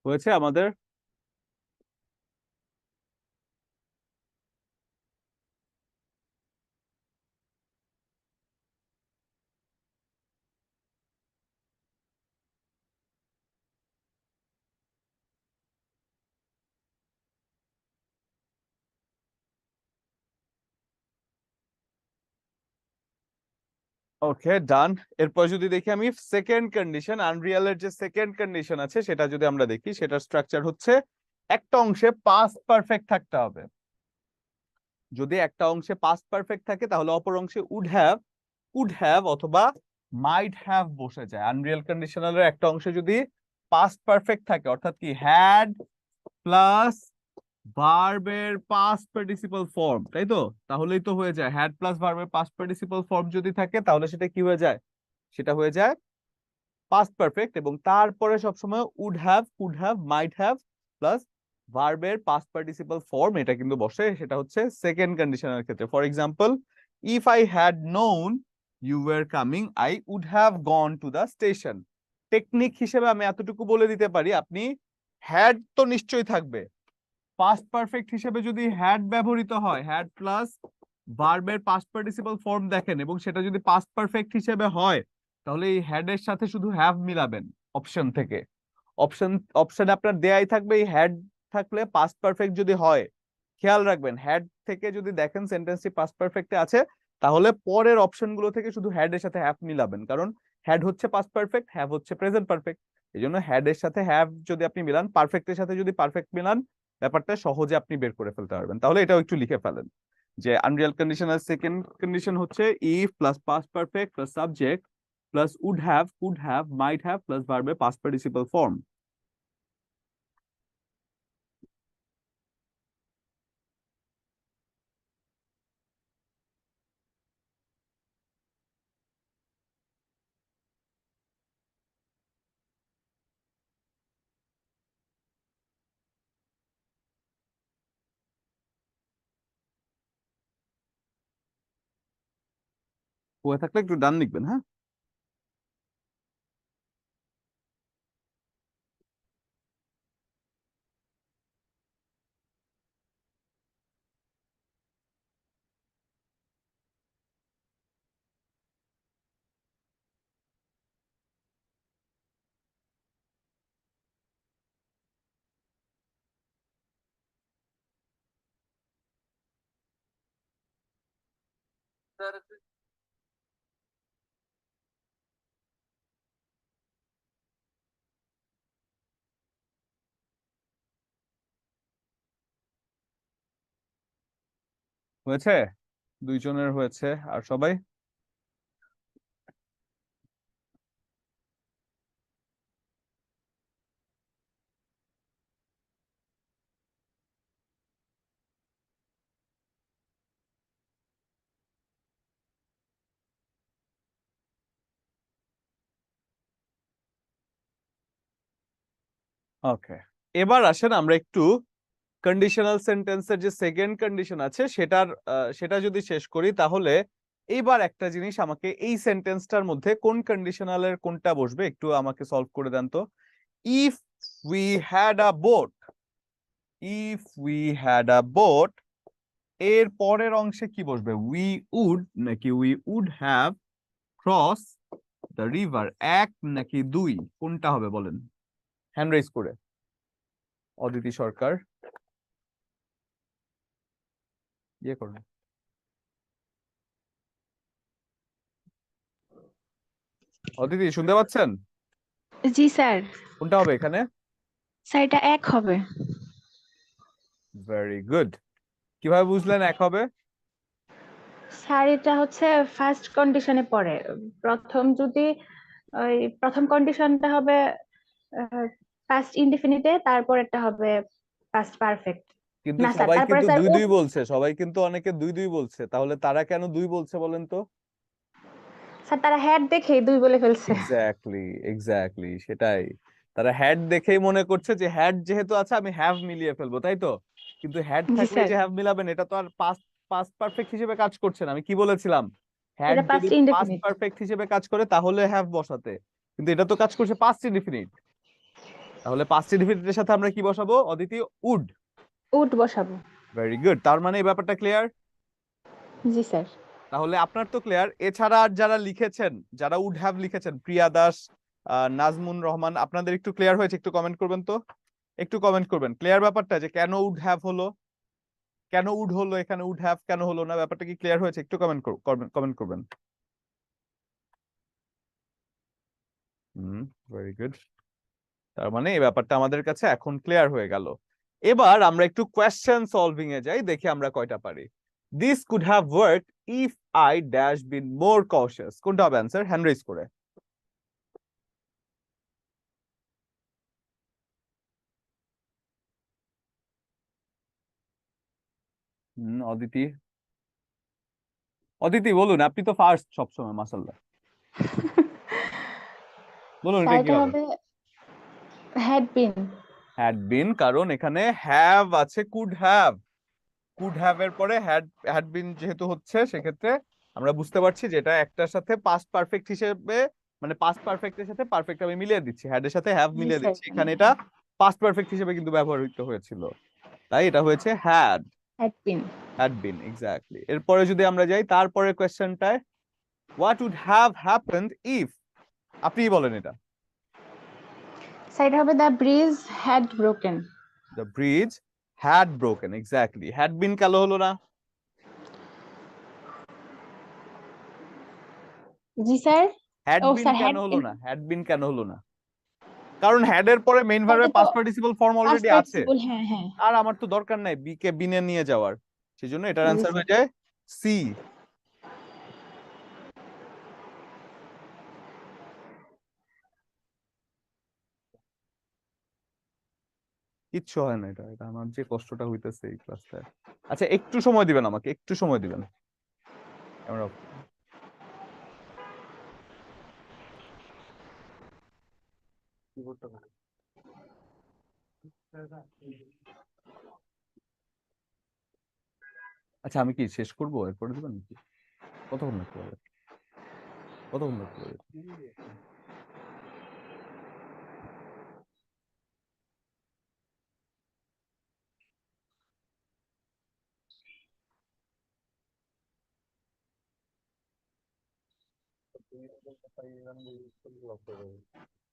হয়েছে আমাদের? ওকে, ডান। এরপর যদি দেখি আমি সেকেন্ড কন্ডিশন, আনরিয়ালের যে সেকেন্ড কন্ডিশন আছে সেটা যদি আমরা দেখি, সেটার স্ট্রাকচার হচ্ছে একটা অংশে পাস্ট পারফেক্ট থাকতে হবে। যদি একটা অংশে পাস্ট পারফেক্ট থাকে তাহলে অপর অংশে কুড হ্যাভ অথবা মাইট হ্যাভ বসে যায়। আনরিয়াল কন্ডিশনালের একটা অংশে যদি পাস্ট পারফেক্ট থাকে, অর্থাৎ কি হ্যাড প্লাস ভার্বের পাস্ট পার্টিসিপল ফর্ম, তাই তো? তাহলেই তো হয়ে যায়, হ্যাড প্লাস ভার্বের পাস্ট পার্টিসিপল ফর্ম যদি থাকে তাহলে সেটা কি হয়ে যায়, সেটা হয়ে যায় পাস্ট পারফেক্ট। এবং তারপরে সবসময় would have, could have, might have plus ভার্বের পাস্ট পার্টিসিপল ফর্ম, এটা কিন্তু বসে। সেটা হচ্ছে সেকেন্ড কন্ডিশনের ক্ষেত্রে। For example, if I had known you were coming I would have gone to the station. Technique হিসেবে আমি এতটুকু বলে দিতে পারি, আপনি হ্যাড তো নিশ্চয়ই থাকবে, পাস্ট পারফেক্ট হিসেবে যদি হ্যাড ব্যবহৃত হয়, হ্যাড প্লাস ভার্বের পাস্ট পার্টিসিপল ফর্ম দেখেন এবং সেটা যদি পাস্ট পারফেক্ট হিসেবে হয়, তাহলে এই হ্যাড এর সাথে শুধু হ্যাভ মিলাবেন অপশন থেকে। অপশন আপনার দেয়াই থাকবে, এই হ্যাড থাকলে পাস্ট পারফেক্ট যদি হয়, খেয়াল রাখবেন হ্যাড থেকে যদি দেখেন সেন্টেন্সটি পাস্ট পারফেক্টে আছে, তাহলে পরের অপশন গুলো থেকে শুধু হ্যাড এর সাথে হ্যাভ মিলাবেন, কারণ হ্যাড হচ্ছে পাস্ট পারফেক্ট, হ্যাভ হচ্ছে প্রেজেন্ট পারফেক্ট। এই জন্য হ্যাড এর সাথে হ্যাভ যদি আপনি মিলান, পারফেক্টের সাথে যদি পারফেক্ট মিলান, ব্যাপারটা সহজে আপনি বের করে ফেলতে পারবেন। তাহলে এটাও একটু লিখে ফেলেন যে আনরিয়াল কন্ডিশনাল সেকেন্ড কন্ডিশন হচ্ছে if plus past perfect plus subject plus would have, could have, might have plus ভার্বের পাস্ট পার্টিসিপল ফর্ম। হয়ে থাকলে একটু ডান লিখবেন, হ্যাঁ। হয়েছে? দুইজনের হয়েছে, আর সবাই? ওকে, এবার আসেন আমরা একটু কন্ডিশনাল সেন্টেন্সের যে সেকেন্ড কন্ডিশন আছে সেটা যদি শেষ করি, তাহলে এইবার একটা জিনিস আমাকে এই সেন্টেন্সটার মধ্যে কোন কন্ডিশনালের কোনটা বসবে একটু আমাকে সলভ করে দেন তো। If we had a boat, if we had a boat, এর পরের অংশে কি বসবে? উই উড নাকি we would have cross the river? এক নাকি দুই, কোনটা হবে বলেন? হ্যান্ড রেজ করে। অদিতি সরকার, ইয়ে করুন। অদিতি শুনতে পাচ্ছেন? জি স্যার। কোনটা হবে এখানে? স্যার এটা এক হবে। Very good. কিভাবে বুঝলেন এক হবে? স্যার এটা হচ্ছে ফার্স্ট কন্ডিশনে পড়ে। প্রথম কন্ডিশনটা হবে পাস্ট ইনডিফিনিটে, তারপর এটা হবে পাস্ট পারফেক্ট। কিন্তু না স্যার, সবাই তারপরে কিন্তু স্যার দুই দুই বলছে, সবাই কিন্তু অনেকে দুই দুই বলছে, তাহলে তারা কেন দুই বলছে বলেন তো? স্যার তারা হ্যাড দেখেই দুই বলে ফেলছে। এক্স্যাক্টলি, এক্স্যাক্টলি, সেটাই। তারা হ্যাড দেখেই মনে করছে যে হ্যাড যেহেতু আছে আমি হ্যাভ মিলিয়ে ফেলবো, তাই তো? কিন্তু হ্যাড জি থাকলে স্যার, যে হ্যাভ মিলাবেন, এটা তো আর পাস্ট পাস্ট পারফেক্ট হিসেবে কাজ করছে না। আমি কি বলেছিলাম? হ্যাড এটা যদি পাস্ট পাস্ট ইনডিফিনিট। পারফেক্ট হিসেবে কাজ করে তাহলে হ্যাভ বসাতে, কিন্তু এটা তো কাজ করছে পাস্ট ইনডিফিনিট। তাহলে পাস্ট ইনডিফিনিটের সাথে আমরা কি বসাবো অদিতি? উড। উড বসাবো। ভেরি গুড, তার মানে এই ব্যাপারটা ক্লিয়ার। জি স্যার। তাহলে আপনার তো ক্লিয়ার। এছাড়া আর যারা লিখেছেন, যারা উড হ্যাভ লিখেছেন, প্রিয়া দাস, নাজমুন রহমান, আপনাদের একটু ক্লিয়ার হয়েছে? একটু কমেন্ট করবেন তো, একটু কমেন্ট করবেন ক্লিয়ার ব্যাপারটা, যে কেন উড হ্যাভ হলো, কেন উড হলো এখানে, উড হ্যাভ কেন হলো না, ব্যাপারটা কি ক্লিয়ার হয়েছে? একটু কমেন্ট করবেন, কমেন্ট করবেন। ভেরি গুড, তার মানে এই ব্যাপারটা আমাদের কাছে এখন ক্লিয়ার হয়ে গেল। এবার আমরা একটু কোয়েশ্চেন সলভিং এ যাই, দেখি আমরা কয়টা পারি। This could have worked if I dash been more cautious, কোনটা হবে অ্যান্সার? হ্যান্ড রেজ করে। অদিতি, অদিতি বলুন, আপনি তো ফার্স্ট সবসময়, মাশাআল্লাহ। বলুন স্যার এটা কি এটা হবে? হবে হ্যাড বিন। হ্যাড বিন, কারণ এখানে হ্যাভ আছে, কুড হ্যাভ, কুড হ্যাভ এর পরে হ্যাড হ্যাড বিন যেহেতু হচ্ছে, সেক্ষেত্রে আমরা বুঝতে পারছি যে এটা একটার সাথে পাস্ট পারফেক্ট হিসেবে, মানে পাস্ট পারফেক্টের সাথে পারফেক্ট আমি মিলিয়ে দিচ্ছি, হ্যাড এর সাথে হ্যাভ জি মিলিয়ে স্যার। দিচ্ছি, এখানে এটা পাস্ট পারফেক্ট হিসেবে কিন্তু ব্যবহৃত হয়েছিল, তাই এটা হয়েছে had, had been. Had been, exactly. এরপরে যদি আমরা যাই তারপরে কোয়েশ্চেনটায়, what would have happened if, আপনিই বলেন এটা। স্যার এটা হবে the bridge had broken. The bridge had broken, exactly. Had been কেন হলো না? জি স্যার। Had ও been স্যার, কেন হ্যাড হলো বিন না? Had been কেন হলো না? কারণ had এর পরে মেইন ভার্বের past participle form past already আছে, পার্টিসিপল। হ্যাঁ হ্যাঁ। আর আমার তো দরকার নাই বি কে বিনে নিয়ে যাওয়ার, সেজন্য এটার জি অ্যান্সার স্যার। হয়ে যায় সি। কিচ্ছু হয় না, এটা এটা আমার যে কষ্টটা হইতেছে এই ক্লাসটায়। আচ্ছা একটু সময় দিবেন আমাকে, একটু সময় দিবেন। Camera off. আচ্ছা আমি কি শেষ করবো, এরপরে দিবেন নাকি? কতক্ষণ লাগতে পারে, কতক্ষণ লাগতে পারে?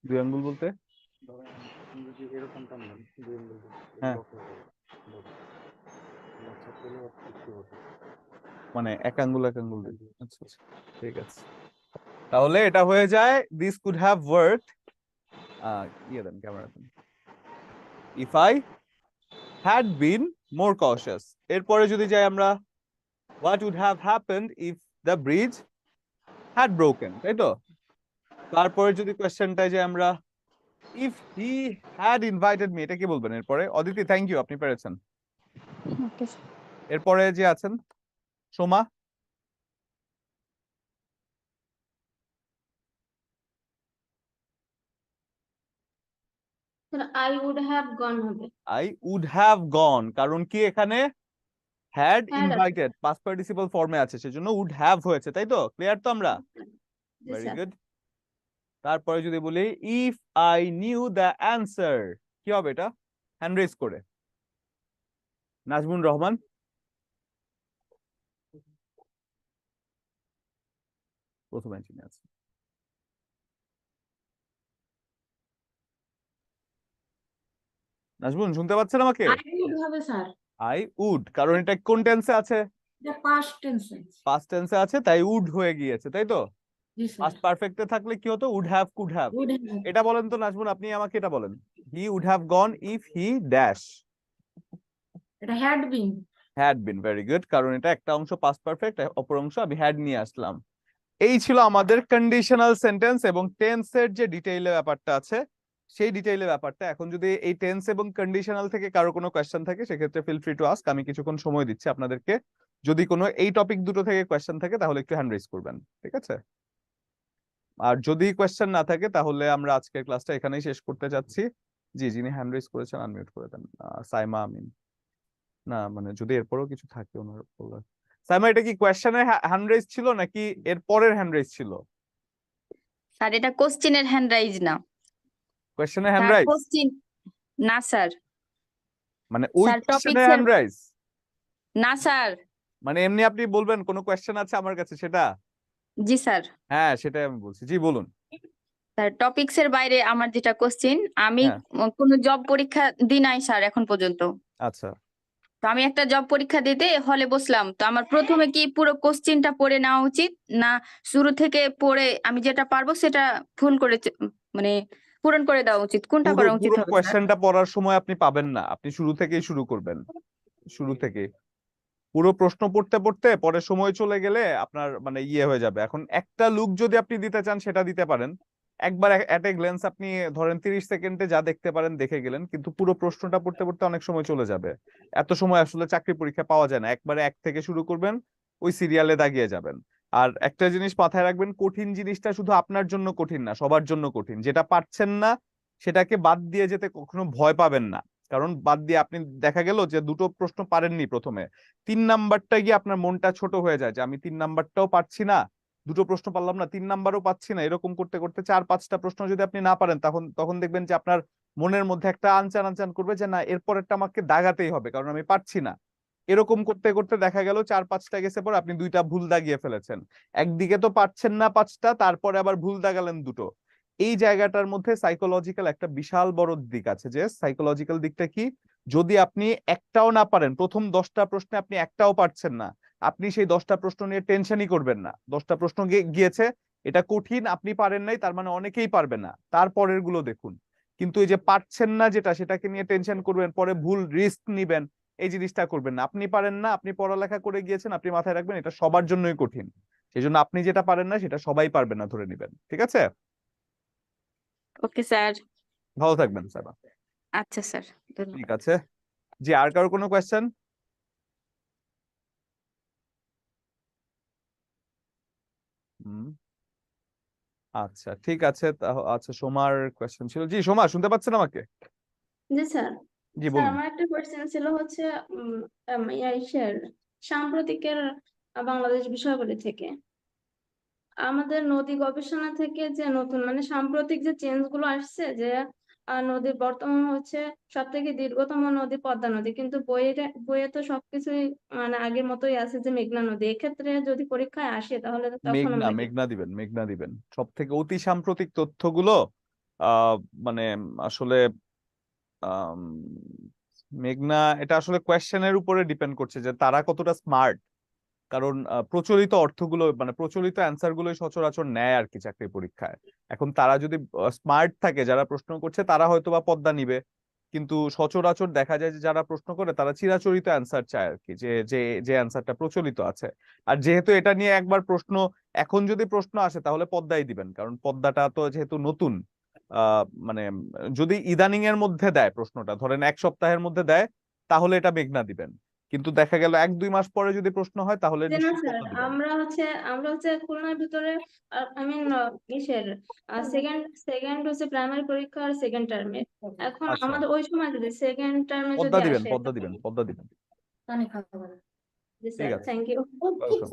দুই আঙ্গুল বলতে? হ্যাঁ, মানে এক আঙ্গুল এক আঙ্গুল দিয়ে। আচ্ছা আচ্ছা, ঠিক আছে। তাহলে এটা হয়ে যায় দিস কুড হ্যাভ ওয়ার্কড, ইয়ে then camera then, if I had been more cautious. এরপরে যদি যাই আমরা, What would have happened if the bridge had broken? তাই তো? তারপরে যদি কোয়েশ্চেনটায় যে আমরা if he had invited me, এটা কি বলবেন এরপরে? অদিতি, থ্যাংক ইউ, আপনি পেরেছেন। ওকে এরপরে যে আছেন Soma, sir I would have gone হবে। I would have gone, কারণ কি এখানে had Had আছে। invited past participle ফর্মে আছে, সেজন্য would have হয়েছে, তাই তো? ক্লিয়ার তো আমরা? জি ভেরি স্যার। গুড। তারপরে যদি বলি if I knew the answer, কি হবে এটা? হ্যান্ড রেজ করে নাজমুন রহমান। প্রথম বেঞ্চে আছে। নাজমুন শুনতে পাচ্ছেন আমাকে? I would হবে স্যার। I would, কারণ এটা কোন টেন্সে আছে? এটা past tense। পাস্ট টেন্সে আছে, তাই would হয়ে গিয়েছে, তাই তো? জি স্যার। পাস্ট পারফেক্টে থাকলে কি হতো? would have, could have। would have এটা বলেন তো নাজমুন, আপনি আমাকে এটা বলেন। He would have gone if he dash এটা had been। had been। Very good, কারণ এটা একটা অংশ পাস্ট পারফেক্ট, অপর অংশ আমি হ্যাড নিয়ে আসলাম। এই ছিল আমাদের কন্ডিশনাল সেন্টেন্স এবং টেন্সের যে ডিটেইলে ব্যাপারটা আছে, সেই ডিটেইলে ব্যাপারটা। এখন যদি এই টেন্স এবং কন্ডিশনাল থেকে কারো কোনো কোয়েশ্চেন থাকে, সেক্ষেত্রে ফিল ফ্রি টু আস্ক। আমি কিছুক্ষণ সময় দিচ্ছি আপনাদেরকে। যদি কোনো এই টপিক দুটো থেকে কোয়েশ্চেন থাকে তাহলে একটু হ্যান্ড রেজ করবেন, ঠিক আছে? আর যদি কোয়েশ্চেন না থাকে তাহলে আমরা আজকের ক্লাসটা এখানেই শেষ করতে যাচ্ছি। জি, যিনি হ্যান্ড রেজ করেছেন আনমিউট করে দেন। সাইমা আমিন। না মানে যদি এরপরও কিছু থাকে ওনার বলার। সাইমা, এটা কি কোয়েশ্চেনের হ্যান্ড রেজ ছিল নাকি এর পরের হ্যান্ড রেজ ছিল? স্যার এটা কোশ্চেনের হ্যান্ড রাইজ না কোয়েশ্চেনের হ্যান্ড স্যার, রাইজ কোশ্চেন না স্যার। মানে ওই স্যার কোয়েশ্চেনের টপিক্সের হ্যান্ড রাইজ না স্যার। মানে এমনি আপনি বলবেন কোনো কোয়েশ্চেন আছে আমার কাছে সেটা? জি স্যার। হ্যাঁ, সেটাই আমি বলছি। জি বলুন। স্যার টপিক্সের বাইরে আমার যেটা কোশ্চেন, আমি হ্যাঁ। কোনো জব পরীক্ষা দিই নাই স্যার এখন পর্যন্ত। আচ্ছা, তো আমি একটা জব পরীক্ষা দিতে হলে বসলাম, তো আমার প্রথমে কি পুরো কোশ্চেনটা পড়ে নেওয়া উচিত, না শুরু থেকে পড়ে আমি যেটা পারবো সেটা ফুল করে মানে পূরণ করে দেওয়া উচিত? কোনটা পুরো করা উচিত পুরো হবে স্যার? কোয়েশ্চেনটা পড়ার সময় আপনি পাবেন না, আপনি শুরু থেকেই শুরু করবেন। শুরু থেকে পুরো প্রশ্ন পড়তে পড়তে পরে সময় চলে গেলে আপনার মানে ইয়ে হয়ে যাবে। এখন একটা লুক যদি আপনি দিতে চান সেটা দিতে পারেন, একবার অ্যাট এ গ্ল্যান্স আপনি ধরেন 30 সেকেন্ডে যা দেখতে পারেন দেখে গেলেন, কিন্তু পুরো প্রশ্নটা পড়তে পড়তে অনেক সময় চলে যাবে। এত সময় আসলে চাকরি পরীক্ষা পাওয়া যায় না। একবারে এক থেকে শুরু করবেন, ওই সিরিয়ালে দাগিয়ে যাবেন। আর একটা জিনিস মাথায় রাখবেন, কঠিন জিনিসটা শুধু আপনার জন্য কঠিন না, সবার জন্য কঠিন। যেটা পারছেন না সেটাকে বাদ দিয়ে যেতে কখনো ভয় পাবেন না, কারণ বাদ দিয়ে আপনি দেখা গেল যে দুটো প্রশ্ন পারেননি প্রথমে, 3 নাম্বারটা গিয়ে আপনার মনটা ছোট হয়ে যায় যে আমি 3 নাম্বারটাও পারছি না, দুটো প্রশ্ন পারলাম না, 3 নাম্বারও পাচ্ছি না। এরকম করতে করতে 4-5টা প্রশ্ন যদি আপনি না পারেন, তখন দেখবেন যে আপনার মনের মধ্যে একটা আনচান আনচান করবে যে না, এরপরেরটা আমাকে দাগাতেই হবে কারণ আমি পারছি না। এরকম করতে করতে দেখা গেল 4-5টা গেছে পর আপনি 2টা ভুল দাগিয়ে ফেলেছেন। একদিকে তো পারছেন না 5টা, তারপরে আবার ভুল দাগালেন 2টো। এই জায়গাটার মধ্যে সাইকোলজিক্যাল একটা বিশাল বড় দিক আছে। যে সাইকোলজিক্যাল দিকটা কি, যদি আপনি একটাও না পারেন, প্রথম 10টা প্রশ্নে আপনি একটাও পারছেন না, আপনি সেই 10টা প্রশ্ন নিয়ে টেনশনই করবেন না। 10টা প্রশ্ন গিয়েছে, এটা কঠিন, আপনি পারেন নাই, তার মানে অনেকেই পারবে না, তারপরের গুলো দেখুন। কিন্তু এই যে পারছেন না যেটা, সেটাকে নিয়ে টেনশন করবেন, পরে ভুল রিস্ক নিবেন, এই জিনিসটা করবেন না। আপনি পারেন না, আপনি পড়ালেখা করে গিয়েছেন, আপনি মাথায় রাখবেন এটা সবার জন্যই কঠিন। সেই জন্য আপনি যেটা পারেন না সেটা সবাই পারবে না ধরে নিবেন, ঠিক আছে? Okay sir. ভালো থাকবেন স্যার। আচ্ছা স্যার, ধন্যবাদ। ঠিক আছে। জি, আর কারো কোনো কোয়েশ্চেন? আচ্ছা, ঠিক আছে। আচ্ছা, সোমার কোয়েশ্চেন ছিল। জি সোমা, শুনতে পাচ্ছেন আমাকে? জি স্যার। জি স্যার বলুন। আমার একটা কোয়েশ্চেন ছিল হচ্ছে ইসের সাম্প্রতিকের বাংলাদেশ বিষয়াবলী থেকে আমাদের নদী গবেষণা থেকে যে নতুন মানে সাম্প্রতিক যে চেঞ্জ গুলো আসছে, যে নদীর বর্তমান হচ্ছে সব থেকে দীর্ঘতম নদী পদ্মা নদী, কিন্তু বইয়ে তো সবকিছুই মানে আগের মতোই আছে যে মেঘনা নদী। এক্ষেত্রে যদি পরীক্ষায় আসে তাহলে তখন আমরা কি? মেঘনা দিবেন। সব থেকে অতি সাম্প্রতিক তথ্যগুলো মানে আসলে আম, মেঘনা, এটা আসলে কোয়েশ্চেনের উপরে ডিপেন্ড করছে যে তারা কতটা স্মার্ট। কারণ প্রচলিত অর্থগুলো মানে প্রচলিত অ্যান্সার গুলোই সচরাচর নেয় আর কি চাকরি পরীক্ষায়। এখন তারা যদি স্মার্ট থাকে, যারা প্রশ্ন করছে, তারা হয়তো বা পদ্মা নিবে, কিন্তু সচরাচর দেখা যায় যে যারা প্রশ্ন করে তারা চিরাচরিত অ্যান্সার চায় আর কি, যে যে যে অ্যান্সারটা প্রচলিত আছে। আর যেহেতু এটা নিয়ে একবার প্রশ্ন, এখন যদি প্রশ্ন আসে তাহলে পদ্মাই দিবেন, কারণ পদ্মাটা তো যেহেতু নতুন, মানে যদি ইদানিং এর মধ্যে দেয় প্রশ্নটা, ধরেন 1 সপ্তাহের মধ্যে দেয়, তাহলে এটা মেঘনা দিবেন। কিন্তু দেখা গেল 1-2 মাস পরে যদি প্রশ্ন হয় তাহলে যে না নিশ্চয়ই স্যার, পদ্মা দিবেন। আমরা হচ্ছে খুলনার ভিতরে আই মিন ইসের সেকেন্ড হচ্ছে প্রাইমারি পরীক্ষা আর সেকেন্ড টার্মে। এখন আচ্ছা, আমাদের ওই সময় যদি সেকেন্ড টার্মে পদ্মা যদি দিবেন, আসে পদ্মা দিবেন, পদ্মা দিবেন। পানি খাবার জি ঠিক স্যার, আছে, থ্যাংক ইউ। ওয়েলকাম।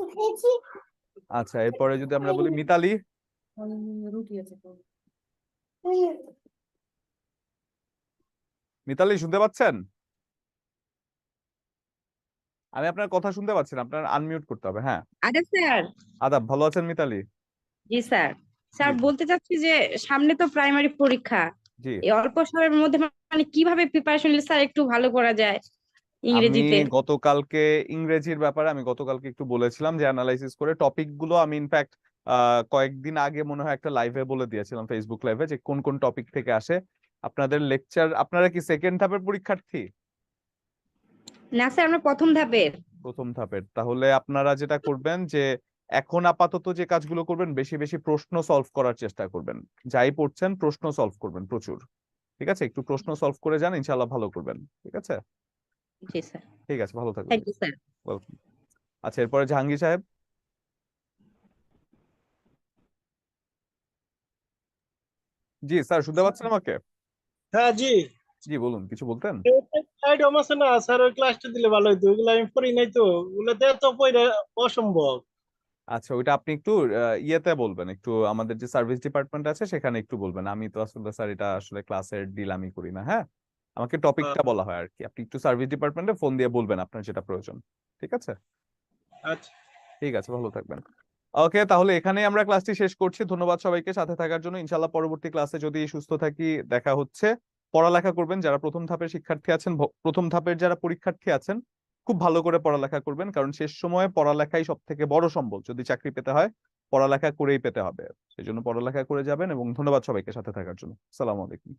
আচ্ছা, এরপরে যদি আমরা বলি মিতালি। রুটি আছে তো। মিতালি শুনতে পাচ্ছেন? আমি আপনার কথা শুনতে পাচ্ছি না, আপনার আনমিউট করতে হবে। হ্যাঁ, আরে স্যার, আদাব, ভালো আছেন মিতালি? জি স্যার। স্যার জি বলতে চাচ্ছি যে সামনে তো প্রাইমারি পরীক্ষা, জি। এই অল্প সময়ের মধ্যে মানে কিভাবে প্রিপারেশন নিলে স্যার একটু ভালো করা যায় আমি ইংরেজিতে? গতকালকে ইংরেজির ব্যাপারে আমি গতকালকে একটু বলেছিলাম যে অ্যানালাইসিস করে টপিক গুলো আমি ইনফ্যাক্ট কয়েকদিন আগে মনে হয় একটা লাইভে বলে দিয়েছিলাম, ফেসবুক লাইভে, যে কোন কোন টপিক থেকে আসে আপনাদের লেকচার। আপনারা কি সেকেন্ড ধাপের পরীক্ষার্থী? না স্যার, আমরা প্রথম ধাপের। প্রথম ধাপের। তাহলে আপনারা যেটা করবেন যে এখন আপাতত যে কাজগুলো করবেন, বেশি বেশি প্রশ্ন সলভ করার চেষ্টা করবেন। যাই পড়ছেন প্রশ্ন সলভ করবেন প্রচুর। ঠিক আছে, একটু প্রশ্ন সলভ করে যান, ইনশাআল্লাহ ভালো করবেন। ঠিক আছে, জি স্যার, ঠিক আছে, ভালো থাকবেন। Thank you sir. ওয়েলকাম। আচ্ছা, এরপরে জাহাঙ্গীর সাহেব। জি স্যার, শুনতে পাচ্ছেন আমাকে? হ্যাঁ জি। জি বলুন, কিছু বলতেন? আইডিয়াম আছে না স্যার, ওই ক্লাসটা দিলে ভালো হতো, ওগুলো আমি পড়ি নাই তো, ওগুলোতে তো পড়া অসম্ভব। আচ্ছা, ওইটা আপনি একটু ইয়েতে বলবেন, একটু আমাদের যে সার্ভিস ডিপার্টমেন্ট আছে সেখানে একটু বলবেন। আমি তো আসলে স্যার এটা আসলে ক্লাসের ডিল আমি করি না। হ্যাঁ, আমাকে টপিকটা বলা হয় আর কি। আপনি একটু সার্ভিস ডিপার্টমেন্টে ফোন দিয়ে বলবেন আপনার যেটা প্রয়োজন। ঠিক আছে, আচ্ছা, ঠিক আছে, ভালো থাকবেন। ওকে, তাহলে এখানেই আমরা ক্লাসটি শেষ করছি। ধন্যবাদ সবাইকে সাথে থাকার জন্য। ইনশাআল্লাহ পরবর্তী ক্লাসে যদি সুস্থ থাকি দেখা হচ্ছে। পড়ালেখা করবেন, যারা প্রথম ধাপের শিক্ষার্থী আছেন, প্রথম ধাপের যারা পরীক্ষার্থী আছেন, খুব ভালো করে পড়ালেখা করবেন, কারণ শেষ সময়ে পড়ালেখাই সব থেকে বড় সম্বল। যদি চাকরি পেতে হয় পড়ালেখা করেই পেতে হবে, সেই জন্য পড়ালেখা করে যাবেন। এবং ধন্যবাদ সবাইকে সাথে থাকার জন্য। আসসালামু আলাইকুম।